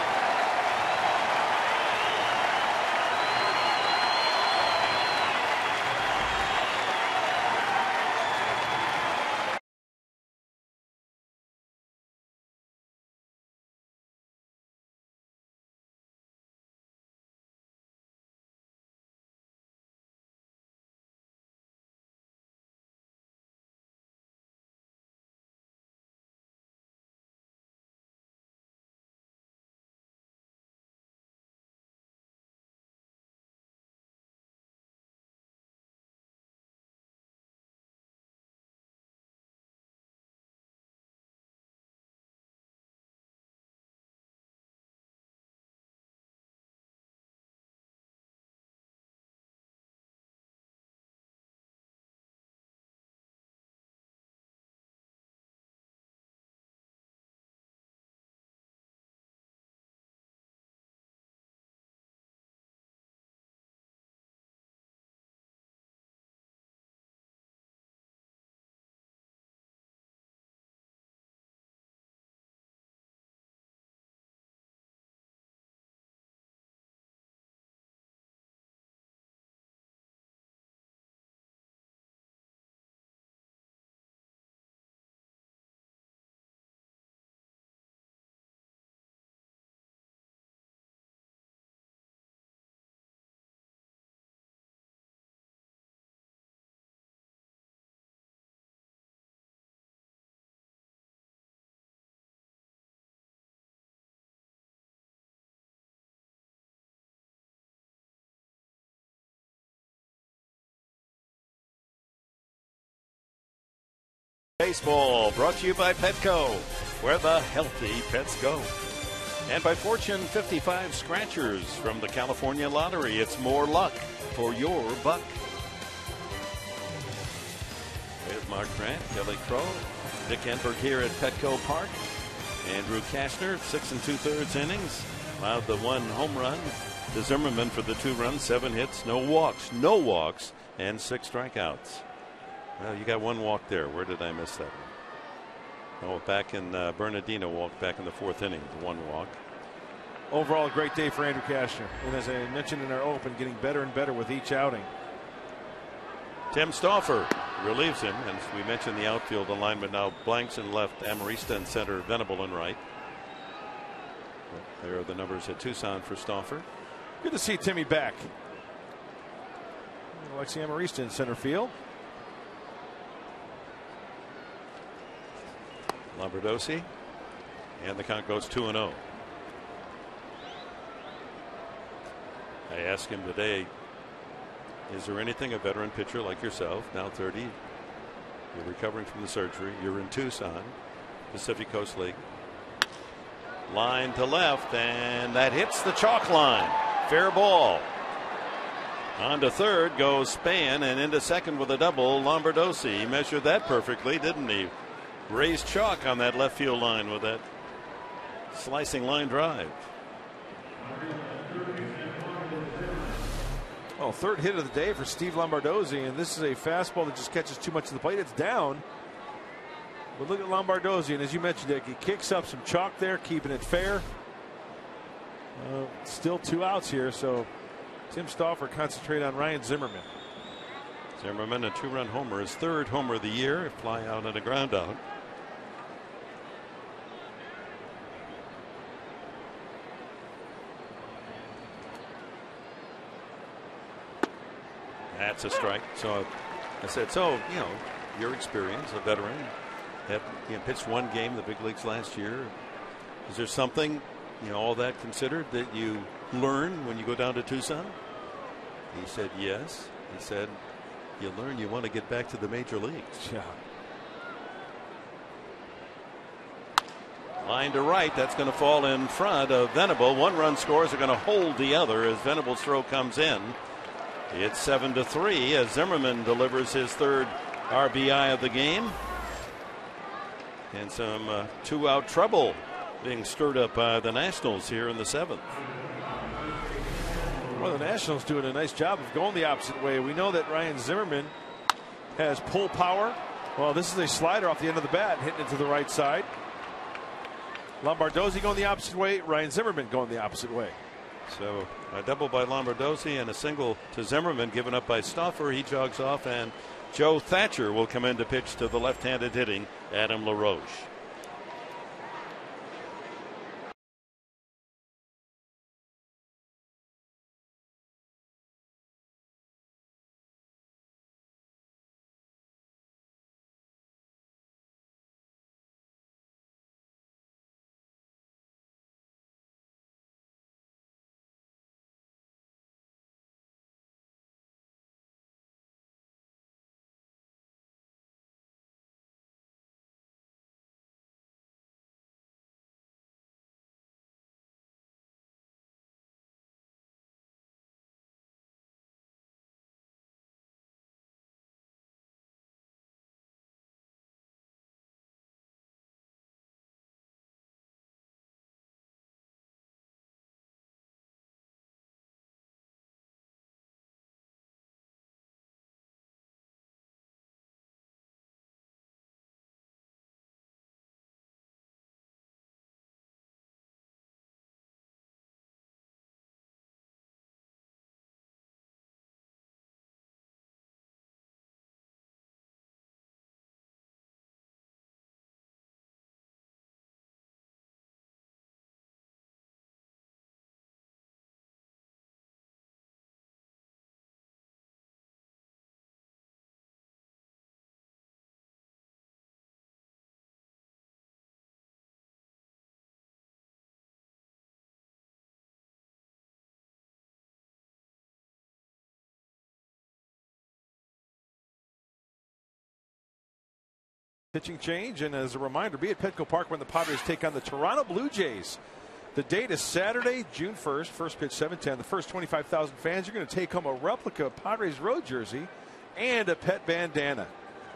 Baseball brought to you by Petco, where the healthy pets go. And by Fortune 55 Scratchers from the California Lottery. It's more luck for your buck. With Mark Grant, Kelly Crow, Dick Enberg here at Petco Park. Andrew Kashner, 6 2/3 innings. Allowed the 1 home run to Zimmerman for the 2 runs, 7 hits, no walks, and 6 strikeouts. Well, you got 1 walk there. Where did I miss that one? Oh, back in Bernardino walked back in the 4th inning, the 1 walk. Overall, a great day for Andrew Kashner. And as I mentioned in our open, getting better and better with each outing. Tim Stauffer relieves him. And we mentioned the outfield alignment now. Blanks in left, Amarista in center, Venable in right. There are the numbers at Tucson for Stauffer. Good to see Timmy back. Alexi Amarista in center field. Lombardozzi, and the count goes 2-0. I asked him today, is there anything a veteran pitcher like yourself, now 30, you're recovering from the surgery, you're in Tucson, Pacific Coast League, line to left, and that hits the chalk line. Fair ball. On to third goes Span, and into second with a double, Lombardozzi. He measured that perfectly, didn't he? Raised chalk on that left field line with that slicing line drive. Oh, 3rd hit of the day for Steve Lombardozzi, and this is a fastball that just catches too much of the plate. It's down. But look at Lombardozzi, and as you mentioned, Dick, he kicks up some chalk there, keeping it fair. Still 2 outs here, so Tim Stauffer concentrate on Ryan Zimmerman. Zimmerman, a 2-run homer, his 3rd homer of the year, fly out and a ground out. That's a strike. So I said, your experience, a veteran, had pitched 1 game in the big leagues last year. Is there something, all that considered, that you learn when you go down to Tucson? He said yes. He said you learn you want to get back to the major leagues. Yeah. Line to right, that's going to fall in front of Venable. 1-run scores are going to hold the other as Venable's throw comes in. It's 7-3 as Zimmerman delivers his 3rd RBI of the game. And some 2-out trouble being stirred up by the Nationals here in the 7th. Well, the Nationals doing a nice job of going the opposite way. We know that Ryan Zimmerman has pull power, Well, this is a slider off the end of the bat, hitting it to the right side. Lombardozzi going the opposite way. Ryan Zimmerman going the opposite way. So a double by Lombardozzi and a single to Zimmerman given up by Stauffer. He jogs off, and Joe Thatcher will come in to pitch to the left-handed hitting Adam LaRoche. Pitching change, and as a reminder, be at Petco Park when the Padres take on the Toronto Blue Jays. The date is Saturday, June 1st. First pitch 7:10. The first 25,000 fans are going to take home a replica Padres road jersey and a pet bandana.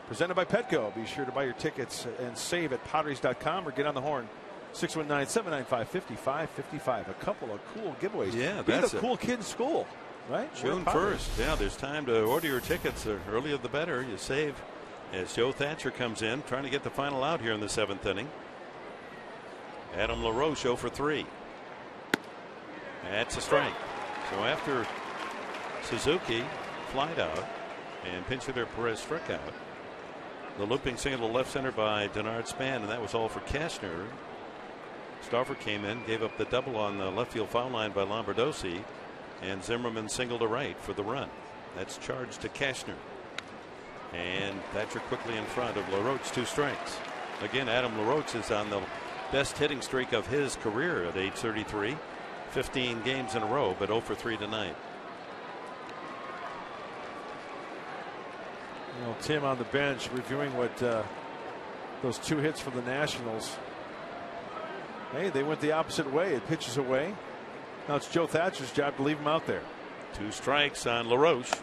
Presented by Petco. Be sure to buy your tickets and save at Padres.com or get on the horn. 619-795-5555. A couple of cool giveaways. Yeah, be that's the cool kid in school, right? June 1st. Yeah, there's time to order your tickets. The earlier the better. You save. As Joe Thatcher comes in, trying to get the final out here in the 7th inning. Adam LaRoche 0 for 3. That's a strike. So after Suzuki flied out and pinch hitter Perez struck out, the looping single to left center by Denard Span, and that was all for Cashner. Stauffer came in, gave up the double on the left field foul line by Lombardozzi, and Zimmerman single to right for the run. That's charged to Cashner. And Thatcher quickly in front of LaRoche, 2 strikes. Again, Adam LaRoche is on the best hitting streak of his career at age 33. 15 games in a row, but 0 for 3 tonight. Well, Tim on the bench reviewing what those 2 hits for the Nationals. Hey, they went the opposite way. It pitches away. Now it's Joe Thatcher's job to leave him out there. 2 strikes on LaRoche.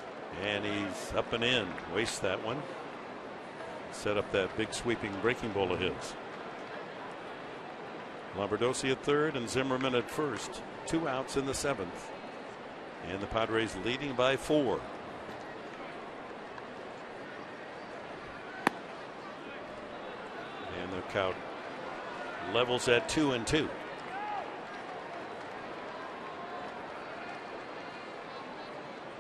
And he's up and in. Wastes that one. Set up that big sweeping breaking ball of his. Lombardozzi at third and Zimmerman at first. 2 outs in the 7th. And the Padres leading by 4. And the count levels at 2-2.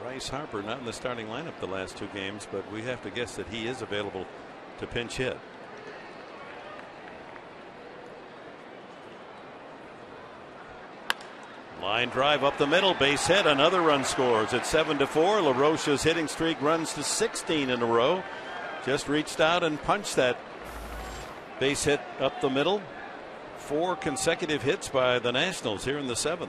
Bryce Harper not in the starting lineup the last 2 games, but we have to guess that he is available to pinch hit. Line drive up the middle, base hit, another run scores. It's 7-4. LaRoche's hitting streak runs to 16 in a row. Just reached out and punched that base hit up the middle. 4 consecutive hits by the Nationals here in the 7th.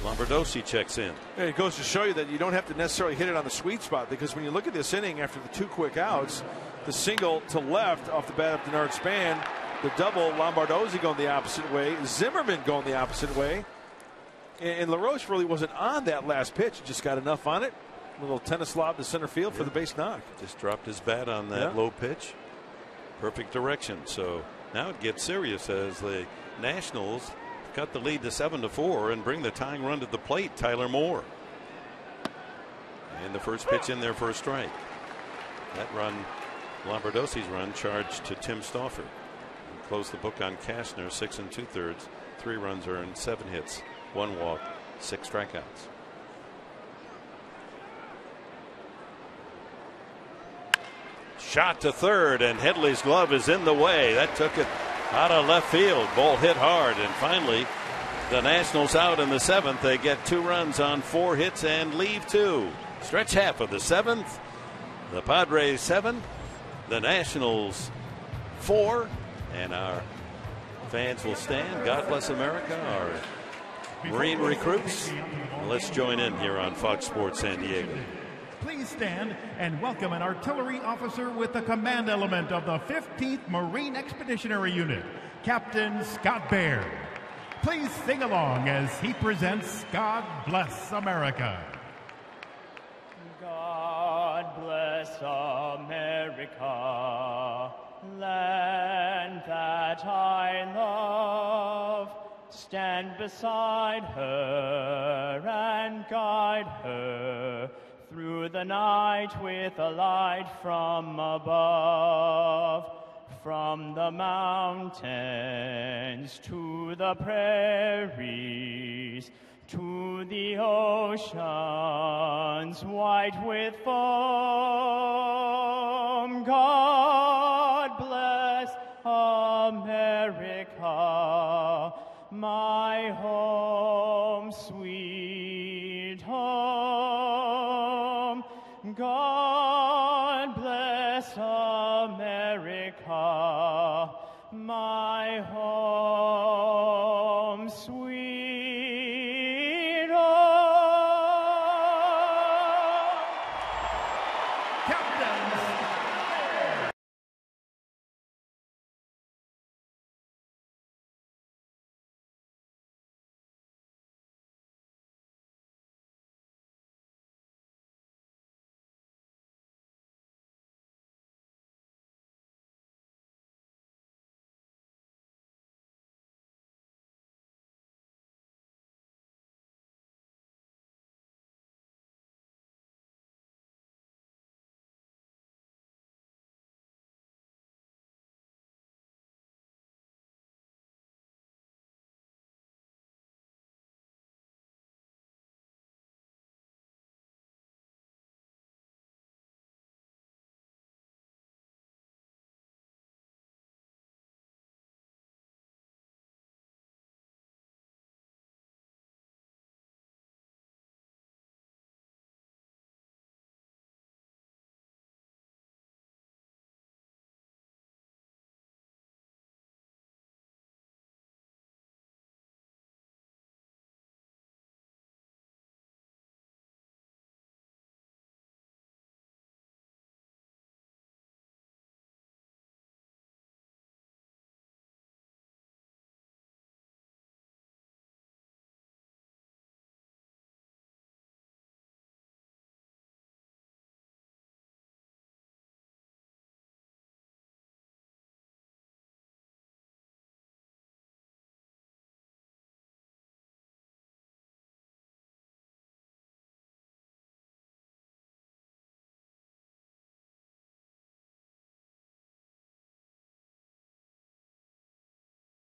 Lombardozzi checks in. Yeah, it goes to show you that you don't have to necessarily hit it on the sweet spot, because when you look at this inning after the 2 quick outs, the single to left off the bat of Denard Span, the double, Lombardozzi going the opposite way, Zimmerman going the opposite way, and LaRoche really wasn't on that last pitch. He just got enough on it. A little tennis lob to center field for the base knock. Just dropped his bat on that low pitch. Perfect direction. So now it gets serious as the Nationals cut the lead to 7-4 and bring the tying run to the plate. Tyler Moore. And the first pitch in there for a strike. That run Lombardosi's run charged to Tim Stauffer. Closed the book on Cashner, 6 2/3, 3 runs earned, 7 hits, 1 walk, 6 strikeouts. Shot to third, and Headley's glove is in the way. That took it out of left field. Ball hit hard, and finally the Nationals out in the 7th. They get 2 runs on 4 hits and leave 2. Stretch half of the 7th. The Padres 7, the Nationals 4, and our fans will stand. God bless America, our Marine recruits. Let's join in here on Fox Sports San Diego. Please stand and welcome an artillery officer with the command element of the 15th Marine Expeditionary Unit, Captain Scott Baird. Please sing along as he presents God Bless America. God bless America, land that I love. Stand beside her and guide her through the night with a light from above. From the mountains to the prairies, to the oceans white with foam. God bless America, my home, sweet home. God bless America, my home, sweet home. Captain.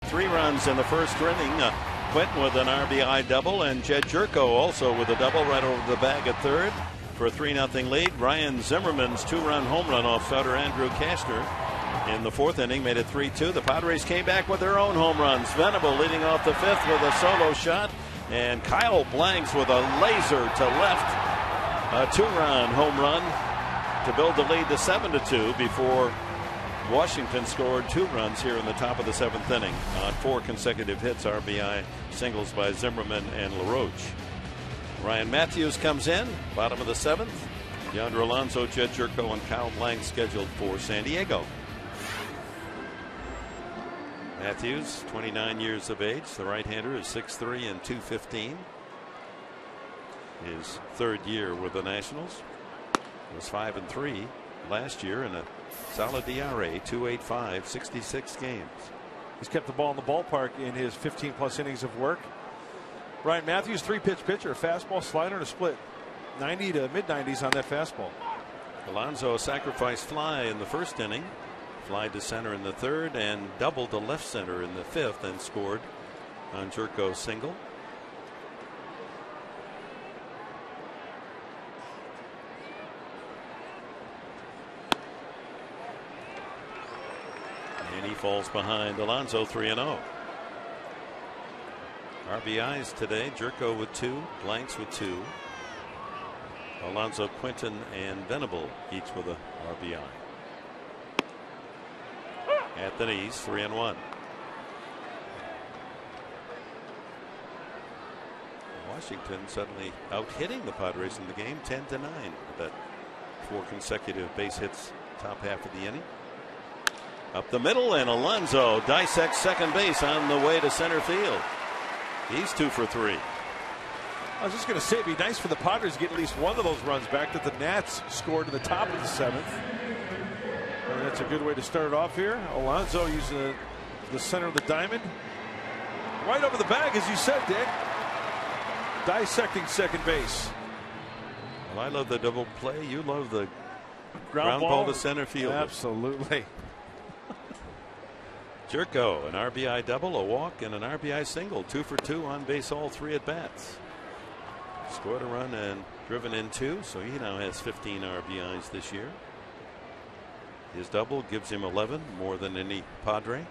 Three runs in the first inning. Quentin with an RBI double, and Jed Jerko also with a double right over the bag at third for a 3-0 lead. Ryan Zimmerman's 2-run home run off starter Andrew Kastner in the 4th inning made it 3-2. The Padres came back with their own home runs. Venable leading off the 5th with a solo shot, and Kyle Blanks with a laser to left. A 2-run home run to build the lead to 7-2 before Washington scored 2 runs here in the top of the 7th inning on 4 consecutive hits, RBI singles by Zimmerman and LaRoche. Ryan Matthews comes in, bottom of the 7th. Yonder Alonso, Jed Jerko, and Kyle Blank scheduled for San Diego. Matthews, 29 years of age. The right-hander is 6'3" and 215. His 3rd year with the Nationals. He was 5-3 last year in a solid ERA, 2.85, 66 games. He's kept the ball in the ballpark in his 15+ innings of work. Ryan Matthews, 3-pitch pitcher, a fastball, slider, and a split. 90 to mid-90s on that fastball. Alonso sacrificed fly in the first inning, fly to center in the third, and doubled to left center in the fifth, and scored on Jerko's single. And he falls behind Alonso 3-0. RBIs today: Jerko with 2, Blanks with 2, Alonso, Quinton, and Venable each with a RBI. At the knees, 3-1. Washington suddenly out hitting the Padres in the game, 10-9, with that 4 consecutive base hits top half of the inning. Up the middle, and Alonso dissects second base on the way to center field. He's 2 for 3. I was just going to say, it'd be nice for the Padres to get at least one of those runs back that the Nats scored in the top of the 7th. And that's a good way to start it off here. Alonso using the center of the diamond. Right over the bag, as you said, Dick. Dissecting second base. Well, I love the double play. You love the ground ball to center field. Absolutely. Jerko, an RBI double, a walk, and an RBI single. 2 for 2 on base, all 3 at bats. Scored a run and driven in 2, so he now has 15 RBIs this year. His double gives him 11, more than any Padre.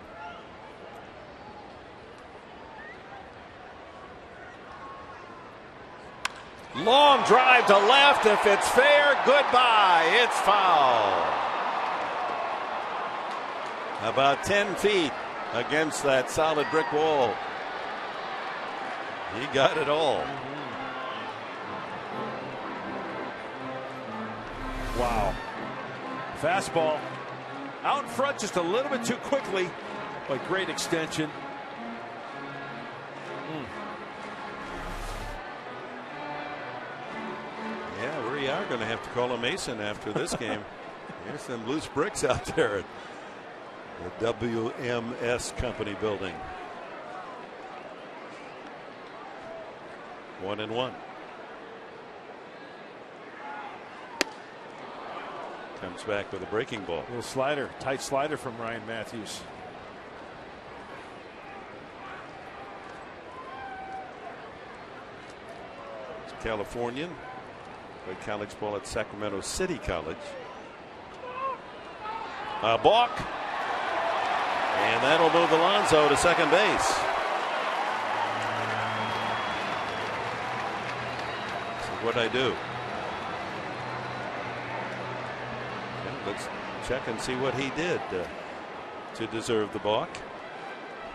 Long drive to left. If it's fair, goodbye. It's foul. About 10 feet against that solid brick wall. He got it all. Wow. Fastball out in front just a little bit too quickly, but great extension. Yeah, we are going to have to call a Mason after this game. There's some loose bricks out there at the WMS Company building. 1-1. Comes back with a breaking ball. Little slider, tight slider from Ryan Matthews. It's a Californian. Played college ball at Sacramento City College. A balk. And that'll move Alonso to second base. So what'd I do? Let's check and see what he did to deserve the balk.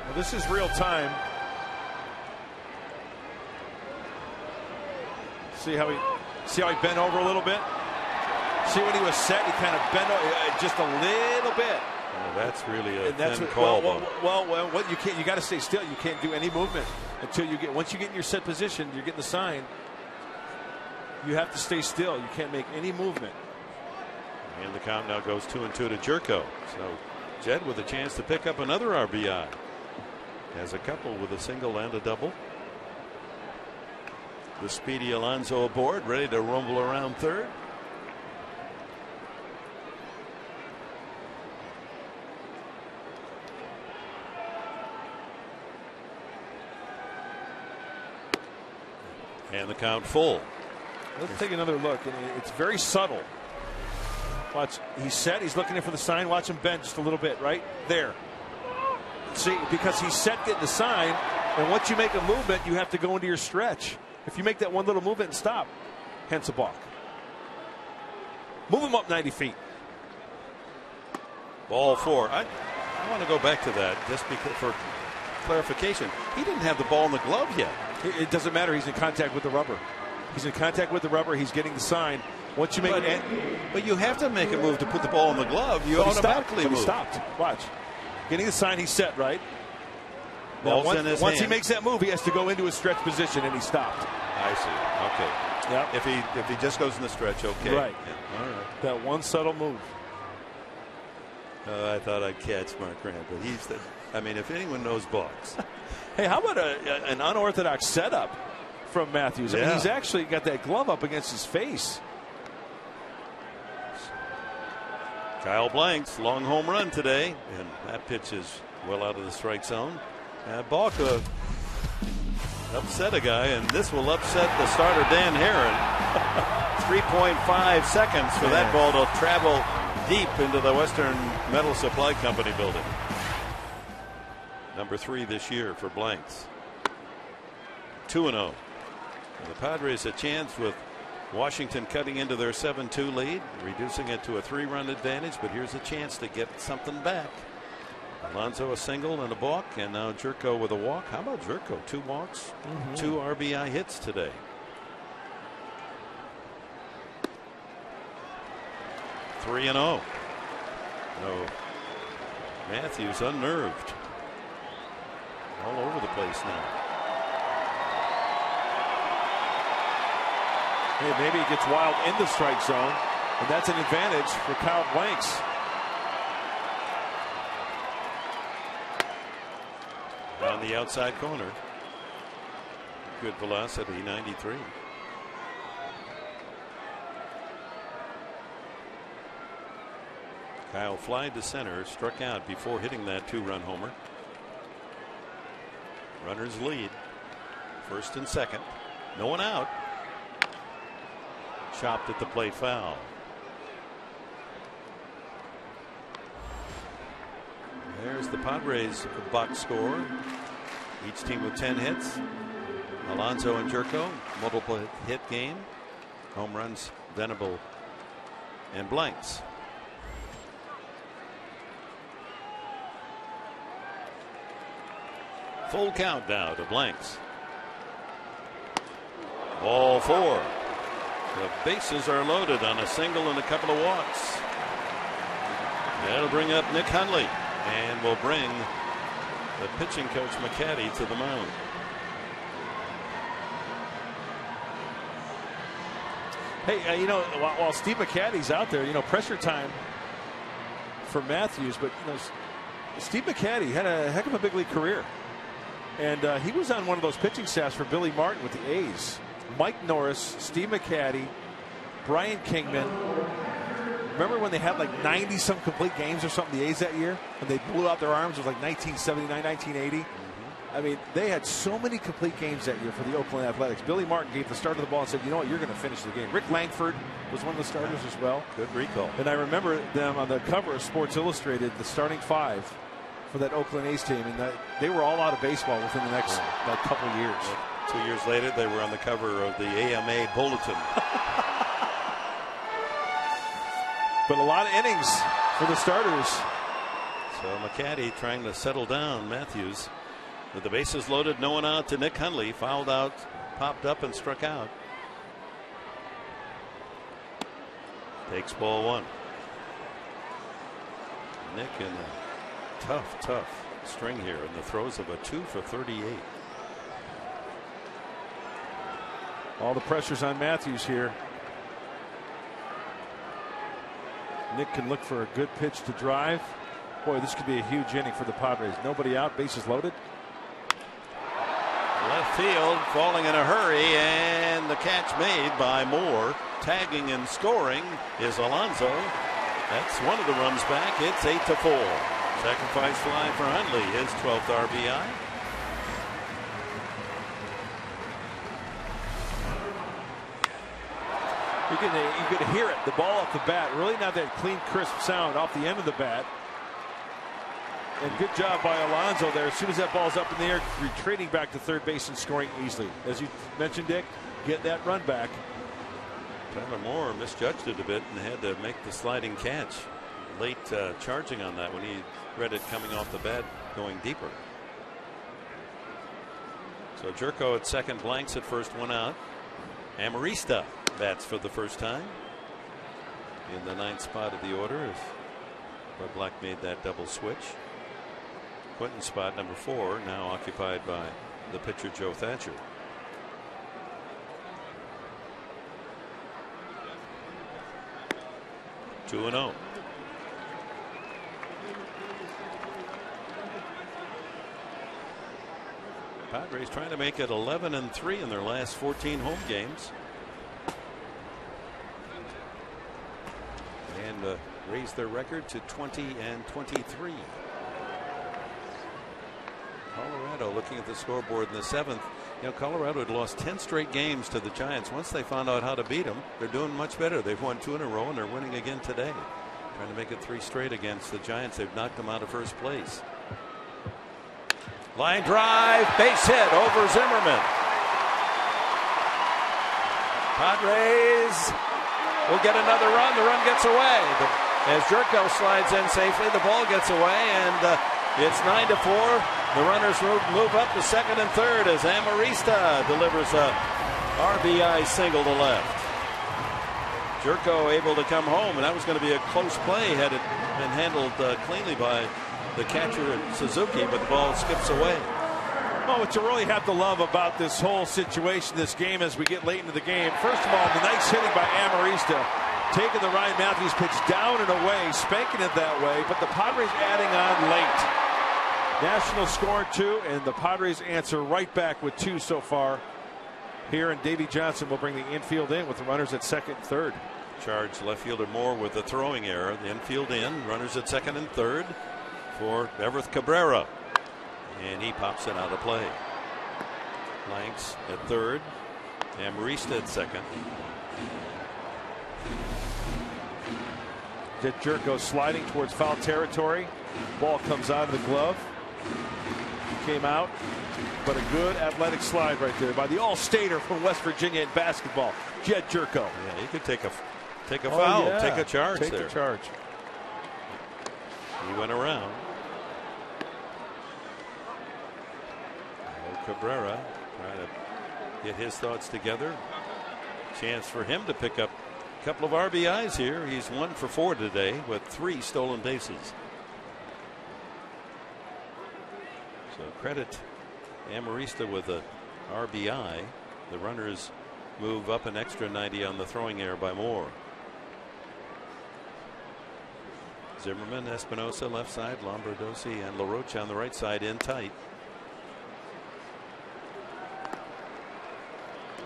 Well, this is real time. See how he bent over a little bit. See when he was set, he kind of bent over just a little bit. Well, that's really a that's thin what, call. Well, what you can't, you got to stay still. You can't do any movement until you get. Once you get in your set position, you're getting the sign. You have to stay still. You can't make any movement. And the count now goes 2-2 to Jerko. So Jed with a chance to pick up another RBI. Has a couple with a single and a double. The speedy Alonso aboard, ready to rumble around third. And the count full. Let's take another look. And it's very subtle. Watch, he's set. He's looking in for the sign. Watch him bend just a little bit right there. See, because he's set getting the sign, and once you make a movement, you have to go into your stretch. If you make that one little movement and stop, hence a balk. Move him up 90 feet. Ball 4. I want to go back to that just because for clarification. He didn't have the ball in the glove yet. It doesn't matter. He's in contact with the rubber. He's in contact with the rubber. He's getting the sign. Once you make but you have to make a move to put the ball in the glove. You automatically move. He stopped. Watch. Getting the sign, he's set, right? Ball's in his once hand. he makes that move, he has to go into a stretch position, and he stopped. I see. Okay. Yep. If he just goes in the stretch, okay. Right. Yeah. All right. That one subtle move. I thought I'd catch Mark Grant, but he's the. I mean, if anyone knows balks. Hey, how about an unorthodox setup from Matthews? I mean, he's actually got that glove up against his face. Kyle Blanks, long home run today, and that pitch is well out of the strike zone. Ball could upset a guy, and this will upset the starter Dan Herron. 3.5 seconds for that ball to travel deep into the Western Metal Supply Company building. Number 3 this year for Blanks. 2-0. The Padres a chance with Washington cutting into their 7-2 lead, reducing it to a 3-run advantage, but here's a chance to get something back. Alonso a single and a balk, and now Jerko with a walk. How about Jerko? 2 walks, 2 RBI hits today. Three and 0. No, Matthews unnerved. All over the place now. Hey, maybe he gets wild in the strike zone, and that's an advantage for Kyle Blanks. On the outside corner. Good velocity, 93. Kyle flied to center, struck out before hitting that 2-run homer. Runners lead. First and second. No one out. Chopped at the plate, foul. There's the Padres box score. Each team with 10 hits. Alonso and Jerko, multiple hit game. Home runs, Venable and Blanks. Full count now to Blanks. Ball 4. The bases are loaded on a single and a couple of walks. That'll bring up Nick Hundley and will bring the pitching coach McCaddy to the mound. Hey, you know, while Steve McCaddy's out there, you know, pressure time for Matthews, but you know, Steve McCaddy had a heck of a big league career. And he was on one of those pitching staffs for Billy Martin with the A's. Mike Norris, Steve McCaddy, Brian Kingman. Remember when they had like 90-some complete games or something, the A's that year? And they blew out their arms. It was like 1979, 1980. I mean, they had so many complete games that year for the Oakland Athletics. Billy Martin gave the start of the ball and said, you know what, you're going to finish the game. Rick Langford was one of the starters as well. Good recall. And I remember them on the cover of Sports Illustrated, the starting 5 for that Oakland A's team, and they were all out of baseball within the next couple of years. 2 years later, they were on the cover of the AMA Bulletin. But a lot of innings for the starters. So McCaddy trying to settle down Matthews. With the bases loaded, no one out to Nick Hundley. Fouled out, popped up, and struck out. Takes ball 1. Nick in a tough string here in the throes of a 2 for 38. All the pressure's on Matthews here. Nick can look for a good pitch to drive. Boy, this could be a huge inning for the Padres. Nobody out, bases loaded. Left field, falling in a hurry, and the catch made by Moore. Tagging and scoring is Alonso. That's one of the runs back. It's 8-4. Sacrifice fly for Hundley, his 12th RBI. You could hear it, the ball off the bat. Really not that clean, crisp sound off the end of the bat. And good job by Alonso there. As soon as that ball's up in the air, retreating back to third base and scoring easily. As you mentioned, Dick, get that run back. Tyler Moore misjudged it a bit and had to make the sliding catch. Late charging on that when he read it coming off the bat, going deeper. So Jerko at second, Blanks at first, 1 out. Amarista bats for the first time in the 9th spot of the order as Bud Black made that double switch. Quentin's spot, number 4, now occupied by the pitcher Joe Thatcher. Two and 0. Padres trying to make it 11-3 in their last 14 home games. And raised their record to 20-23. Colorado looking at the scoreboard in the 7th. You know, Colorado had lost 10 straight games to the Giants. Once they found out how to beat them, they're doing much better. They've won 2 in a row, and they're winning again today. Trying to make it 3 straight against the Giants. They've knocked them out of first place. Line drive, base hit over Zimmerman. Padres will get another run. The run gets away. As Jerko slides in safely, the ball gets away, and it's 9-4. The runners move up to second and third as Amarista delivers a RBI single to left. Jerko able to come home, and that was going to be a close play had it been handled cleanly by the catcher Suzuki, but the ball skips away. Well, what you really have to love about this whole situation, this game, as we get late into the game, first of all, the nice hitting by Amarista, taking the Ryan Matthews pitch down and away, spanking it that way, but the Padres adding on late. National scored 2, and the Padres answer right back with 2 so far here, and Davey Johnson will bring the infield in with the runners at second and third. Charged left fielder Moore with a throwing error. The infield in, runners at second and third for Everth Cabrera, and he pops it out of play. Blanks at third, Amarista at second. Jerko sliding towards foul territory. Ball comes out of the glove. Came out, but a good athletic slide right there by the all-stater from West Virginia in basketball, Jed Jerko. Yeah, he could take a foul, yeah. take a charge take there. The charge. He went around. Cabrera trying to get his thoughts together. Chance for him to pick up a couple of RBIs here. He's 1 for 4 today with 3 stolen bases. So credit Amarista with a RBI. The runners move up an extra 90 on the throwing error by Moore. Zimmerman, Espinosa left side, Lombardozzi and LaRoche on the right side in tight.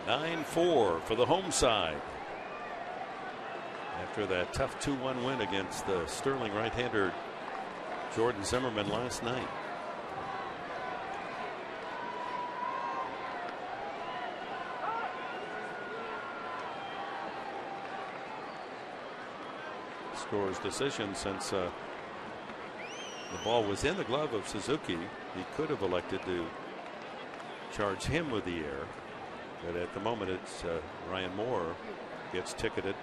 9-4 for the home side after that tough 2-1 win against the Sterling right-hander Jordan Zimmerman last night. Scores decision since the ball was in the glove of Suzuki. He could have elected to charge him with the error, but at the moment it's Ryan Moore gets ticketed.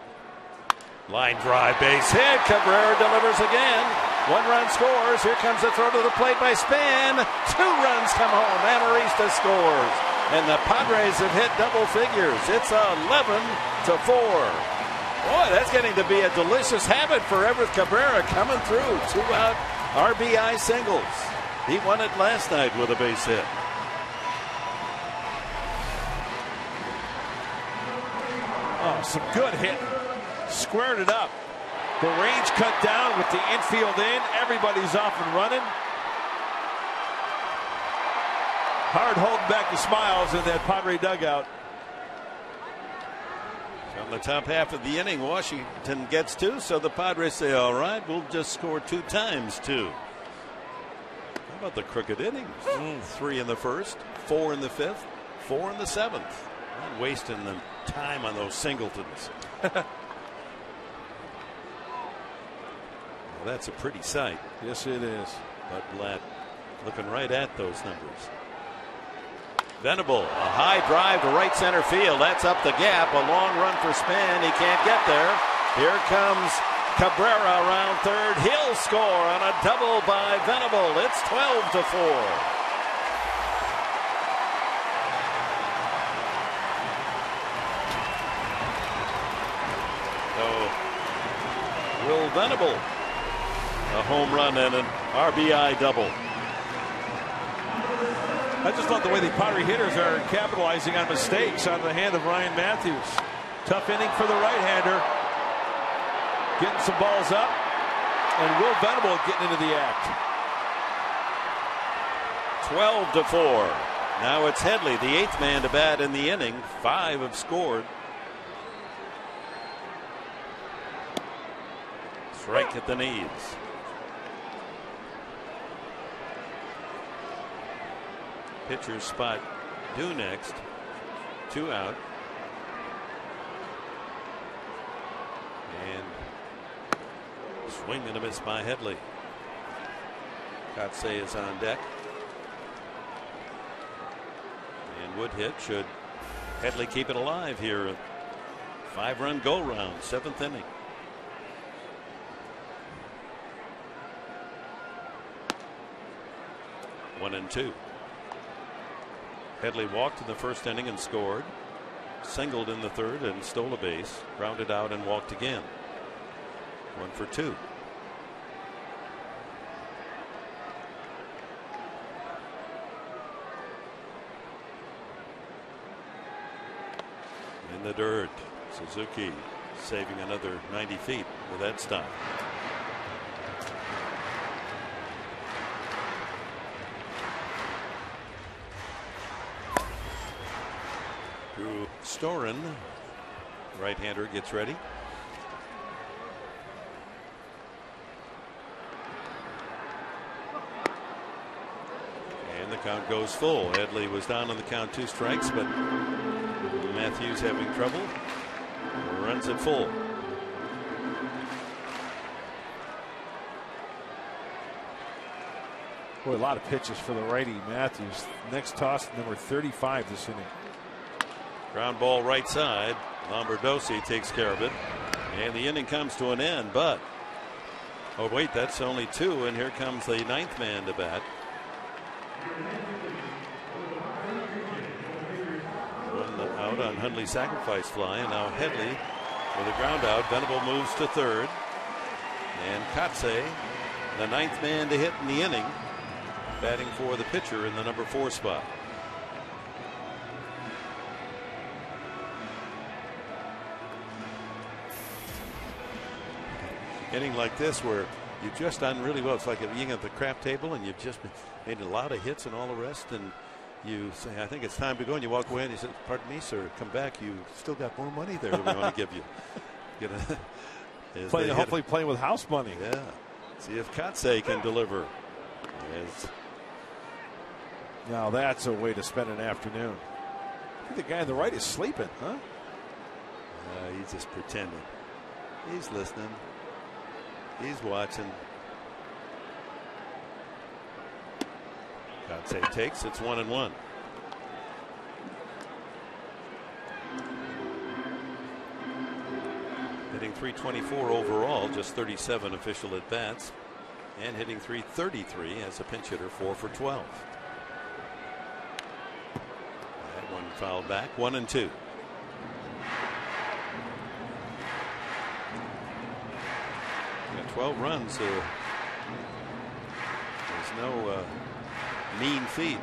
Line drive, base hit. Cabrera delivers again. 1 run scores. Here comes the throw to the plate by Span. 2 runs come home. Amarista scores, and the Padres have hit double figures. It's 11-4. Boy, that's getting to be a delicious habit for Everth Cabrera, coming through 2-out RBI singles. He won it last night with a base hit. Oh, some good hitting. Squared it up. The range cut down with the infield in. Everybody's off and running. Hard holding back the smiles in that Padre dugout. On the top half of the inning, Washington gets 2, so the Padres say, all right, we'll just score 2 times 2. How about the crooked innings? 3 in the first, 4 in the 5th, 4 in the 7th. Not wasting the time on those singletons. Well, that's a pretty sight. Yes, it is. But Blatt looking right at those numbers. Venable, a high drive to right center field. That's up the gap. A long run for Span. He can't get there. Here comes Cabrera around third. He'll score on a double by Venable. It's 12-4. So Will Venable, a home run and an RBI double. I just love the way the Padre hitters are capitalizing on mistakes out of the hand of Ryan Matthews. Tough inning for the right-hander. Getting some balls up. And Will Venable getting into the act. 12-4. Now it's Headley, the 8th man to bat in the inning. 5 have scored. Strike at the knees. Pitcher's spot due next. 2 out. And swing and a miss by Headley. Kotsay is on deck. And would hit should Headley keep it alive here. 5-run go round, 7th inning. One and 2. Headley walked in the first inning and scored. Singled in the third and stole a base. Grounded out and walked again. 1 for 2. In the dirt. Suzuki saving another 90 feet with that stop. Drew Storen, right-hander, gets ready. And the count goes full. Headley was down on the count, 2 strikes, but Matthews having trouble. Runs it full. Boy, a lot of pitches for the righty Matthews. Next toss, number 35 this inning. Ground ball right side. Lombardozzi takes care of it. And the inning comes to an end, but oh wait, that's only 2, and here comes the 9th man to bat. One out on Hundley's sacrifice fly, and now Headley with a ground out. Venable moves to third, and Kotsay, the 9th man to hit in the inning, batting for the pitcher in the number 4 spot. Inning like this where you've just done really well. It's like being at the crap table and you've just made a lot of hits and all the rest, and you say, I think it's time to go, and you walk away and you say, pardon me, sir, come back. You still got more money there that we want to give you. Hopefully playing with house money. Yeah. See if Kotsay can deliver. Now that's a way to spend an afternoon. I think the guy on the right is sleeping, huh? He's just pretending. He's listening. He's watching. Kotsay takes. It's 1-1. Hitting .324 overall, just 37 official at bats, and hitting .333 as a pinch hitter, 4 for 12. That one fouled back. 1-2. Got 12 runs. There's no mean feat.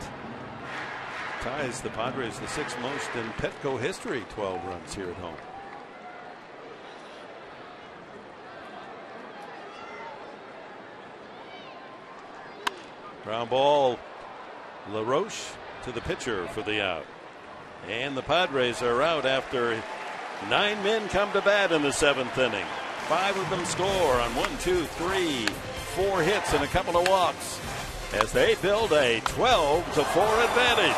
Ties the Padres the 6th most in Petco history. 12 runs here at home. Ground ball. LaRoche to the pitcher for the out. And the Padres are out after 9 men come to bat in the 7th inning. 5 of them score on 1, 2, 3, 4 hits and a couple of walks as they build a 12-4 advantage.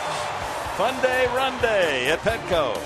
Fun day, run day at Petco.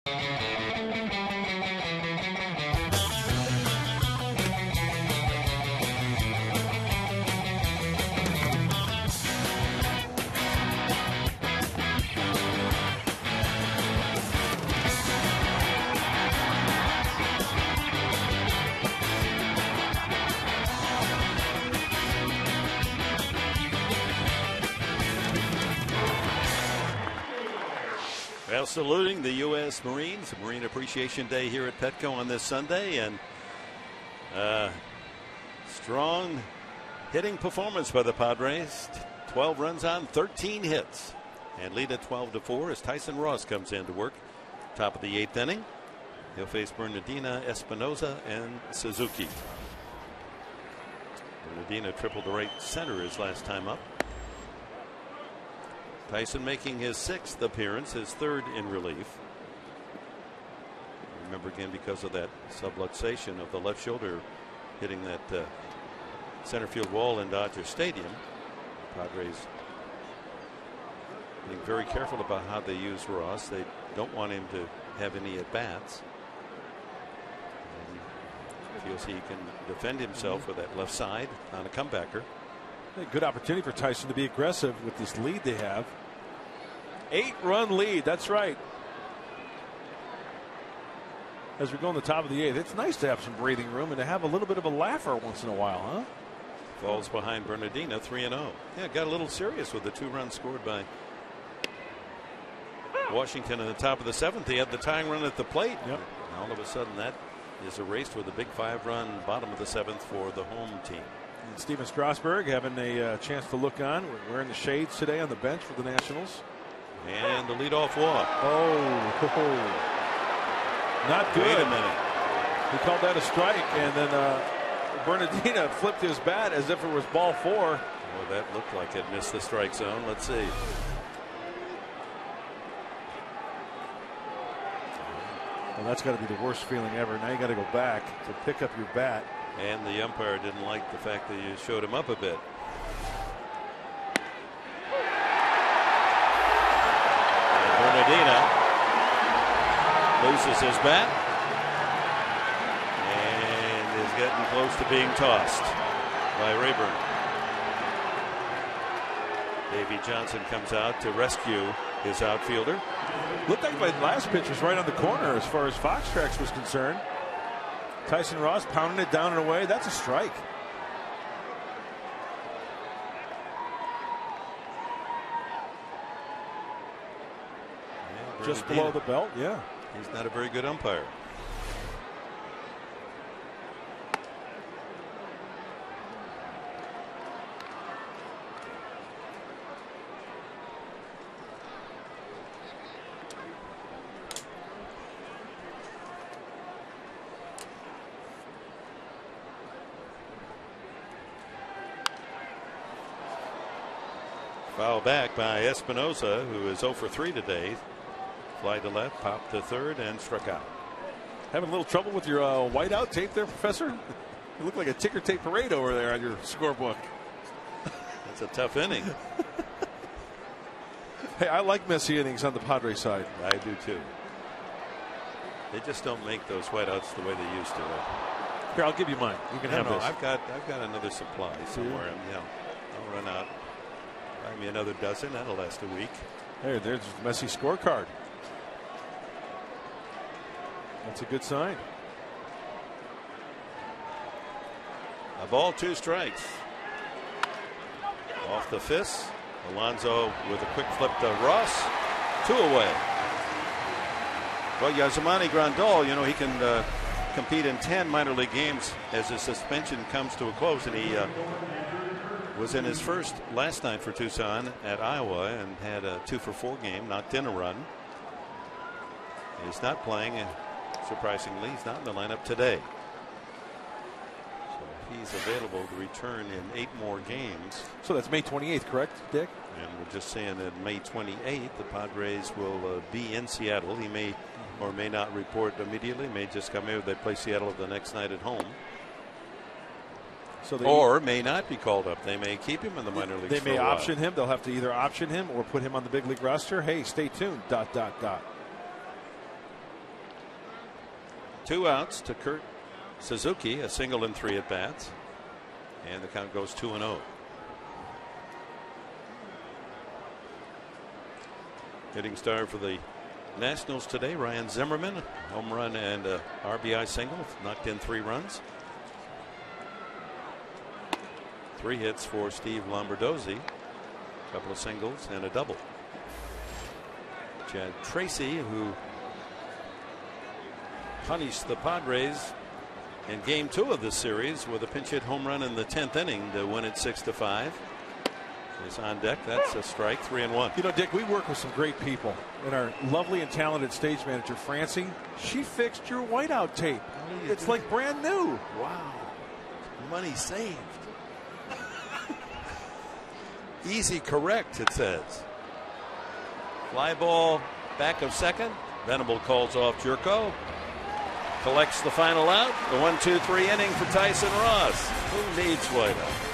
Well, saluting the U.S. Marines, Marine Appreciation Day here at Petco on this Sunday, and strong hitting performance by the Padres. 12 runs on 13 hits, and lead at 12-4 as Tyson Ross comes in to work. Top of the 8th inning. He'll face Bernardina, Espinoza, and Suzuki. Bernardina tripled to right center his last time up. Tyson making his 6th appearance, his 3rd in relief. Remember again, because of that subluxation of the left shoulder hitting that center field wall in Dodger Stadium. Padres being very careful about how they use Ross. They don't want him to have any at bats. Feels he can defend himself with that left side on a comebacker. A good opportunity for Tyson to be aggressive with this lead they have. 8-run lead. That's right. As we go in the top of the 8th, it's nice to have some breathing room and to have a little bit of a laugher once in a while, huh? Falls behind Bernardina 3-0. Yeah, got a little serious with the 2 runs scored by Washington in the top of the 7th. He had the tying run at the plate. Yep. And all of a sudden that is erased with a big 5-run bottom of the 7th for the home team. And Steven Strasburg having a chance to look on. We're wearing the shades today on the bench for the Nationals. And the leadoff walk. Oh, not good. Wait a minute. He called that a strike, and then Bernardina flipped his bat as if it was ball 4. Well, that looked like it missed the strike zone. Let's see. Well, that's got to be the worst feeling ever. Now you got to go back to pick up your bat. And the umpire didn't like the fact that you showed him up a bit. And Bernardina loses his bat and is getting close to being tossed by Rayburn. Davey Johnson comes out to rescue his outfielder. Looked like my last pitch was right on the corner as far as Fox Tracks was concerned. Tyson Ross pounding it down and away. That's a strike. Yeah, just below the belt. Yeah. He's not a very good umpire. Foul back by Espinoza, who is 0 for 3 today. Fly to left, popped to third, and struck out. Having a little trouble with your whiteout tape there, Professor? You look like a ticker tape parade over there on your scorebook. That's a tough inning. Hey, I like messy innings on the Padres side. I do too. They just don't make those whiteouts the way they used to. Here, I'll give you mine. You can have this. I've got another supply somewhere. I'll run out. Buy me another dozen. That'll last a week. There's the messy scorecard. That's a good sign. A ball, 2 strikes. Off the fist. Alonso with a quick flip to Ross. 2 away. Well, Yasmani Grandal, he can compete in 10 minor league games as his suspension comes to a close, and he was in his first last night for Tucson at Iowa and had a 2-for-4 game, knocked in a run. He's not playing, and surprisingly, he's not in the lineup today. So he's available to return in 8 more games. So that's May 28th, correct, Dick? And we're just saying that May 28th, the Padres will be in Seattle. He may or may not report immediately, may just come in. They play Seattle the next night at home. So or may not be called up. They may keep him in the minor leagues. They may option him. They'll have to either option him or put him on the big league roster. Hey, stay tuned. ... 2 outs to Kurt Suzuki, a single and 3 at bats. And the count goes 2-0. Hitting star for the Nationals today, Ryan Zimmerman, home run and RBI single, knocked in 3 runs. 3 hits for Steve Lombardozzi, a couple of singles and a double. Chad Tracy, who punished the Padres in game 2 of this series with a pinch hit home run in the 10th inning to win it 6-5. Is on deck. That's a strike. 3-1. You know, Dick, we work with some great people, and our lovely and talented stage manager Francie, she fixed your whiteout tape. It's like brand new. Wow, money saved. Easy correct, it says. Fly ball back of second. Venable calls off Jerko. Collects the final out. The 1-2-3 inning for Tyson Ross. Who needs whiteout?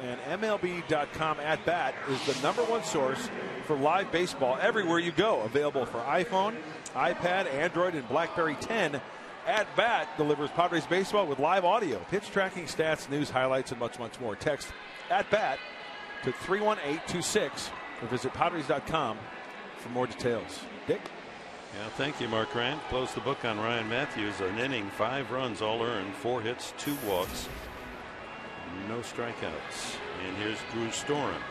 And MLB.com at bat is the #1 source for live baseball everywhere you go. Available for iPhone, iPad, Android, and BlackBerry 10. At bat delivers Padres baseball with live audio, pitch tracking, stats, news, highlights, and much, much more. Text at bat to 31826 or visit Padres.com for more details. Dick? Yeah, thank you, Mark Grant. Close the book on Ryan Matthews. An inning, 5 runs, all earned, 4 hits, 2 walks. No strikeouts. And here's Drew Storen.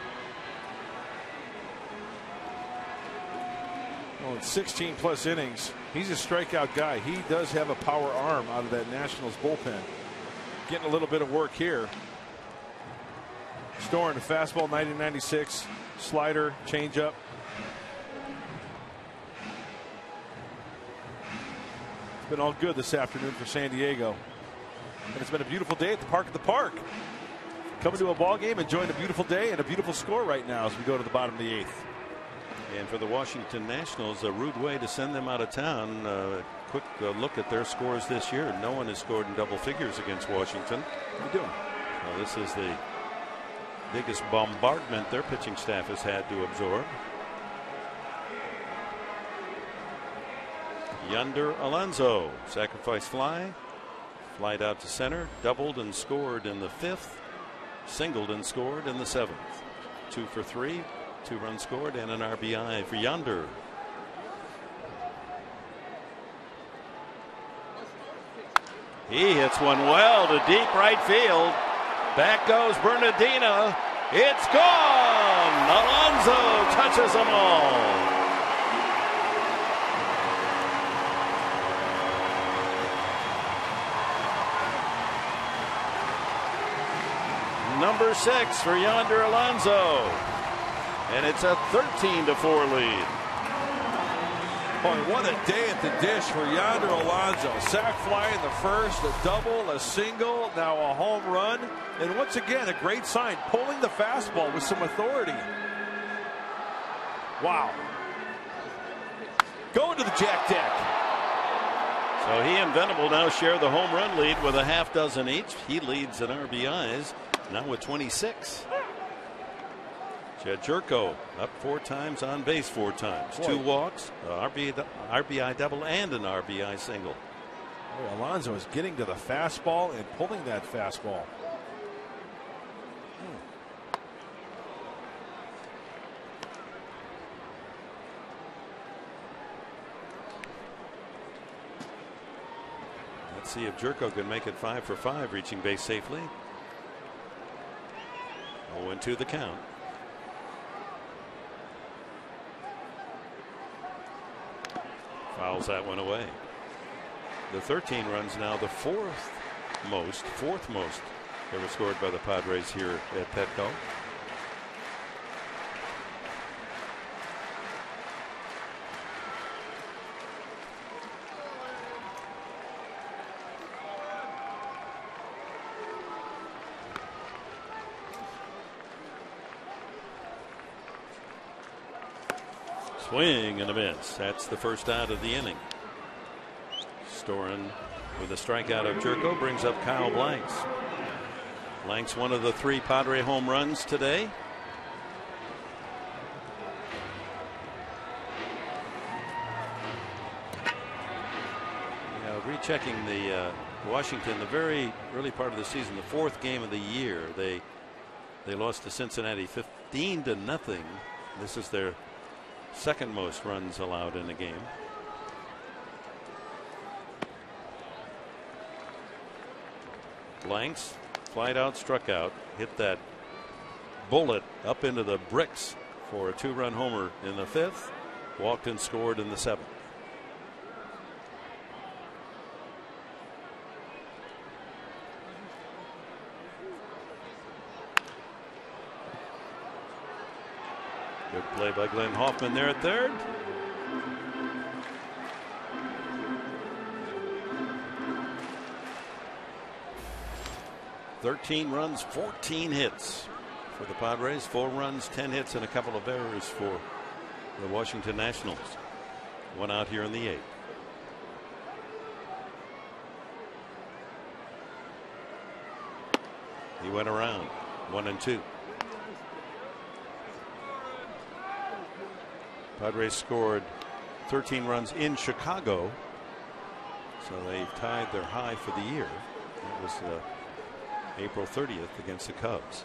Well, in 16 plus innings, he's a strikeout guy. He does have a power arm out of that Nationals bullpen. Getting a little bit of work here. Storen, a fastball, 90-96, slider, changeup. It's been all good this afternoon for San Diego. And it's been a beautiful day at the Park at the Park. Coming to a ball game, enjoying a beautiful day and a beautiful score right now as we go to the bottom of the 8th. And for the Washington Nationals, a rude way to send them out of town. Quick look at their scores this year. No one has scored in double figures against Washington. What are you doing? Well, this is the biggest bombardment their pitching staff has had to absorb. Yonder Alonso, sacrifice fly. Flied out to center, doubled and scored in the 5th, singled and scored in the 7th. 2 for 3, 2 runs scored, and an RBI for Yonder. He hits one well to deep right field. Back goes Bernardino. It's gone. Alonso touches them all. Number 6 for Yonder Alonso. And it's a 13-4 lead. Boy, what a day at the dish for Yonder Alonso. Sac fly in the first, a double, a single, now a home run. And once again, a great sign, pulling the fastball with some authority. Wow. Going to the jack deck. So he and Venable now share the home run lead with a half dozen each. He leads in RBIs now with 26. Jed Jerko up 4 times, on base 4 times. Boy. 2 walks, RBI double, and an RBI single. Boy, Alonso is getting to the fastball and pulling that fastball. Let's see if Jerko can make it 5 for 5, reaching base safely. 0-2 the count. Fouls that one away. The 13 runs now the fourth most ever scored by the Padres here at Petco. Swing and a miss. That's the first out of the inning. Storen with a strikeout of Jerko brings up Kyle Blanks. Blanks one of the 3 Padre home runs today. Rechecking the Washington, the very early part of the season, the 4th game of the year, they lost to Cincinnati 15-0. This is their 2nd most runs allowed in a game. Blanks flied out, struck out, hit that bullet up into the bricks for a 2-run homer in the 5th, walked and scored in the 7th. Good play by Glenn Hoffman there at third. "13 runs, 14 hits for the Padres. 4 runs, 10 hits, and a couple of errors for the Washington Nationals. 1 out here in the 8th. He went around 1-2. Padres scored 13 runs in Chicago, so they've tied their high for the year. That was April 30th against the Cubs.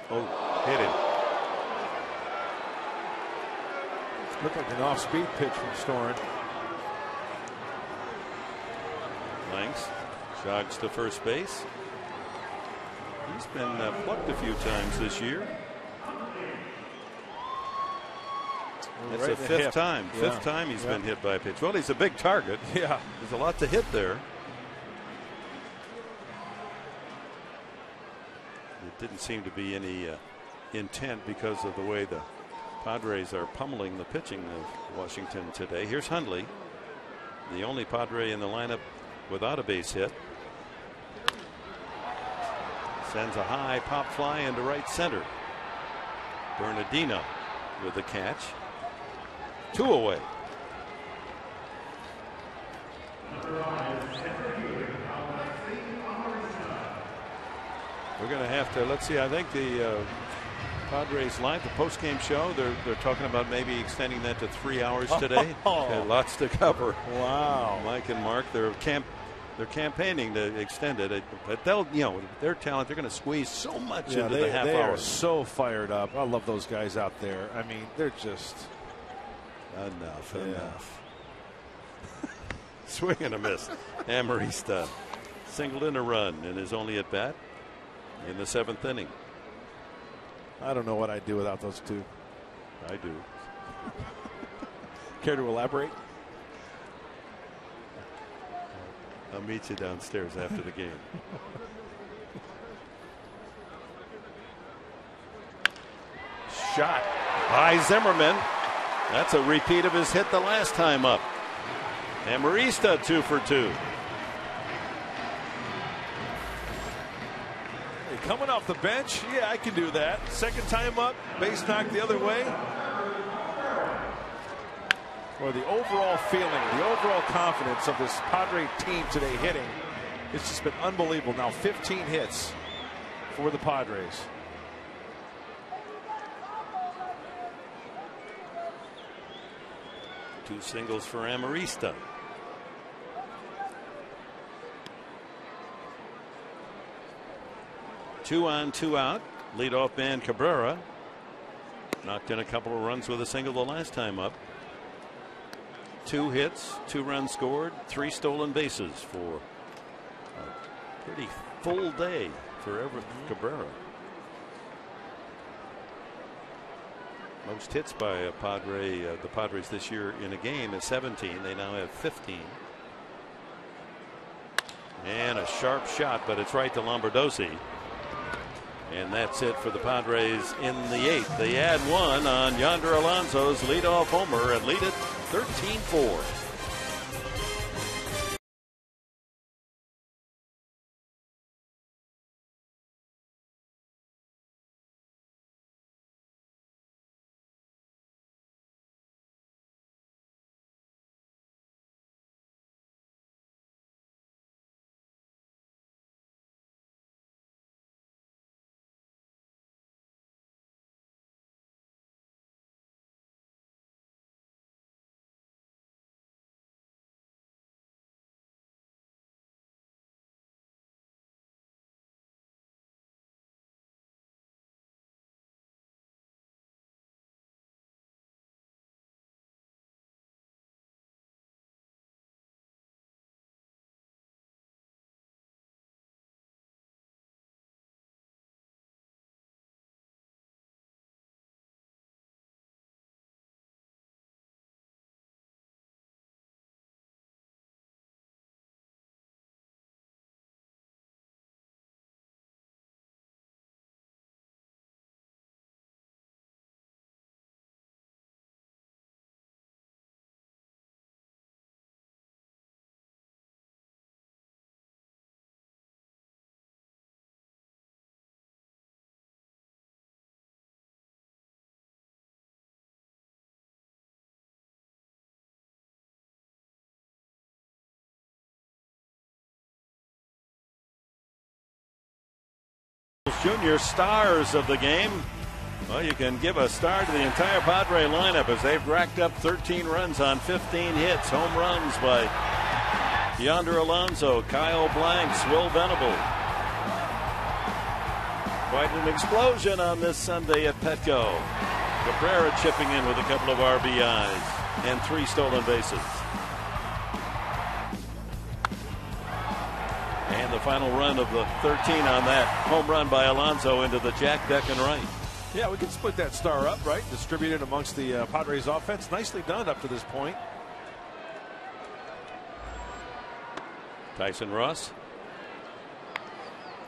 Oh, hit him. Looked like an off-speed pitch from Storen. Blanks jogs to first base. He's been plucked a few times this year. That's Right the 5th time. Yeah. 5th time he's been hit by a pitch. Well, he's a big target. Yeah. There's a lot to hit there. It didn't seem to be any intent because of the way the Padres are pummeling the pitching of Washington today. Here's Hundley, the only Padre in the lineup without a base hit. Sends a high pop fly into right center. Bernardino with the catch. 2 away. We're going to have to, let's see, I think the Padres live, the post-game show, they're talking about maybe extending that to 3 hours today. Lots to cover. Wow. Mike and Mark, they're campaigning to extend it, but they'll, their talent, they're going to squeeze so much into the half hour. They hour. are so fired up. I love those guys out there. I mean, they're just enough. Swing and a miss. Amarista singled in a run in his only at bat in the 7th inning. I don't know what I'd do without those two. I do. Care to elaborate? I'll meet you downstairs after the game. shot by Zimmerman. That's a repeat of his hit the last time up. Amarista 2 for 2. Hey, coming off the bench, yeah, I can do that. Second time up, base knocked the other way. Well, the overall feeling, the overall confidence of this Padre team today hitting, it's just been unbelievable. Now 15 hits for the Padres. Two singles for Amarista. Two on, two out. Leadoff man Cabrera knocked in a couple of runs with a single the last time up. 2 hits, 2 runs scored, 3 stolen bases for a pretty full day for Everett Cabrera. Most hits by a the Padres this year in a game is 17. They now have 15. And a sharp shot, but it's right to Lombardozzi. And that's it for the Padres in the 8th. They add 1 on Yonder Alonso's leadoff homer and lead it 13-4. Junior stars of the game. Well, you can give a star to the entire Padre lineup as they've racked up 13 runs on 15 hits. Home runs by Yonder Alonso, Kyle Blanks, Will Venable. Quite an explosion on this Sunday at Petco. Cabrera chipping in with a couple of RBIs and 3 stolen bases. And the final run of the 13 on that home run by Alonso into the Jack Beck and right. Yeah, we can split that star up, right? Distribute it amongst the Padres offense. Nicely done up to this point. Tyson Ross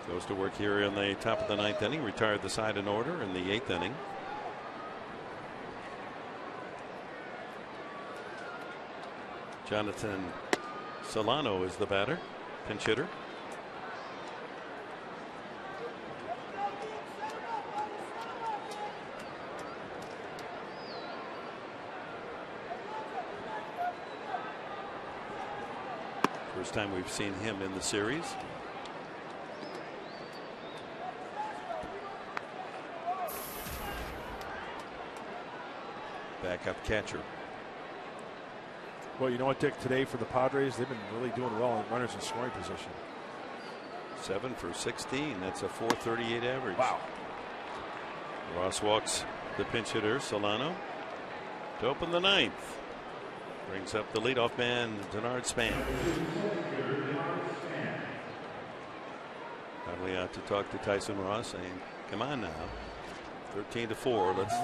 goes to work here in the top of the 9th inning. Retired the side in order in the 8th inning. Jonathan Solano is the batter, pinch hitter. First time we've seen him in the series. Backup catcher. Well, you know what, Dick, today for the Padres, they've been really doing well in runners in scoring position. 7 for 16. That's a .438 average. Wow. Ross walks the pinch hitter, Solano, to open the 9th. Brings up the leadoff man, Denard Span. Probably out to talk to Tyson Ross, saying, come on now. 13-4. Let's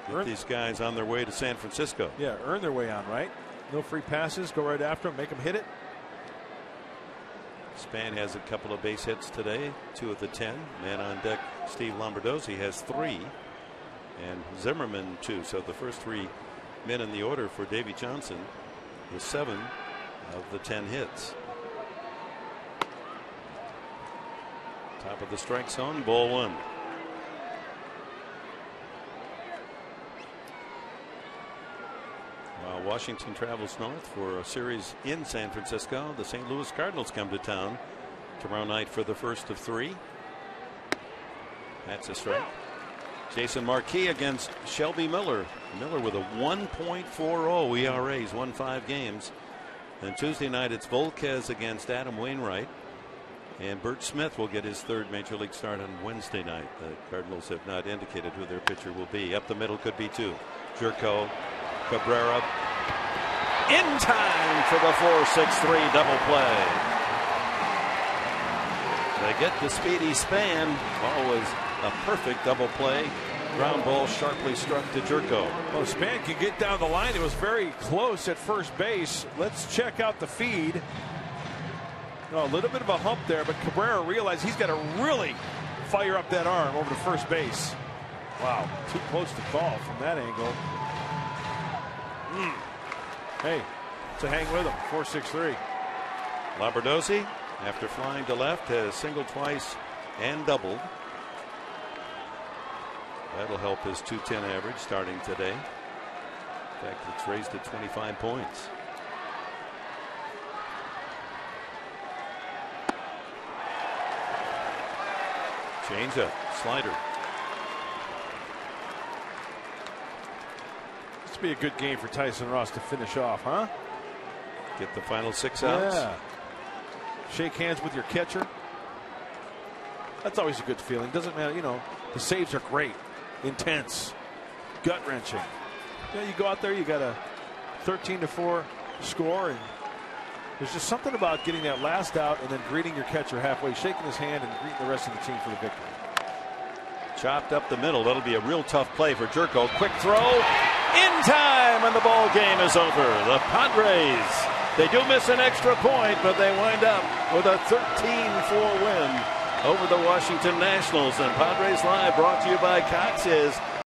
get these guys on their way to San Francisco. Yeah, earn their way on, right? No free passes. Go right after them. Make them hit it. Span has a couple of base hits today. 2 of the 10. Man on deck, Steve Lombardozzi, has 3. and Zimmerman 2. So the first 3 men in the order for Davy Johnson with 7 of the 10 hits. Top of the strike zone, ball 1. While Washington travels north for a series in San Francisco, the St. Louis Cardinals come to town tomorrow night for the first of 3. That's a strike. Jason Marquis against Shelby Miller. Miller with a 1.40 ERA. He's won 5 games. Then Tuesday night it's Volquez against Adam Wainwright. And Bert Smith will get his 3rd major league start on Wednesday night. The Cardinals have not indicated who their pitcher will be. Up the middle could be 2. Jerko, Cabrera. In time for the 4-6-3 double play. They get the speedy Span. Always a perfect double play. Ground ball sharply struck to Jerko. Well, Span can get down the line. It was very close at first base. Let's check out the feed. A little bit of a hump there, but Cabrera realized he's got to really fire up that arm over to first base. Wow, too close to call from that angle. Hey, to hang with him. 4-6-3. Labradozzi, after flying to left, has singled twice and doubled. That'll help his .210 average starting today. In fact, it's raised to 25 points. Changeup, slider. This would be a good game for Tyson Ross to finish off, huh? Get the final 6 outs. Yeah. Shake hands with your catcher. That's always a good feeling. Doesn't matter, you know, the saves are great, intense, gut-wrenching. You know, you go out there, you got a 13-4 score, and there's just something about getting that last out and then greeting your catcher halfway, shaking his hand, and greeting the rest of the team for the victory. Chopped up the middle. That'll be a real tough play for Jerko. Quick throw in time, and the ball game is over. The Padres, they do miss an extra point, but they wind up with a 13-4 win over the Washington Nationals. And Padres Live brought to you by Cox's